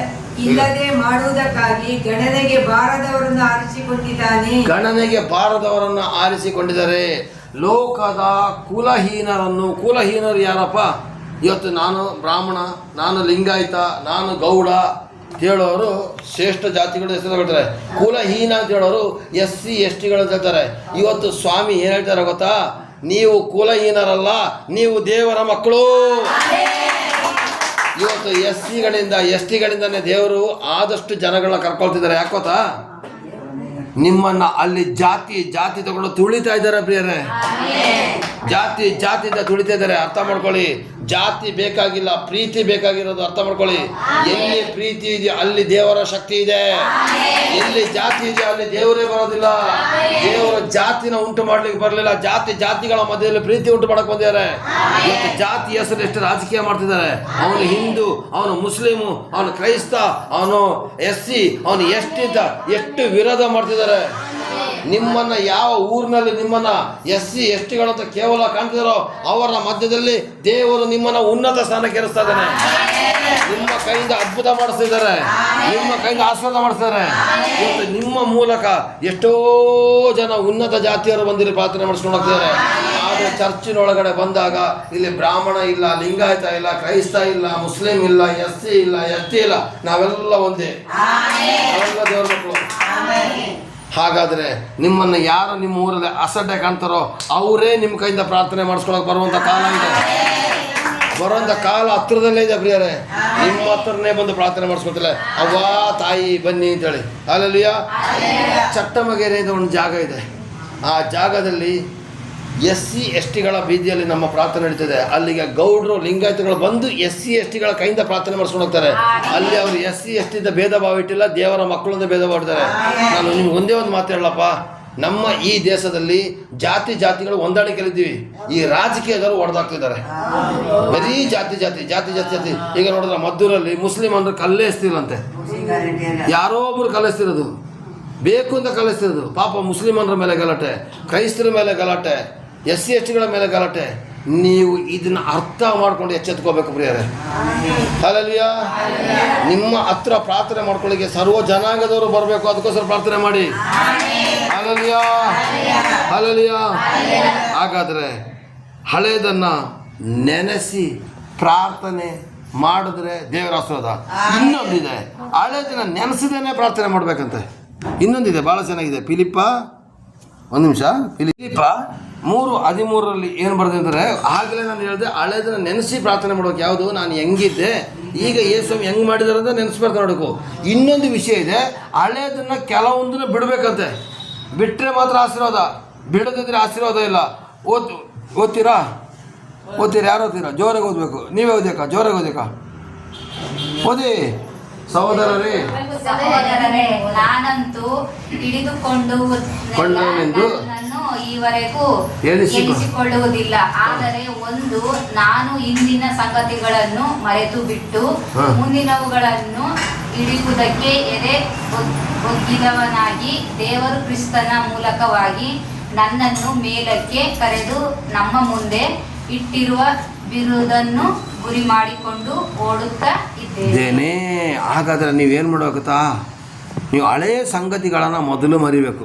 ಇಲ್ಲದೆ ಮಾಡುವುದಕ್ಕಾಗಿ ಗಣನೆಗೆ ಬಾರದವರನ್ನು ಆರಿಸಿಕೊಂಡಿದ್ದಾನೆ. ಗಣನೆಗೆ ಬಾರದವರನ್ನು ಆರಿಸಿಕೊಂಡಿದ್ದಾರೆ. ಲೋಕದ ಕುಲಹೀನರು ಯಾರಪ್ಪ? ಇವತ್ತು ನಾನು ಬ್ರಾಹ್ಮಣ, ನಾನು ಲಿಂಗಾಯತ, ನಾನು ಗೌಡ ಹೇಳೋರು ಶ್ರೇಷ್ಠ ಜಾತಿಗಳು ಹೆಸರು ಹೇಳ್ತಾರೆ. ಕುಲಹೀನ ಅಂತ ಹೇಳೋರು SC STಗಳು ಅಂತ ಹೇಳ್ತಾರೆ. ಇವತ್ತು ಸ್ವಾಮಿ ಏನು ಹೇಳ್ತಾರೆ ಗೊತ್ತಾ? ನೀವು ಕುಲಹೀನರಲ್ಲ, ನೀವು ದೇವರ ಮಕ್ಕಳು. ಇವತ್ತು SCಗಳಿಂದ STಗಳಿಂದನೇ ದೇವರು ಆದಷ್ಟು ಜನಗಳನ್ನ ಕರ್ಕೊಳ್ತಿದ್ದಾರೆ. ಯಾಕೋತಾ? ನಿಮ್ಮನ್ನ ಅಲ್ಲಿ ಜಾತಿ ತಗೊಂಡು ತುಳಿತಾ ಇದ್ದಾರೆ ಪ್ರಿಯರೇ. ಜಾತಿಯಿಂದ ತುಳಿತಾ ಇದ್ದಾರೆ. ಅರ್ಥ ಮಾಡ್ಕೊಳ್ಳಿ. ಜಾತಿ ಬೇಕಾಗಿಲ್ಲ, ಪ್ರೀತಿ ಬೇಕಾಗಿರೋದು. ಅರ್ಥ ಮಾಡ್ಕೊಳ್ಳಿ. ಎಲ್ಲಿ ಪ್ರೀತಿ ಇದೆಯೋ ಅಲ್ಲಿ ದೇವರ ಶಕ್ತಿ ಇದೆ. ಎಲ್ಲಿ ಜಾತಿ ಇದೆಯೋ ಅಲ್ಲಿ ದೇವರೇ ಬರೋದಿಲ್ಲ. ದೇವರ ಜಾತಿನ ಉಂಟು ಮಾಡ್ಲಿಕ್ಕೆ ಬರಲಿಲ್ಲ, ಜಾತಿಗಳ ಮಧ್ಯದಲ್ಲಿ ಪ್ರೀತಿ ಉಂಟು ಮಾಡಕ್ ಬಂದಿದ್ದಾರೆ. ಇವತ್ತು ಜಾತಿ ಹೆಸರು ಎಷ್ಟು ರಾಜಕೀಯ ಮಾಡ್ತಿದ್ದಾರೆ. ಅವನು ಹಿಂದೂ, ಅವನು ಮುಸ್ಲಿಮು, ಅವನು ಕ್ರೈಸ್ತ, ಅವನು SC, ಅವನು ST ಅಂತ ಎಷ್ಟು ವಿರೋಧ ಮಾಡ್ತಿದ್ದಾರೆ. ನಿಮ್ಮನ್ನ ಯಾವ ಊರಿನಲ್ಲಿ ನಿಮ್ಮನ್ನ SC ST ಗಳಂತ ಕೇವಲ ಕಾಣ್ತಿದಾರೋ ಅವರ ಮಧ್ಯದಲ್ಲಿ ದೇವರು ನಿಮ್ಮನ್ನ ಉನ್ನತ ಸ್ಥಾನಕ್ಕೆ ಏರಿಸ್ತಾ ಇದ್ದಾನೆ. ನಿಮ್ಮ ಕೈಯಿಂದ ಅದ್ಭುತ ಮಾಡಿಸ್ತಿದ್ದಾರೆ, ನಿಮ್ಮ ಕೈಯಿಂದ ಆಶೀರ್ವಾದ ಮಾಡಿಸ್ತಾರೆ. ಇವತ್ತು ನಿಮ್ಮ ಮೂಲಕ ಎಷ್ಟೋ ಜನ ಉನ್ನತ ಜಾತಿಯವರು ಬಂದಿರಿ ಪ್ರಾರ್ಥನೆ ಮಾಡಿಸ್ಕೊಂಡು ಹೋಗ್ತಿದ್ದಾರೆ. ಆದರೆ ಚರ್ಚಿನೊಳಗಡೆ ಬಂದಾಗ ಇಲ್ಲಿ ಬ್ರಾಹ್ಮಣ ಇಲ್ಲ, ಲಿಂಗಾಯತ ಇಲ್ಲ, ಕ್ರೈಸ್ತ ಇಲ್ಲ, ಮುಸ್ಲಿಂ ಇಲ್ಲ, SC ಇಲ್ಲ, ST ಇಲ್ಲ, ನಾವೆಲ್ಲ ಒಂದೇ, ನಾವೆಲ್ಲ ದೇವರ ಮಕ್ಕಳು. ಹಾಗಾದರೆ ನಿಮ್ಮನ್ನು ಯಾರು ನಿಮ್ಮ ಊರಲ್ಲಿ ಅಸಡ್ಡೆ ಕಾಣ್ತಾರೋ ಅವರೇ ನಿಮ್ಮ ಕೈಯಿಂದ ಪ್ರಾರ್ಥನೆ ಮಾಡಿಸ್ಕೊಳಕ್ಕೆ ಬರುವಂಥ ಕಾಲ ಇದೆ. ಬರುವಂಥ ಕಾಲ ಹತ್ರದಲ್ಲೇ ಇದೆ ಪ್ರಿಯರೇ. ನಿಮ್ಮ ಹತ್ರನೇ ಬಂದು ಪ್ರಾರ್ಥನೆ ಮಾಡಿಸ್ಕೊತಿಲ್ಲ, ಅವ್ವ ತಾಯಿ ಬನ್ನಿ ಅಂತೇಳಿ. ಅಲ್ಲಲ್ಲಿಯ ಚಟ್ಟಮಗೆರೆ ಅಂತ ಒಂದು ಜಾಗ ಇದೆ. ಆ ಜಾಗದಲ್ಲಿ SC ST ಗಳ ಬೀದಿಯಲ್ಲಿ ನಮ್ಮ ಪ್ರಾರ್ಥನೆ ನಡೀತದೆ. ಅಲ್ಲಿಗೆ ಗೌಡ್ರು ಲಿಂಗಾಯತಗಳು ಬಂದು SC ST ಗಳ ಕೈಯಿಂದ ಪ್ರಾರ್ಥನೆ ಮಾಡಿಸ್ಕೊಂಡು ಹೋಗ್ತಾರೆ. ಅಲ್ಲಿ ಅವರು SC ST ಭೇದ ಭಾವ ಇಟ್ಟಿಲ್ಲ, ದೇವರ ಮಕ್ಕಳಿಂದ ಭೇದ ಭಾವ ಇಡ್ತಾರೆ. ನಾನು ನಿಮ್ಗೆ ಒಂದೇ ಒಂದು ಮಾತು ಹೇಳಪ್ಪ, ನಮ್ಮ ಈ ದೇಶದಲ್ಲಿ ಜಾತಿಗಳು ಹೊಂದಾಣಿಕೆಯಲ್ಲಿದ್ದೀವಿ. ಈ ರಾಜಕೀಯದವರು ಹೊಡೆದಾಕ್ತಿದ್ದಾರೆ. ಬರೀ ಜಾತಿ. ಈಗ ನೋಡಿದ್ರೆ ಮದ್ದೂರಲ್ಲಿ ಮುಸ್ಲಿಂ ಅಂದ್ರೆ ಕಲ್ಲೇ ಎಸ್ತಿಲ್ಲಂತೆ, ಯಾರೋ ಒಬ್ರು ಕಲಿಸ್ತಿರೋದು, ಬೇಕು ಅಂತ ಕಲಿಸ್ತಿರೋದು. ಪಾಪ ಮುಸ್ಲಿಮರ ಮೇಲೆ ಗಲಾಟೆ, ಕ್ರೈಸ್ತರ ಮೇಲೆ ಗಲಾಟೆ, SC ST ಗಳ ಮೇಲೆ ಗಲಾಟೆ. ನೀವು ಇದನ್ನ ಅರ್ಥ ಮಾಡ್ಕೊಂಡು ಎಚ್ಚೆತ್ಕೋಬೇಕು ಪ್ರಿಯರೇ. ಹಲ್ಲೆಲೂಯಾ. ನಿಮ್ಮ ಹತ್ರ ಪ್ರಾರ್ಥನೆ ಮಾಡ್ಕೊಳ್ಳಿಕ್ಕೆ ಸರ್ವ ಜನಾಂಗದವರು ಬರಬೇಕು, ಅದಕ್ಕೋಸ್ಕರ ಪ್ರಾರ್ಥನೆ ಮಾಡಿ. Hallelujah, hallelujah. ಹಾಗಾದರೆ ಹಳೇದನ್ನು ನೆನೆಸಿ ಪ್ರಾರ್ಥನೆ ಮಾಡಿದ್ರೆ ದೇವರ ಆಶೀರ್ವಾದ. ಇನ್ನೊಂದಿದೆ, ಹಳೇದನ್ನ ನೆನೆಸದೇನೆ ಪ್ರಾರ್ಥನೆ ಮಾಡ್ಬೇಕಂತೆ. ಇನ್ನೊಂದಿದೆ, ಭಾಳ ಚೆನ್ನಾಗಿದೆ. ಫಿಲಿಪ್ಪ 3:13 ಏನು ಬರ್ತದೆ ಅಂದರೆ, ಆಗಲೇ ನಾನು ಹೇಳಿದೆ ಹಳೇದನ್ನ ನೆನೆಸಿ ಪ್ರಾರ್ಥನೆ ಮಾಡ್ಬೇಕು. ಯಾವುದು? ನಾನು ಹೆಂಗಿದ್ದೆ, ಈಗ ಯೇಸು ಹೆಂಗೆ ಮಾಡಿದಾರೆ ಅಂತ ನೆನೆಸ್ಬಾರ್ದು ನೋಡಬೇಕು. ಇನ್ನೊಂದು ವಿಷಯ ಇದೆ, ಹಳೇದನ್ನು ಕೆಲವೊಂದನ್ನು ಬಿಡಬೇಕಂತೆ. ಬಿಟ್ಟರೆ ಮಾತ್ರ ಆಶೀರ್ವಾದ, ಬಿಡದಿದ್ರೆ ಆಶೀರ್ವಾದ ಇಲ್ಲ. ಓದ್ತೀರಾ? ಯಾರು ಓದ್ತೀರಾ? ಜೋರಾಗಿ ಓದಬೇಕು. ನೀವೇ ಓದ್ಬೇಕಾ? ಜೋರಾಗಿ ಓದಬೇಕಾ? ಓದಿ ಸಹೋದರರೇ. ನಾನಂತೂ ಹಿಡಿದುಕೊಂಡುವುದೆಂದು ಈವರೆಗೂ ಎಣಿಸಿಕೊಳ್ಳುವುದಿಲ್ಲ. ಆದರೆ ಒಂದು, ನಾನು ಇಂದಿನ ಸಂಗತಿಗಳನ್ನು ಮರೆತು ಬಿಟ್ಟು ಮುಂದಿನವುಗಳನ್ನು ಹಿಡಿಯುವುದಕ್ಕೆ ಎದೆ ಒಗ್ಗಿದವನಾಗಿ ದೇವರು ಕ್ರಿಸ್ತನ ಮೂಲಕವಾಗಿ ನನ್ನನ್ನು ಮೇಲಕ್ಕೆ ಕರೆದು ನಮ್ಮ ಮುಂದೆ ಇಟ್ಟಿರುವ ಬಿರುದನ್ನು ಗುರಿ ಮಾಡಿಕೊಂಡು ಓಡುತ್ತಾ ಇದ್ದೇನೆ. ಹಾಗಾದರೆ ನೀವೇನು ಮಾಡಬೇಕತ್ತಾ? ನೀವು ಹಳೆಯ ಸಂಗತಿಗಳನ್ನು ಮೊದಲು ಮರಿಬೇಕು.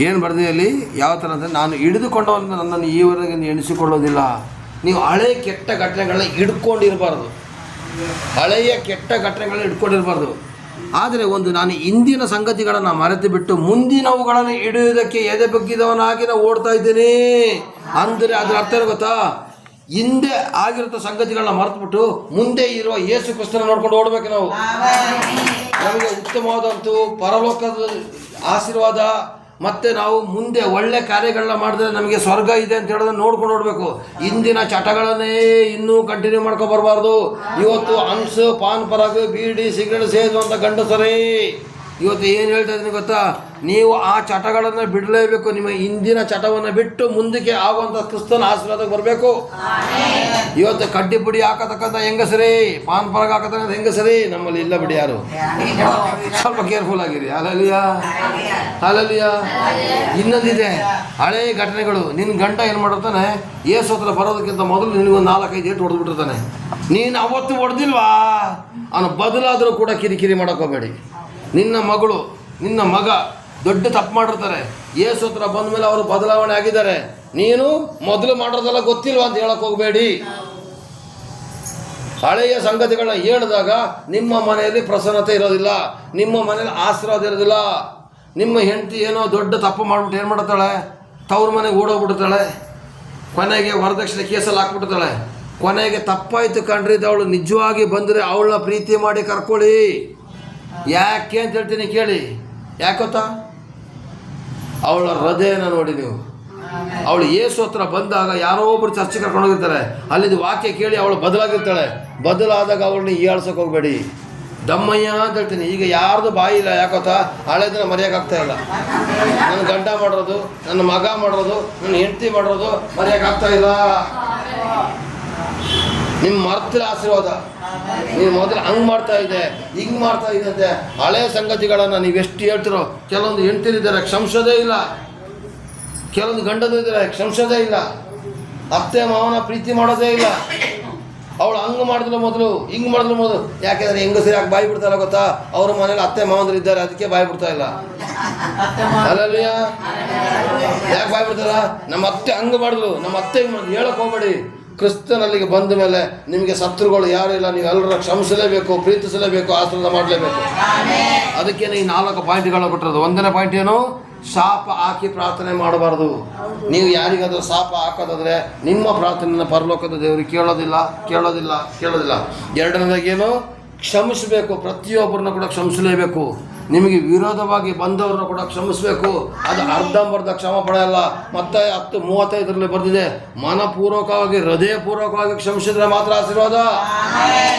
ಏನು ಬರ್ದಿದೆ ಅಲ್ಲಿ? ಯಾವ ಥರ ಅಂದರೆ, ನಾನು ಹಿಡಿದುಕೊಂಡವನ್ನ ನನ್ನನ್ನು ಈವರೆಗೆ ಎಣಿಸಿಕೊಳ್ಳೋದಿಲ್ಲ. ನೀವು ಹಳೆಯ ಕೆಟ್ಟ ಘಟನೆಗಳನ್ನ ಹಿಡ್ಕೊಂಡಿರಬಾರ್ದು, ಹಳೆಯ ಕೆಟ್ಟ ಘಟನೆಗಳನ್ನ ಹಿಡ್ಕೊಂಡಿರಬಾರ್ದು. ಆದರೆ ಒಂದು, ನಾನು ಇಂದಿನ ಸಂಗತಿಗಳನ್ನು ಮರೆತು ಬಿಟ್ಟು ಮುಂದಿನವುಗಳನ್ನು ಹಿಡಿಯುವುದಕ್ಕೆ ಎದೆ ಬಗ್ಗಿದವನಾಗಿ ನಾವು ಓಡ್ತಾ ಇದ್ದೇನೆ ಅಂದರೆ ಅದರ ಅರ್ಥ ಏನು ಗೊತ್ತಾ? ಹಿಂದೆ ಆಗಿರೋ ಸಂಗತಿಗಳನ್ನ ಮರೆತುಬಿಟ್ಟು ಮುಂದೆ ಇರುವ ಯೇಸು ಕ್ರಿಸ್ತನ ನೋಡ್ಕೊಂಡು ಓಡಬೇಕು ನಾವು. ನಮಗೆ ಉತ್ತಮವಾದಂಥ ಪರಲೋಕದ ಆಶೀರ್ವಾದ, ಮತ್ತು ನಾವು ಮುಂದೆ ಒಳ್ಳೆ ಕಾರ್ಯಗಳನ್ನ ಮಾಡಿದ್ರೆ ನಮಗೆ ಸ್ವರ್ಗ ಇದೆ ಅಂತ ಹೇಳೋದನ್ನ ನೋಡ್ಕೊಂಡು ನೋಡಬೇಕು. ಇಂದಿನ ಚಟಗಳನ್ನೇ ಇನ್ನೂ ಕಂಟಿನ್ಯೂ ಮಾಡ್ಕೊಂಡು ಬರಬಾರ್ದು. ಇವತ್ತು ಹನ್ಸು, ಪಾನ್ ಪರಾಗು, ಬೀಡಿ, ಸಿಗರೇಟ್ ಸೇದುವಂಥ ಗಂಡಸರೇ, ಇವತ್ತು ಏನು ಹೇಳ್ತಾ ಇದ್ದೀನಿ ಗೊತ್ತಾ? ನೀವು ಆ ಚಟಗಳನ್ನು ಬಿಡಲೇಬೇಕು. ನಿಮ್ಮ ಹಿಂದಿನ ಚಟವನ್ನು ಬಿಟ್ಟು ಮುಂದಕ್ಕೆ ಆಗುವಂಥ ಕ್ರಿಸ್ತನ ಆಶೀರ್ವಾದಕ್ಕೆ ಬರಬೇಕು. ಇವತ್ತು ಕಡ್ಡಿ ಪುಡಿ ಹಾಕತಕ್ಕಂಥ ಹೆಂಗಸರೇ, ಪಾನ್ ಪರಾಗ ಹಾಕತಕ್ಕಂಥ ಹೆಂಗಸರೇ ನಮ್ಮಲ್ಲಿ ಇಲ್ಲ ಬಿಡಿ ಯಾರು. ಸ್ವಲ್ಪ ಕೇರ್ಫುಲ್ ಆಗಿರಿ. Hallelujah, hallelujah. ಇನ್ನೊಂದಿದೆ, ಹಳೆಯ ಘಟನೆಗಳು. ನಿನ್ನ ಗಂಡ ಏನು ಮಾಡಿರ್ತಾನೆ, ಯೇಸು ಹತ್ರ ಬರೋದಕ್ಕಿಂತ ಮೊದಲು ನಿನಗೊಂದು 4-5 ಏಟು ಹೊಡೆದ್ಬಿಟ್ಟಿರ್ತಾನೆ. ನೀನು ಅವತ್ತು ಹೊಡೆದಿಲ್ವಾ, ಅವನು ಬದಲಾದರೂ ಕೂಡ ಕಿರಿಕಿರಿ ಮಾಡೋಕ್ಕೋಗಬೇಡಿ. ನಿನ್ನ ಮಗಳು, ನಿನ್ನ ಮಗ ದೊಡ್ಡ ತಪ್ಪು ಮಾಡಿರ್ತಾರೆ, ಯೇಸು ಹತ್ರ ಬಂದ ಮೇಲೆ ಅವರು ಬದಲಾವಣೆ ಆಗಿದ್ದಾರೆ. ನೀನು ಮೊದಲು ಮಾಡೋದೆಲ್ಲ ಗೊತ್ತಿಲ್ವಾ ಅಂತ ಹೇಳಕ್ಕೆ ಹೋಗಬೇಡಿ. ಹಳೆಯ ಸಂಗತಿಗಳನ್ನ ಹೇಳಿದಾಗ ನಿಮ್ಮ ಮನೆಯಲ್ಲಿ ಪ್ರಸನ್ನತೆ ಇರೋದಿಲ್ಲ, ನಿಮ್ಮ ಮನೆಯಲ್ಲಿ ಆಶೀರ್ವಾದ ಇರೋದಿಲ್ಲ. ನಿಮ್ಮ ಹೆಂಡತಿ ಏನೋ ದೊಡ್ಡ ತಪ್ಪು ಮಾಡಿಬಿಟ್ಟು ಏನು ಮಾಡ್ತಾಳೆ, ತವ್ರ ಮನೆಗೆ ಓಡೋಗ್ಬಿಡ್ತಾಳೆ, ಕೊನೆಗೆ ವರದಕ್ಷಿಣೆ ಕೇಸಲ್ಲಿ ಹಾಕ್ಬಿಡ್ತಾಳೆ. ಕೊನೆಗೆ ತಪ್ಪಾಯ್ತು ಕಣ್ರಿ, ಅವಳು ನಿಜವಾಗಿ ಬಂದರೆ ಅವಳನ್ನ ಪ್ರೀತಿ ಮಾಡಿ ಕರ್ಕೊಳ್ಳಿ. ಯಾಕೆ ಅಂತ ಹೇಳ್ತೀನಿ ಕೇಳಿ. ಯಾಕೊತ್ತಾ? ಅವಳ ಹೃದಯನ ನೋಡಿ ನೀವು. ಅವಳು ಯೇಸು ಹತ್ರ ಬಂದಾಗ ಯಾರೋ ಒಬ್ರು ಚರ್ಚೆ ಕರ್ಕೊಂಡೋಗಿರ್ತಾರೆ, ಅಲ್ಲಿದ್ದು ವಾಕ್ಯ ಕೇಳಿ ಅವಳು ಬದಲಾಗಿರ್ತಾಳೆ. ಬದಲಾದಾಗ ಅವಳನ್ನ ಹೀಯಾಳ್ಸೋಕೆ ಹೋಗಬೇಡಿ. ದಮ್ಮಯ್ಯ ಅಂತ ಹೇಳ್ತೀನಿ. ಈಗ ಯಾರ್ದು ಬಾಯಿ ಇಲ್ಲ, ಯಾಕೊತ್ತಾ? ಹಳೆದನ್ನ ಮರೆಯೋಕ್ಕಾಗ್ತಾ ಇಲ್ಲ. ನನ್ನ ಗಂಡ ಮಾಡಿರೋದು, ನನ್ನ ಮಗ ಮಾಡಿರೋದು, ನನ್ನ ಹೆಂಡತಿ ಮಾಡಿರೋದು ಮರೆಯೋಕ್ಕಾಗ್ತಾ ಇಲ್ಲ. ನಿಮ್ಮ ಮರ್ತಿರ ಆಶೀರ್ವಾದ. ನೀವು ಮೊದಲು ಹಂಗೆ ಮಾಡ್ತಾ ಇದ್ದೆ ಹಿಂಗೆ ಮಾಡ್ತಾ ಇದ್ದಂತೆ ಹಳೆ ಸಂಗತಿಗಳನ್ನು ನೀವು ಎಷ್ಟು ಹೇಳ್ತಿರೋ. ಕೆಲವೊಂದು ಹೆಂಡ್ತಿರಿದ್ದಾರೆ ಕ್ಷಮಿಸೋದೇ ಇಲ್ಲ, ಕೆಲವೊಂದು ಗಂಡದು ಇದ್ದಾರೆ ಕ್ಷಮಿಸೋದೇ ಇಲ್ಲ, ಅತ್ತೆ ಮಾವನ ಪ್ರೀತಿ ಮಾಡೋದೇ ಇಲ್ಲ. ಅವಳು ಹಂಗೆ ಮಾಡಿದ್ರು ಮೊದಲು ಹಿಂಗೆ ಮಾಡಿದ್ರು ಮೊದಲು. ಯಾಕೆಂದರೆ ಹೆಂಗಸರು ಯಾಕೆ ಬಾಯಿ ಬಿಡ್ತಾರ ಗೊತ್ತಾ? ಅವ್ರ ಮನೇಲಿ ಅತ್ತೆ ಮಾವಂದ್ರು ಇದ್ದಾರೆ, ಅದಕ್ಕೆ ಬಾಯಿ ಬಿಡ್ತಾ ಇಲ್ಲ. ಅಲ್ಲಲ್ಯ ಯಾಕೆ ಬಾಯಿ ಬಿಡ್ತಾರ? ನಮ್ಮ ಅತ್ತೆ ಹಂಗೆ ಮಾಡಿದ್ರು, ನಮ್ಮ ಅತ್ತೆ ಹಿಂಗೆ ಮಾಡಿದ್ರು. ಹೇಳಕ್ ಹೋಗ್ಬೇಡಿ. ಕ್ರಿಸ್ತನಲ್ಲಿಗೆ ಬಂದ ಮೇಲೆ ನಿಮಗೆ ಶತ್ರುಗಳು ಯಾರು ಇಲ್ಲ, ನೀವು ಎಲ್ಲರ ಕ್ಷಮಿಸಲೇಬೇಕು, ಪ್ರೀತಿಸಲೇಬೇಕು, ಆಶೀರ್ವಾದ ಮಾಡಲೇಬೇಕು. ಅದಕ್ಕೇನೆ ಈ 4 ಪಾಯಿಂಟ್ಗಳನ್ನ ಕೊಟ್ಟಿರೋದು. 1ನೇ ಪಾಯಿಂಟ್ ಏನು? ಶಾಪ ಹಾಕಿ ಪ್ರಾರ್ಥನೆ ಮಾಡಬಾರ್ದು. ನೀವು ಯಾರಿಗಾದ್ರೂ ಶಾಪ ಹಾಕೋದಾದ್ರೆ ನಿಮ್ಮ ಪ್ರಾರ್ಥನೆಯನ್ನು ಪರಲೋಕದ ದೇವರಿಗೆ ಕೇಳೋದಿಲ್ಲ. 2ನೇದಾಗೇನು? ಕ್ಷಮಿಸಬೇಕು. ಪ್ರತಿಯೊಬ್ಬರನ್ನ ಕೂಡ ಕ್ಷಮಿಸಲೇಬೇಕು. ನಿಮಗೆ ವಿರೋಧವಾಗಿ ಬಂದವ್ರನ್ನ ಕೂಡ ಕ್ಷಮಿಸಬೇಕು. ಅದು ಅರ್ಧಂಬರ್ಧ ಕ್ಷಮ ಪಡೆಯಲ್ಲ. ಮತ್ತೆ 10:35 ಬರೆದಿದೆ, ಮನಪೂರ್ವಕವಾಗಿ ಹೃದಯಪೂರ್ವಕವಾಗಿ ಕ್ಷಮಿಸಿದ್ರೆ ಮಾತ್ರ ಆಶೀರ್ವಾದ,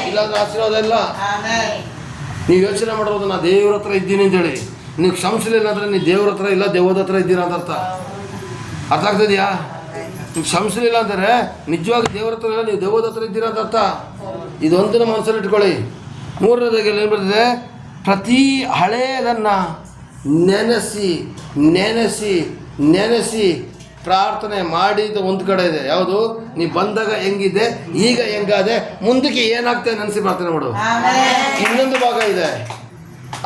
ಇಲ್ಲಾಂದ್ರೆ ಆಶೀರ್ವಾದ ಇಲ್ಲ. ನೀವು ಯೋಚನೆ ಮಾಡೋದು, ನಾ ದೇವ್ರ ಹತ್ರ ಇದ್ದೀನಿ ಅಂತೇಳಿ. ನೀವು ಕ್ಷಮಿಸಲಿಲ್ಲ ಅಂದರೆ ನೀವು ದೇವ್ರ ಹತ್ರ ಇಲ್ಲ, ದೇವದ ಹತ್ರ ಇದ್ದೀರ ಅಂತ ಅರ್ಥ. ಅರ್ಥ ಆಗ್ತಿದೆಯಾ? ನೀವು ಕ್ಷಮಿಸಲಿಲ್ಲ ಅಂದರೆ ನಿಜವಾಗಿ ದೇವ್ರ ಹತ್ರ ಇಲ್ಲ, ನೀವು ದೇವದ ಹತ್ರ ಇದ್ದೀರ ಅಂತ ಅರ್ಥ. ಇದೊಂದನ್ನು ಮನಸ್ಸಲ್ಲಿ ಇಟ್ಕೊಳ್ಳಿ. 3ನೇದಾಗಿ ಏನು ಬರ್ತದೆ? ಪ್ರತಿ ಹಳೆಯದನ್ನು ನೆನೆಸಿ ನೆನೆಸಿ ನೆನೆಸಿ ಪ್ರಾರ್ಥನೆ ಮಾಡಿದ ಒಂದು ಕಡೆ ಇದೆ. ಯಾವುದು? ನೀವು ಬಂದಾಗ ಹೆಂಗಿದೆ, ಈಗ ಹೆಂಗಾದೆ, ಮುಂದಕ್ಕೆ ಏನಾಗ್ತದೆ ನೆನೆಸಿ ಪ್ರಾರ್ಥನೆ ಮಾಡು. ಇನ್ನೊಂದು ಭಾಗ ಇದೆ,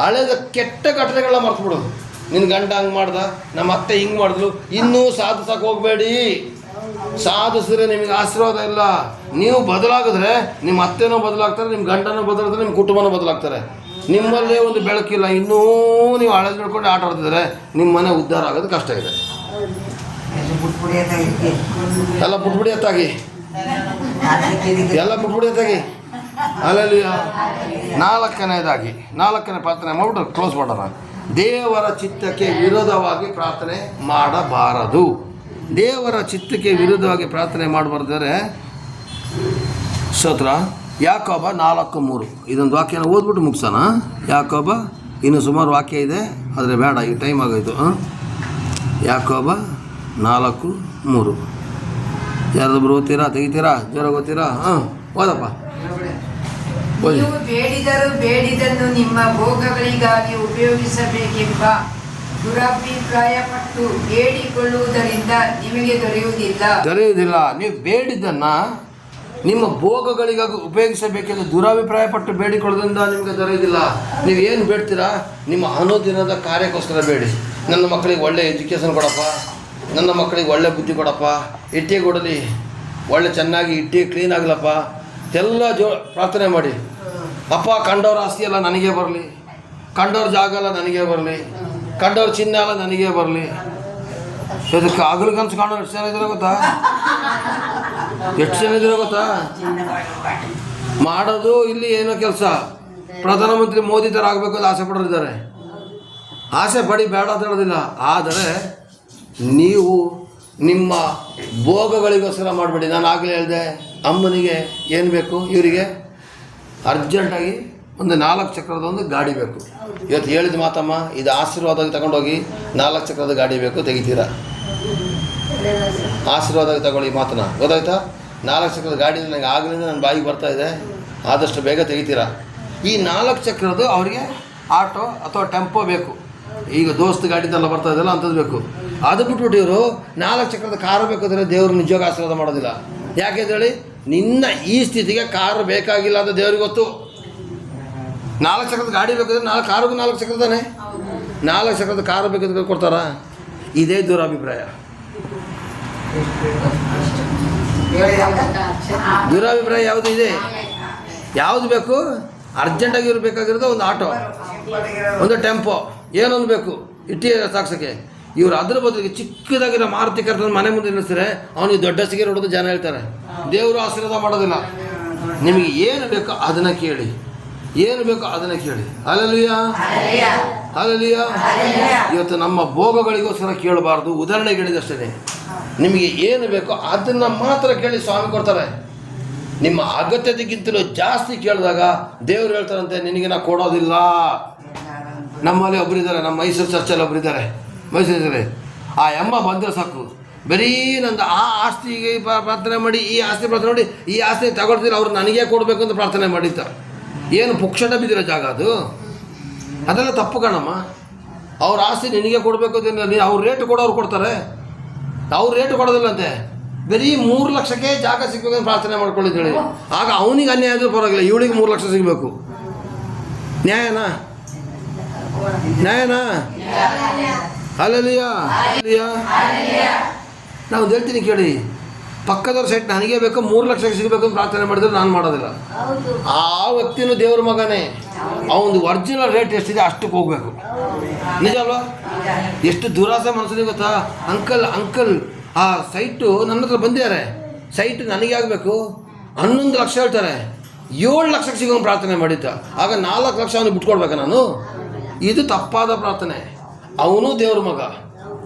ಹಳೆದ ಕೆಟ್ಟ ಘಟನೆಗಳನ್ನ ಮರ್ತ್ಬಿಡು. ನಿನ್ನ ಗಂಡ ಹಂಗೆ ಮಾಡ್ದ, ನಮ್ಮ ಅತ್ತೆ ಹಿಂಗೆ ಮಾಡಿದ್ಲು, ಇನ್ನೂ ಸಾಧಿಸಕ್ಕೆ ಹೋಗಬೇಡಿ. ಸಾಧಿಸಿದ್ರೆ ನಿಮಗೆ ಆಶೀರ್ವಾದ ಇಲ್ಲ. ನೀವು ಬದಲಾಗಿದ್ರೆ ನಿಮ್ಮ ಅತ್ತೆನೂ ಬದಲಾಗ್ತಾರೆ, ನಿಮ್ಮ ಗಂಡನೂ ಬದಲಾಗ್ತಾರೆ, ನಿಮ್ಮ ಕುಟುಂಬನೂ ಬದಲಾಗ್ತಾರೆ. ನಿಮ್ಮಲ್ಲೇ ಒಂದು ಬೆಳಕಿಲ್ಲ, ಇನ್ನೂ ನೀವು ಹಳೆದು ನೋಡ್ಕೊಂಡು ಆಟ ಆಡ್ತಿದ್ರೆ ನಿಮ್ಮ ಮನೆ ಉದ್ಧಾರ ಆಗೋದು ಕಷ್ಟ ಇದೆ. ಎಲ್ಲ ಬಿಟ್ಬಿಡಿ ಅತ್ತಾಗಿ, ಎಲ್ಲ ಬಿಟ್ಬಿಡಿ ಅತ್ತಾಗಿ. ಅಲ್ಲಲ್ಲಿ 4ನೇ ಪ್ರಾರ್ಥನೆ ಮಾಡ್ಬಿಟ್ಟು ಕ್ಲೋಸ್ ಮಾಡೋಣ. ದೇವರ ಚಿತ್ತಕ್ಕೆ ವಿರೋಧವಾಗಿ ಪ್ರಾರ್ಥನೆ ಮಾಡಬಾರದು. ದೇವರ ಚಿತ್ತಕ್ಕೆ ವಿರುದ್ಧವಾಗಿ ಪ್ರಾರ್ಥನೆ ಮಾಡಬಾರ್ದರೆ ಸ್ತೋತ್ರ. ಯಾಕೋಬ 4:3 ಇದೊಂದು ವಾಕ್ಯನ ಓದ್ಬಿಟ್ಟು ಮುಗಿಸೋಣ. ಯಾಕೋಬ ಇನ್ನೂ ಸುಮಾರು ವಾಕ್ಯ ಇದೆ, ಆದರೆ ಬೇಡ, ಈಗ ಟೈಮ್ ಆಗೋಯ್ತು. ಯಾಕೋಬ 4:3 ಯಾರಾದ್ರೂ ಓದ್ತೀರಾ? ತೆಗಿತೀರಾ? ಜೋರಾಗಿ ಓದ್ತೀರಾ? ಓದಪ್ಪ. ನೀವು ಬೇಡಿದರೂ ಬೇಡಿದನ್ನು ನಿಮ್ಮ ಭೋಗಗಳಿಗಾಗಿ ಉಪಯೋಗಿಸಬೇಕೆಂಬ ದುರಭಿಪ್ರಾಯಪಟ್ಟು ಬೇಡಿಕೊಳ್ಳುವುದರಿಂದ ನಿಮಗೆ ದೊರೆಯುವುದಿಲ್ಲ. ನೀವು ಬೇಡಿದ್ದನ್ನು ನಿಮ್ಮ ಭೋಗಗಳಿಗಾಗಿ ಉಪಯೋಗಿಸಬೇಕೆಂದು ದುರಭಿಪ್ರಾಯಪಟ್ಟು ಬೇಡಿಕೊಳ್ಳೋದ್ರಿಂದ ನಿಮಗೆ ದೊರೆಯುವುದಿಲ್ಲ. ನೀವು ಏನು ಬೇಡ್ತೀರಾ? ನಿಮ್ಮ ಅನುದಿನದ ಕಾರ್ಯಕ್ಕೋಸ್ಕರ ಬೇಡಿ. ನನ್ನ ಮಕ್ಕಳಿಗೆ ಒಳ್ಳೆ ಎಜುಕೇಷನ್ ಕೊಡಪ್ಪ, ನನ್ನ ಮಕ್ಕಳಿಗೆ ಒಳ್ಳೆ ಬುದ್ಧಿ ಕೊಡಪ್ಪ, ಇಟ್ಟಿ ಕೊಡಲಿ, ಒಳ್ಳೆ ಚೆನ್ನಾಗಿ ಇಟ್ಟಿ ಕ್ಲೀನ್ ಆಗಲಪ್ಪ, ಎಲ್ಲ ಪ್ರಾರ್ಥನೆ ಮಾಡಿ. ಅಪ್ಪ, ಕಂಡವ್ರ ಆಸ್ತಿ ಎಲ್ಲ ನನಗೇ ಬರಲಿ, ಕಂಡವ್ರ ಜಾಗ ಎಲ್ಲ ನನಗೇ ಬರಲಿ, ಕಂಡವ್ರ ಚಿನ್ನ ಎಲ್ಲ ನನಗೇ ಬರಲಿ. ಇದಕ್ಕೆ ಹಗಲು ಕನಸು ಕಾಣೋರು ಎಷ್ಟು ಜನ ಇದ್ದೀರ ಗೊತ್ತಾ? ಎಷ್ಟು ಜನ ಇದ್ದೀರ ಗೊತ್ತಾ? ಮಾಡೋದು ಇಲ್ಲಿ ಏನೋ ಕೆಲಸ. ಪ್ರಧಾನಮಂತ್ರಿ ಮೋದಿ ಥರ ಆಗಬೇಕು ಅಂತ ಆಸೆ ಪಡೋರಿದ್ದಾರೆ. ಆಸೆ ಪಡಿ, ಬೇಡ ಅಂತ ಹೇಳೋದಿಲ್ಲ. ಆದರೆ ನೀವು ನಿಮ್ಮ ಭೋಗಗಳಿಗೋಸ್ಕರ ಮಾಡಬೇಡಿ. ನಾನು ಆಗಲೇ ಹೇಳಿದೆ, ಅಮ್ಮನಿಗೆ ಏನು ಬೇಕು, ಇವರಿಗೆ ಅರ್ಜೆಂಟಾಗಿ ಒಂದು 4 ಚಕ್ರದ ಒಂದು ಗಾಡಿ ಬೇಕು. ಇವತ್ತು ಹೇಳಿದ ಮಾತಮ್ಮ, ಇದು ಆಶೀರ್ವಾದಕ್ಕೆ ತಗೊಂಡೋಗಿ 4 ಚಕ್ರದ ಗಾಡಿ ಬೇಕು, ತೆಗಿತೀರಾ? ಆಶೀರ್ವಾದಕ್ಕೆ ತಗೊಳ್ಳಿ ಮಾತನ್ನ, ಗೊತ್ತಾಯ್ತಾ? 4 ಚಕ್ರದ ಗಾಡಿ ನನಗೆ ಆಗಲಿಂದ ನನ್ನ ಬಾಯಿಗೆ ಬರ್ತಾಯಿದೆ, ಆದಷ್ಟು ಬೇಗ ತೆಗಿತೀರಾ? ಈ 4 ಚಕ್ರದ್ದು ಅವರಿಗೆ ಆಟೋ ಅಥವಾ ಟೆಂಪೋ ಬೇಕು. ಈಗ ದೋಸ್ತ್ ಗಾಡಿದೆಲ್ಲ ಬರ್ತಾ ಇದೆಯಲ್ಲ ಅಂಥದ್ದು ಬೇಕು. ಅದು ಬಿಟ್ಬಿಟ್ಟು ಇವರು 4 ಚಕ್ರದ ಕಾರು ಬೇಕಾದರೆ ದೇವರು ನಿಜವಾಗಿ ಆಶೀರ್ವಾದ ಮಾಡೋದಿಲ್ಲ. ಯಾಕೆ ಹೇಳಿ, ನಿನ್ನ ಈ ಸ್ಥಿತಿಗೆ ಕಾರು ಬೇಕಾಗಿಲ್ಲ ಅಂತ ದೇವ್ರಿಗೆ ಗೊತ್ತು. 4 ಚಕ್ರದ ಗಾಡಿ ಬೇಕಾದ್ರೆ 4 ಚಕ್ರ ತಾನೆ. 4 ಚಕ್ರದ ಕಾರು ಬೇಕಾದ್ರೆ ಕೊಡ್ತಾರ? ಇದೇ ದುರಭಿಪ್ರಾಯ. ದುರಭಿಪ್ರಾಯ ಯಾವುದು ಇದೆ? ಯಾವುದು ಬೇಕು? ಅರ್ಜೆಂಟಾಗಿ ಇವ್ರು ಬೇಕಾಗಿರೋದು ಒಂದು ಆಟೋ, ಒಂದು ಟೆಂಪೋ, ಏನೊಂದು ಬೇಕು ಇಟ್ಟಿ ಸಾಕ್ಸೋಕ್ಕೆ. ಇವರು ಅದ್ರ ಬದಲಿಗೆ ಚಿಕ್ಕದಾಗಿರೋ ಮಾರುತಿ ಕರ್ತನ ಮನೆ ಮುಂದೆ ನಿಲ್ಲಿಸಿದ್ರೆ ಅವನಿಗೆ ದೊಡ್ಡ ಸಿಗೆ ನೋಡೋದು ಜನ ಹೇಳ್ತಾರೆ. ದೇವರು ಆಶೀರ್ವಾದ ಮಾಡೋದಿಲ್ಲ. ನಿಮಗೆ ಏನು ಬೇಕೋ ಅದನ್ನು ಕೇಳಿ, ಏನು ಬೇಕೋ ಅದನ್ನು ಕೇಳಿ. Hallelujah, hallelujah. ಇವತ್ತು ನಮ್ಮ ಭೋಗಗಳಿಗೋಸ್ಕರ ಕೇಳಬಾರ್ದು. ಉದಾಹರಣೆಗೆ ಹೇಳಿದಷ್ಟೇ, ನಿಮಗೆ ಏನು ಬೇಕೋ ಅದನ್ನು ಮಾತ್ರ ಕೇಳಿ, ಸ್ವಾಮಿ ಕೊಡ್ತಾರೆ. ನಿಮ್ಮ ಅಗತ್ಯತೆಗಿಂತಲೂ ಜಾಸ್ತಿ ಕೇಳಿದಾಗ ದೇವರು ಹೇಳ್ತಾರಂತೆ, ನಿನಗೆ ನಾ ಕೊಡೋದಿಲ್ಲ. ನಮ್ಮಲ್ಲಿ ಒಬ್ಬರಿದ್ದಾರೆ, ನಮ್ಮ ಮೈಸೂರು ಚರ್ಚಲ್ಲಿ ಒಬ್ಬರಿದ್ದಾರೆ, ಮೈಸೂರಿದ್ದಾರೆ. ಆ ಅಮ್ಮ ಬಂದರೆ ಸಾಕು, ಬರೀ ನಂದು ಆ ಆಸ್ತಿಗೆ ಪ್ರಾರ್ಥನೆ ಮಾಡಿ ಈ ಆಸ್ತಿ ಪ್ರಾರ್ಥನೆ ಮಾಡಿ ಈ ಆಸ್ತಿ ತಗೊಳ್ತೀರ ಅವ್ರು ನನಗೇ ಕೊಡಬೇಕು ಅಂತ ಪ್ರಾರ್ಥನೆ ಮಾಡಿದ್ದ. ಏನು ಪುಕ್ಷಟ ಬಿದ್ದಿರೋ ಜಾಗ ಅದು? ಅದೆಲ್ಲ ತಪ್ಪು ಕಣಮ್ಮ. ಅವ್ರ ಆಸ್ತಿ ನಿನಗೆ ಕೊಡಬೇಕು ಅಂತ ನೀನು ಅವ್ರು ರೇಟ್ ಕೊಡೋರು ಕೊಡ್ತಾರೆ, ಅವ್ರು ರೇಟ್ ಕೊಡೋದಿಲ್ಲಂತೆ. ಬರೀ 3 ಲಕ್ಷಕ್ಕೆ ಜಾಗ ಸಿಗ್ಬೇಕಂತ ಪ್ರಾರ್ಥನೆ ಮಾಡ್ಕೊಳ್ಳಿದ್ದೇಳಿ. ಆಗ ಅವನಿಗೆ ಅನ್ಯಾಯ ಆದರೂ ಪರವಾಗಿಲ್ಲ, ಇವಳಿಗೆ 3 ಲಕ್ಷ ಸಿಗಬೇಕು. ನ್ಯಾಯನಾ? ನ್ಯಾಯನಾ? ಅಲ್ಲಲ್ಲಿಯಾ ನಾವು ಹೇಳ್ತೀನಿ ಕೇಳಿ, ಪಕ್ಕದವ್ರ ಸೈಟ್ ನನಗೇ ಬೇಕು 3 ಲಕ್ಷಕ್ಕೆ ಸಿಗಬೇಕು ಅಂತ ಪ್ರಾರ್ಥನೆ ಮಾಡಿದ್ರೆ ನಾನು ಮಾಡೋದಿಲ್ಲ. ಆ ವ್ಯಕ್ತಿನೂ ದೇವ್ರ ಮಗನೇ, ಅವನದು ಒರಿಜಿನಲ್ ರೇಟ್ ಎಷ್ಟಿದೆ ಅಷ್ಟಕ್ಕೆ ಹೋಗ್ಬೇಕು. ನಿಜ ಅಲ್ವಾ? ಎಷ್ಟು ದುರಾಸೆ ಮನಸ್ಸಿದೆ ಗೊತ್ತಾ? ಅಂಕಲ್ ಆ ಸೈಟು ನನ್ನ ಹತ್ರ ಬಂದಿದ್ದಾರೆ, ಸೈಟ್ ನನಗೆ ಆಗಬೇಕು, 11 ಲಕ್ಷ ಹೇಳ್ತಾರೆ, 7 ಲಕ್ಷಕ್ಕೆ ಸಿಗೋ ಪ್ರಾರ್ಥನೆ ಮಾಡಿದ್ದ. ಆಗ 4 ಲಕ್ಷ ಅವನಿಗೆ ಬಿಟ್ಕೊಡ್ಬೇಕಾ ನಾನು? ಇದು ತಪ್ಪಾದ ಪ್ರಾರ್ಥನೆ. ಅವನು ದೇವ್ರ ಮಗ,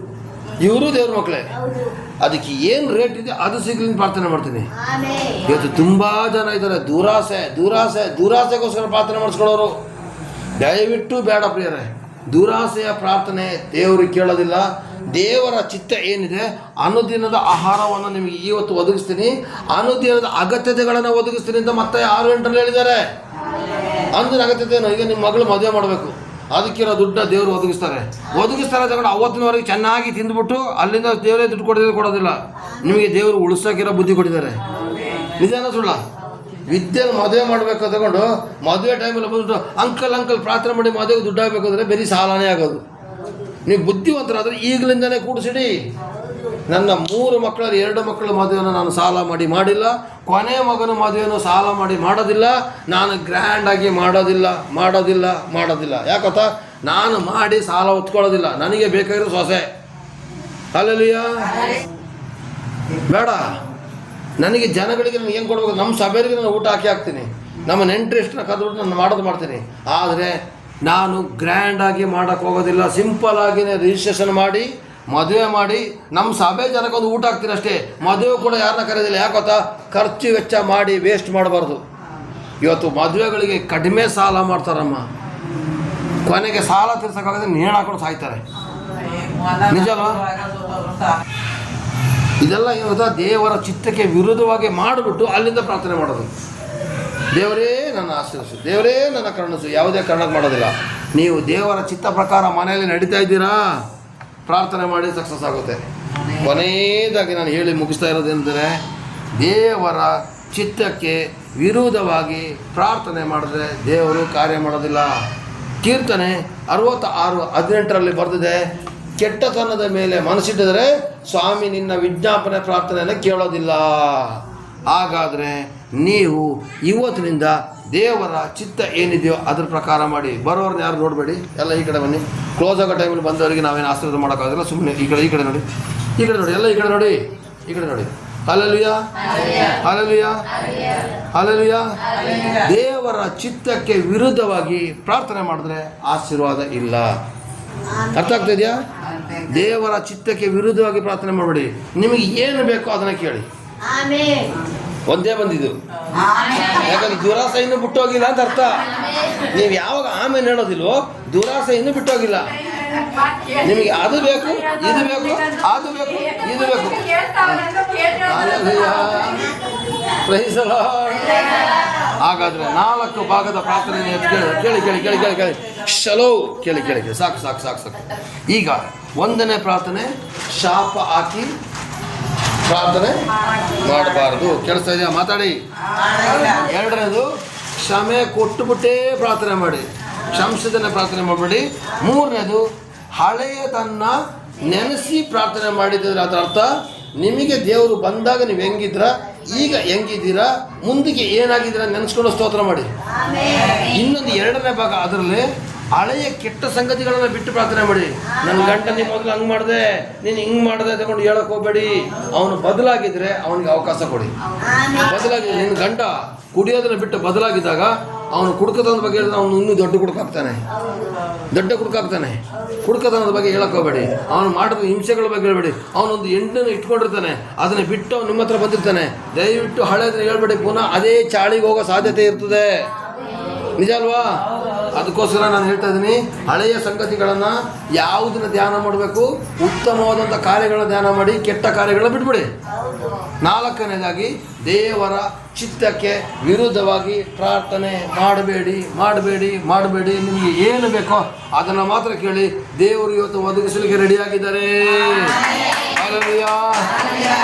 ಇವರು ದೇವ್ರ ಮಕ್ಕಳೇ. ಅದಕ್ಕೆ ಏನು ರೇಟ್ ಇದೆ ಅದು ಸಿಗಲಿ ಪ್ರಾರ್ಥನೆ ಮಾಡ್ತೀನಿ. ಇವತ್ತು ತುಂಬ ಜನ ಇದ್ದಾರೆ ದುರಾಸೆಗೋಸ್ಕರ ಪ್ರಾರ್ಥನೆ ಮಾಡಿಸ್ಕೊಳ್ಳೋರು. ದಯವಿಟ್ಟು ಬೇಡ ಪ್ರಿಯರೇ, ದುರಾಸೆಯ ಪ್ರಾರ್ಥನೆ ದೇವರು ಕೇಳೋದಿಲ್ಲ. ದೇವರ ಚಿತ್ತ ಏನಿದೆ, ಅನುದಿನದ ಆಹಾರವನ್ನು ನಿಮಗೆ ಇವತ್ತು ಒದಗಿಸ್ತೀನಿ, ಅನುದಿನದ ಅಗತ್ಯತೆಗಳನ್ನು ಒದಗಿಸ್ತೀನಿ ಅಂತ ಮತ್ತೆ 6-8 ಹೇಳಿದ್ದಾರೆ. ಅಂದಿನ ಅಗತ್ಯತೆ ಏನು? ಈಗ ನಿಮ್ಮ ಮಗಳು ಮದುವೆ ಮಾಡಬೇಕು, ಅದಕ್ಕಿರೋ ದುಡ್ಡ ದೇವರು ಒದಗಿಸ್ತಾರೆ ತಗೊಂಡು ಅವತ್ತಿನವರೆಗೆ ಚೆನ್ನಾಗಿ ತಿಂದುಬಿಟ್ಟು ಅಲ್ಲಿಂದ ದೇವರೇ ದುಡ್ಡು ಕೊಡೋದಿಲ್ಲ. ನಿಮಗೆ ದೇವರು ಉಳಿಸೋಕಿರೋ ಬುದ್ಧಿ ಕೊಟ್ಟಿದ್ದಾರೆ. ನಿಜಾನ ಸುಳ್ಳ? ವಿದ್ಯೆ ಮದುವೆ ಮಾಡಬೇಕು ತಗೊಂಡು ಮದುವೆ ಟೈಮಲ್ಲಿ ಬಂದ್ಬಿಟ್ಟು ಅಂಕಲ್ ಪ್ರಾರ್ಥನೆ ಮಾಡಿ ಮದುವೆಗೆ ದುಡ್ಡು ಆಗಬೇಕು ಅಂದರೆ ಬರೀ ಸಾಲನೇ ಆಗೋದು. ನೀವು ಬುದ್ಧಿವಂತರಾದರೆ ಈಗಲಿಂದನೇ ಕೂಡಿಸಿಡಿ. ನನ್ನ 3 ಮಕ್ಕಳಲ್ಲಿ 2 ಮಕ್ಕಳ ಮದುವೆಯನ್ನು ನಾನು ಸಾಲ ಮಾಡಿಲ್ಲ, ಕೊನೆ ಮಗನ ಮದುವೆಯನ್ನು ಸಾಲ ಮಾಡೋದಿಲ್ಲ. ನಾನು ಗ್ರ್ಯಾಂಡಾಗಿ ಮಾಡೋದಿಲ್ಲ. ಯಾಕಂತ ನಾನು ಮಾಡಿ ಸಾಲ ಹೊತ್ಕೊಳ್ಳೋದಿಲ್ಲ. ನನಗೆ ಬೇಕಾಗಿರೋ ಸೊಸೆ. ಅಲ್ಲಲ್ಲಿಯ ಬೇಡ. ನನಗೆ ಜನಗಳಿಗೆ ನಾನು ಏನು ಕೊಡಬೇಕು? ನಮ್ಮ ಸಭೆಯವರಿಗೆ ನಾನು ಊಟ ಹಾಕ್ತೀನಿ, ನಮ್ಮ ನೆಂಟರು ಎಷ್ಟು ಕದ್ಬಿಟ್ಟು ನಾನು ಮಾಡ್ತೀನಿ. ಆದರೆ ನಾನು ಗ್ರ್ಯಾಂಡಾಗಿ ಮಾಡೋಕ್ಕೆ ಹೋಗೋದಿಲ್ಲ. ಸಿಂಪಲ್ ಆಗಿನೇ ರಿಜಿಸ್ಟ್ರೇಷನ್ ಮಾಡಿ ಮದುವೆ ಮಾಡಿ ನಮ್ಮ ಸಭೆ ಜನಕ್ಕೊಂದು ಊಟ ಹಾಕ್ತೀನಿ ಅಷ್ಟೇ. ಮದುವೆ ಕೂಡ ಯಾರನ್ನ ಕರೆಯೋದಿಲ್ಲ. ಯಾಕೊತ್ತಾ? ಖರ್ಚು ವೆಚ್ಚ ಮಾಡಿ ವೇಸ್ಟ್ ಮಾಡಬಾರ್ದು. ಇವತ್ತು ಮದುವೆಗಳಿಗೆ ಕಡಿಮೆ ಸಾಲ ಮಾಡ್ತಾರಮ್ಮ, ಕೊನೆಗೆ ಸಾಲ ತೀರ್ಸೋಕ್ಕಾಗದೆ ನೇಣು ಹಾಕೊಂಡು ಸಾಯ್ತಾರೆ. ನಿಜ ಅಲ್ವಾ? ಇದೆಲ್ಲ ಇವತ್ತು ದೇವರ ಚಿತ್ತಕ್ಕೆ ವಿರುದ್ಧವಾಗಿ ಮಾಡಿಬಿಟ್ಟು ಅಲ್ಲಿಂದ ಪ್ರಾರ್ಥನೆ ಮಾಡೋದು. ದೇವರೇ ನನ್ನ ಆಶೀರ್ವದಿಸು, ದೇವರೇ ನನ್ನ ಕರುಣಿಸು, ಯಾವುದೇ ಕಾರಣಕ್ಕೆ ಮಾಡೋದಿಲ್ಲ. ನೀವು ದೇವರ ಚಿತ್ತ ಪ್ರಕಾರ ಮನೆಯಲ್ಲಿ ನಡೀತಾ ಇದ್ದೀರಾ, ಪ್ರಾರ್ಥನೆ ಮಾಡಿ ಸಕ್ಸಸ್ ಆಗುತ್ತೆ. ಕೊನೆಯದಾಗಿ ನಾನು ಹೇಳಿ ಮುಗಿಸ್ತಾ ಇರೋದೇನೆಂದರೆ, ದೇವರ ಚಿತ್ತಕ್ಕೆ ವಿರೋಧವಾಗಿ ಪ್ರಾರ್ಥನೆ ಮಾಡಿದ್ರೆ ದೇವರು ಕಾರ್ಯ ಮಾಡೋದಿಲ್ಲ. ಕೀರ್ತನೆ 66:18 ಬರೆದಿದೆ, ಕೆಟ್ಟತನದ ಮೇಲೆ ಮನಸ್ಸಿಟ್ಟಿದರೆ ಸ್ವಾಮಿ ನಿನ್ನ ವಿಜ್ಞಾಪನೆ ಪ್ರಾರ್ಥನೆಯನ್ನು ಕೇಳೋದಿಲ್ಲ. ಹಾಗಾದರೆ ನೀವು ಇವತ್ತಿನಿಂದ ದೇವರ ಚಿತ್ತ ಏನಿದೆಯೋ ಅದ್ರ ಪ್ರಕಾರ ಮಾಡಿ. ಬರೋರನ್ನ ಯಾರು ನೋಡಬೇಡಿ, ಎಲ್ಲ ಈ ಕಡೆ ಬನ್ನಿ. ಕ್ಲೋಸ್ ಆಗೋ ಟೈಮಲ್ಲಿ ಬಂದವರಿಗೆ ನಾವೇನು ಆಶೀರ್ವಾದ ಮಾಡೋಕ್ಕಾಗೋದಿಲ್ಲ. ಸುಮ್ಮನೆ ಈ ಕಡೆ ನೋಡಿ, ಎಲ್ಲ ಈ ಕಡೆ ನೋಡಿ. ಹಲ್ಲೆಲೂಯಾ. ದೇವರ ಚಿತ್ತಕ್ಕೆ ವಿರುದ್ಧವಾಗಿ ಪ್ರಾರ್ಥನೆ ಮಾಡಿದ್ರೆ ಆಶೀರ್ವಾದ ಇಲ್ಲ. ಅರ್ಥ ಆಗ್ತಾ ಇದೆಯಾ? ದೇವರ ಚಿತ್ತಕ್ಕೆ ವಿರುದ್ಧವಾಗಿ ಪ್ರಾರ್ಥನೆ ಮಾಡಬೇಡಿ. ನಿಮಗೆ ಏನು ಬೇಕೋ ಅದನ್ನು ಕೇಳಿ. ಒಂದೇ ಬಂದಿದ್ದು. ಯಾಕಂದ್ರೆ ದುರಾಸೆ ಇನ್ನೂ ಬಿಟ್ಟೋಗಿಲ್ಲ ಅಂತ ಅರ್ಥ. ನೀವು ಯಾವಾಗ ಆಮೇಲೆ ಹೇಳೋದಿಲ್ವೋ, ದುರಾಸೆ ಇನ್ನೂ ಬಿಟ್ಟೋಗಿಲ್ಲ. ನಿಮಗೆ ಅದು ಬೇಕು, ಇದು ಬೇಕು, ಅದು ಬೇಕು, ಇದು ಬೇಕು. ಹಾಗಾದ್ರೆ 4 ಭಾಗದ ಪ್ರಾರ್ಥನೆ ಕೇಳಿ. ಶಲೋ ಕೇಳಿ. ಸಾಕು. ಈಗ 1ನೇ ಪ್ರಾರ್ಥನೆ, ಶಾಪ ಹಾಕಿ ಪ್ರಾರ್ಥನೆ ಮಾಡಬಾರ್ದು. ಕೇಳಿಸ್ತಾ ಇದೆಯಾ? ಮಾತಾಡಿ. 2ನೇದು, ಕ್ಷಮೆ ಕೊಟ್ಟುಬಿಟ್ಟೇ ಪ್ರಾರ್ಥನೆ ಮಾಡಿ, ಕ್ಷಮಿಸದನ್ನೇ ಪ್ರಾರ್ಥನೆ ಮಾಡಬೇಡಿ. 3ನೇದು, ಹಳೆಯದನ್ನು ನೆನೆಸಿ ಪ್ರಾರ್ಥನೆ ಮಾಡಿದ್ರೆ ಅದರ ಅರ್ಥ ನಿಮಗೆ ದೇವರು ಬಂದಾಗ ನೀವು ಹೆಂಗಿದ್ರ, ಈಗ ಹೆಂಗಿದ್ದೀರಾ, ಮುಂದಕ್ಕೆ ಏನಾಗಿದ್ದೀರಾ ನೆನೆಸ್ಕೊಂಡು ಸ್ತೋತ್ರ ಮಾಡಿ. ಇನ್ನೊಂದು 2ನೇ ಭಾಗ, ಅದರಲ್ಲಿ ಹಳೆಯ ಕೆಟ್ಟ ಸಂಗತಿಗಳನ್ನು ಬಿಟ್ಟು ಪ್ರಾರ್ಥನೆ ಮಾಡಿ. ನನ್ನ ಗಂಡ ನೀನು ಮೊದಲು ಹಂಗೆ ಮಾಡಿದೆ, ನೀನು ಹಿಂಗೆ ಮಾಡಿದೆ ತಗೊಂಡು ಹೇಳಕ್ಕೆ ಹೋಗಬೇಡಿ. ಅವನು ಬದಲಾಗಿದ್ದರೆ ಅವನಿಗೆ ಅವಕಾಶ ಕೊಡಿ. ಬದಲಾಗಿ ನಿನ್ನ ಗಂಡ ಕುಡಿಯೋದನ್ನು ಬಿಟ್ಟು ಬದಲಾಗಿದ್ದಾಗ ಅವನು ಕುಡ್ಕತನದ ಬಗ್ಗೆ ಹೇಳಿದ್ರೆ ಅವನು ಇನ್ನೂ ದೊಡ್ಡ ಕುಡ್ಕಾಗ್ತಾನೆ. ಕುಡ್ಕತನದ ಬಗ್ಗೆ ಹೇಳಕ್ಕೆ ಹೋಗಬೇಡಿ. ಅವನು ಮಾಡಿದ ಹಿಂಸೆಗಳ ಬಗ್ಗೆ ಹೇಳಬೇಡಿ. ಅವನೊಂದು ಹೆಣ್ಣನ್ನು ಇಟ್ಕೊಂಡಿರ್ತಾನೆ, ಅದನ್ನು ಬಿಟ್ಟು ಅವನು ನಿಮ್ಮ ಹತ್ರ ಬಂದಿರ್ತಾನೆ. ದಯವಿಟ್ಟು ಹಳೆಯದನ್ನು ಹೇಳ್ಬೇಡಿ. ಪುನಃ ಅದೇ ಚಾಳಿಗೆ ಹೋಗೋ ಸಾಧ್ಯತೆ ಇರ್ತದೆ. ನಿಜ ಅಲ್ವಾ? ಅದಕ್ಕೋಸ್ಕರ ನಾನು ಹೇಳ್ತಾ ಇದ್ದೀನಿ, ಹಳೆಯ ಸಂಗತಿಗಳನ್ನು ಯಾವುದನ್ನ ಧ್ಯಾನ ಮಾಡಬೇಕು? ಉತ್ತಮವಾದಂಥ ಕಾರ್ಯಗಳನ್ನ ಧ್ಯಾನ ಮಾಡಿ, ಕೆಟ್ಟ ಕಾರ್ಯಗಳನ್ನ ಬಿಟ್ಬಿಡಿ. 4ನೇದಾಗಿ, ದೇವರ ಚಿತ್ತಕ್ಕೆ ವಿರುದ್ಧವಾಗಿ ಪ್ರಾರ್ಥನೆ ಮಾಡಬೇಡಿ. ನಿಮಗೆ ಏನು ಬೇಕೋ ಅದನ್ನು ಮಾತ್ರ ಕೇಳಿ. ದೇವರು ಇವತ್ತು ಒದಗಿಸಲಿಕ್ಕೆ ರೆಡಿಯಾಗಿದ್ದಾರೆ.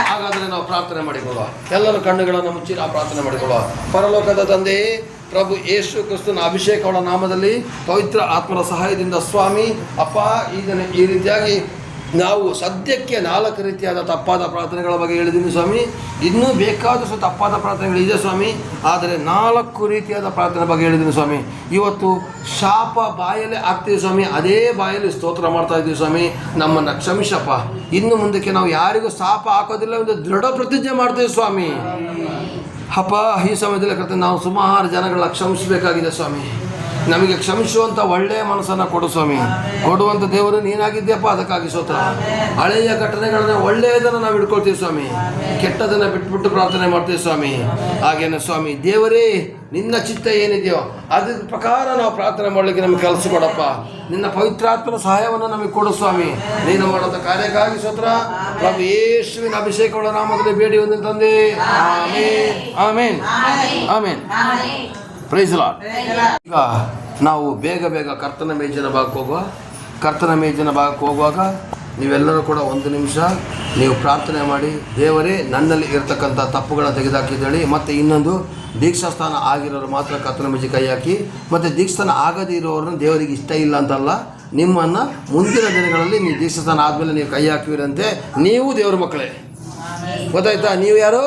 ಹಾಗಾದರೆ ನಾವು ಪ್ರಾರ್ಥನೆ ಮಾಡಿಕೊಳ್ಳುವ. ಎಲ್ಲರ ಕಣ್ಣುಗಳನ್ನು ಮುಚ್ಚಿ ನಾವು ಪ್ರಾರ್ಥನೆ ಮಾಡಿಕೊಳ್ಳುವ. ಪರಲೋಕದ ತಂದೆಯೇ, ಪ್ರಭು ಯೇಸು ಕ್ರಿಸ್ತನ ಅಭಿಷೇಕಗಳ ನಾಮದಲ್ಲಿ ಪವಿತ್ರ ಆತ್ಮನ ಸಹಾಯದಿಂದ ಸ್ವಾಮಿ ಅಪ್ಪ, ಇದನ್ನು ಈ ರೀತಿಯಾಗಿ ನಾವು ಸದ್ಯಕ್ಕೆ 4 ರೀತಿಯಾದ ತಪ್ಪಾದ ಪ್ರಾರ್ಥನೆಗಳ ಬಗ್ಗೆ ಹೇಳಿದ್ದೀನಿ ಸ್ವಾಮಿ. ಇನ್ನೂ ಬೇಕಾದಷ್ಟು ತಪ್ಪಾದ ಪ್ರಾರ್ಥನೆಗಳಿದೆ ಸ್ವಾಮಿ, ಆದರೆ 4 ರೀತಿಯಾದ ಪ್ರಾರ್ಥನೆ ಬಗ್ಗೆ ಹೇಳಿದ್ದೀನಿ ಸ್ವಾಮಿ. ಇವತ್ತು ಶಾಪ ಬಾಯಲ್ಲಿ ಆಗ್ತೀವಿ ಸ್ವಾಮಿ, ಅದೇ ಬಾಯಲ್ಲಿ ಸ್ತೋತ್ರ ಮಾಡ್ತಾ ಇದ್ದೀವಿ ಸ್ವಾಮಿ. ನಮ್ಮನ್ನು ಕ್ಷಮಿಸಪ್ಪ. ಇನ್ನು ಮುಂದಕ್ಕೆ ನಾವು ಯಾರಿಗೂ ಶಾಪ ಹಾಕೋದಿಲ್ಲ ಎಂದು ದೃಢ ಪ್ರತಿಜ್ಞೆ ಮಾಡ್ತೀವಿ ಸ್ವಾಮಿ. ಅಪ್ಪ, ಈ ಸಮಯದಲ್ಲಿ ಕರ್ತನೆ ನಾವು ಸುಮಾರು ಜನಗಳ ಕ್ಷಮಿಸಬೇಕಾಗಿದೆ ಸ್ವಾಮಿ. ನಮಗೆ ಕ್ಷಮಿಸುವಂಥ ಒಳ್ಳೆಯ ಮನಸ್ಸನ್ನು ಕೊಡು ಸ್ವಾಮಿ. ಕೊಡುವಂಥ ದೇವರು ನೀನಾಗಿದ್ದೀಯಪ್ಪ, ಅದಕ್ಕಾಗಿ ಸ್ತೋತ್ರ. ಹಳೆಯ ಘಟನೆಗಳನ್ನ ಒಳ್ಳೆಯದನ್ನು ನಾವು ಇಟ್ಕೊಳ್ತೀವಿ ಸ್ವಾಮಿ, ಕೆಟ್ಟದನ್ನು ಬಿಟ್ಬಿಟ್ಟು ಪ್ರಾರ್ಥನೆ ಮಾಡ್ತೀವಿ ಸ್ವಾಮಿ. ಹಾಗೇನೆ ಸ್ವಾಮಿ ದೇವರೇ, ನಿನ್ನ ಚಿತ್ತ ಏನಿದೆಯೋ ಅದ್ರ ಪ್ರಕಾರ ನಾವು ಪ್ರಾರ್ಥನೆ ಮಾಡಲಿಕ್ಕೆ ನಮಗೆ ಕೆಲಸ ಕೊಡಪ್ಪ. ನಿನ್ನ ಪವಿತ್ರಾತ್ಮನ ಸಹಾಯವನ್ನು ನಮಗೆ ಕೊಡು ಸ್ವಾಮಿ. ನೀನು ಮಾಡುವಂಥ ಕಾರ್ಯಕ್ಕಾಗಿ ಸ್ತೋತ್ರ. ಪ್ರಭು ಯೇಸುವಿನ ಅಭಿಷೇಕಗಳ ನಾಮದಲ್ಲಿ ಬೇಡಿ ಒಂದು ತಂದೆ. Amen, amen, amen. Praise lord. ಈಗ ನಾವು ಬೇಗ ಕರ್ತನ ಮೇಜಿನ ಭಾಗಕ್ಕೆ ಹೋಗುವ. ಕರ್ತನ ಮೇಜಿನ ಭಾಗಕ್ಕೆ ಹೋಗುವಾಗ ನೀವೆಲ್ಲರೂ ಕೂಡ 1 ನಿಮಿಷ ನೀವು ಪ್ರಾರ್ಥನೆ ಮಾಡಿ, ದೇವರೇ ನನ್ನಲ್ಲಿ ಇರತಕ್ಕಂಥ ತಪ್ಪುಗಳನ್ನು ತೆಗೆದುಹಾಕಿದ್ದೇಳಿ. ಮತ್ತು ಇನ್ನೊಂದು, ದೀಕ್ಷಾಸ್ಥಾನ ಆಗಿರೋರು ಮಾತ್ರ ಕರ್ತನ ಮೇಜಿ ಕೈ ಹಾಕಿ. ಮತ್ತು ದೀಕ್ಷಾಸ್ಥಾನ ಆಗದೇ ಇರೋರನ್ನ ದೇವರಿಗೆ ಇಷ್ಟ ಇಲ್ಲ ಅಂತಲ್ಲ, ನಿಮ್ಮನ್ನು ಮುಂದಿನ ದಿನಗಳಲ್ಲಿ ನೀವು ದೀಕ್ಷಾಸ್ಥಾನ ಆದಮೇಲೆ ನೀವು ಕೈ ಹಾಕಿವಿರಂತೆ ನೀವು ದೇವ್ರ ಮಕ್ಕಳೇ. ಗೊತ್ತಾಯ್ತಾ? ನೀವು ಯಾರು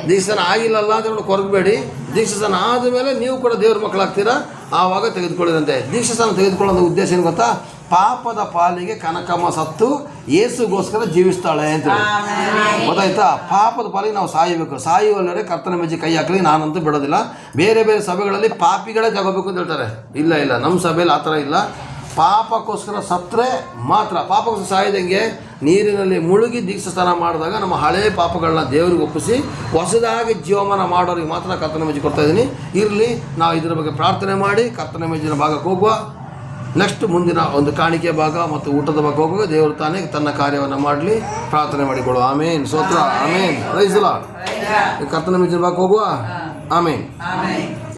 ದೀಕ್ಷಾಸ್ಥಾನ ಆಗಿಲ್ಲಲ್ಲ ಅಂತ ಕೊರಗಬೇಡಿ. ದೀಕ್ಷಾಸ್ಥಾನ ಆದಮೇಲೆ ನೀವು ಕೂಡ ದೇವ್ರ ಮಕ್ಕಳಾಗ್ತೀರಾ, ಆವಾಗ ತೆಗೆದುಕೊಳ್ಳಿರಂತೆ. ದೀಕ್ಷಾಸ್ಥಾನ ತೆಗೆದುಕೊಳ್ಳೋದು ಉದ್ದೇಶ ಏನು ಗೊತ್ತಾ? ಪಾಪದ ಪಾಲಿಗೆ ಕನಕಮ್ಮ ಸತ್ತು ಯೇಸುಗೋಸ್ಕರ ಜೀವಿಸ್ತಾಳೆ ಅಂತೇಳಿ. ಗೊತ್ತಾಯ್ತಾ? ಪಾಪದ ಪಾಲಿಗೆ ನಾವು ಸಾಯುವಲ್ಲರೆ ಕರ್ತನ ಮೇಜಿ ಕೈ ಹಾಕಲಿ ನಾನಂತೂ ಬಿಡೋದಿಲ್ಲ. ಬೇರೆ ಸಭೆಗಳಲ್ಲಿ ಪಾಪಿಗಳೇ ತಗೋಬೇಕು ಅಂತ ಹೇಳ್ತಾರೆ. ಇಲ್ಲ, ನಮ್ಮ ಸಭೆಯಲ್ಲಿ ಆ ಥರ ಇಲ್ಲ. ಪಾಪಕ್ಕೋಸ್ಕರ ಸತ್ತರೆ ಮಾತ್ರ, ಪಾಪಕ್ಕೋಸ್ಕರ ಸಾಯ್ದಂಗೆ ನೀರಿನಲ್ಲಿ ಮುಳುಗಿ ದೀಕ್ಷಾಸ್ಥಾನ ಮಾಡಿದಾಗ ನಮ್ಮ ಹಳೆಯ ಪಾಪಗಳನ್ನ ದೇವರಿಗೆ ಒಪ್ಪಿಸಿ ಹೊಸದಾಗಿ ಜೀವಮಾನ ಮಾಡೋರಿಗೆ ಮಾತ್ರ ಕರ್ತನ ಮೇಜಿ ಕೊಡ್ತಾ ಇದ್ದೀನಿ. ಇರಲಿ, ನಾವು ಇದರ ಬಗ್ಗೆ ಪ್ರಾರ್ಥನೆ ಮಾಡಿ ಕರ್ತನ ಮೇಜಿನ ಭಾಗಕ್ಕೆ ಹೋಗುವ. ನೆಕ್ಸ್ಟ್ ಮುಂದಿನ ಒಂದು ಕಾಣಿಕೆ ಭಾಗ ಮತ್ತು ಊಟದ ಭಾಗ ಹೋಗುವಾಗ ದೇವರು ತಾನೇ ತನ್ನ ಕಾರ್ಯವನ್ನು ಮಾಡಲಿ. ಪ್ರಾರ್ಥನೆ ಮಾಡಿಕೊಳ್ಳುವ. ಆಮೇನ್, ಸ್ತೋತ್ರ, ಆಮೇನ್, ಪ್ರೈಸ್ ಲಾರ್ಡ್. ಕರ್ತನ ಮೇಜಿನ ಭಾಗಕ್ಕೆ ಹೋಗುವ. ಆಮೇನ್.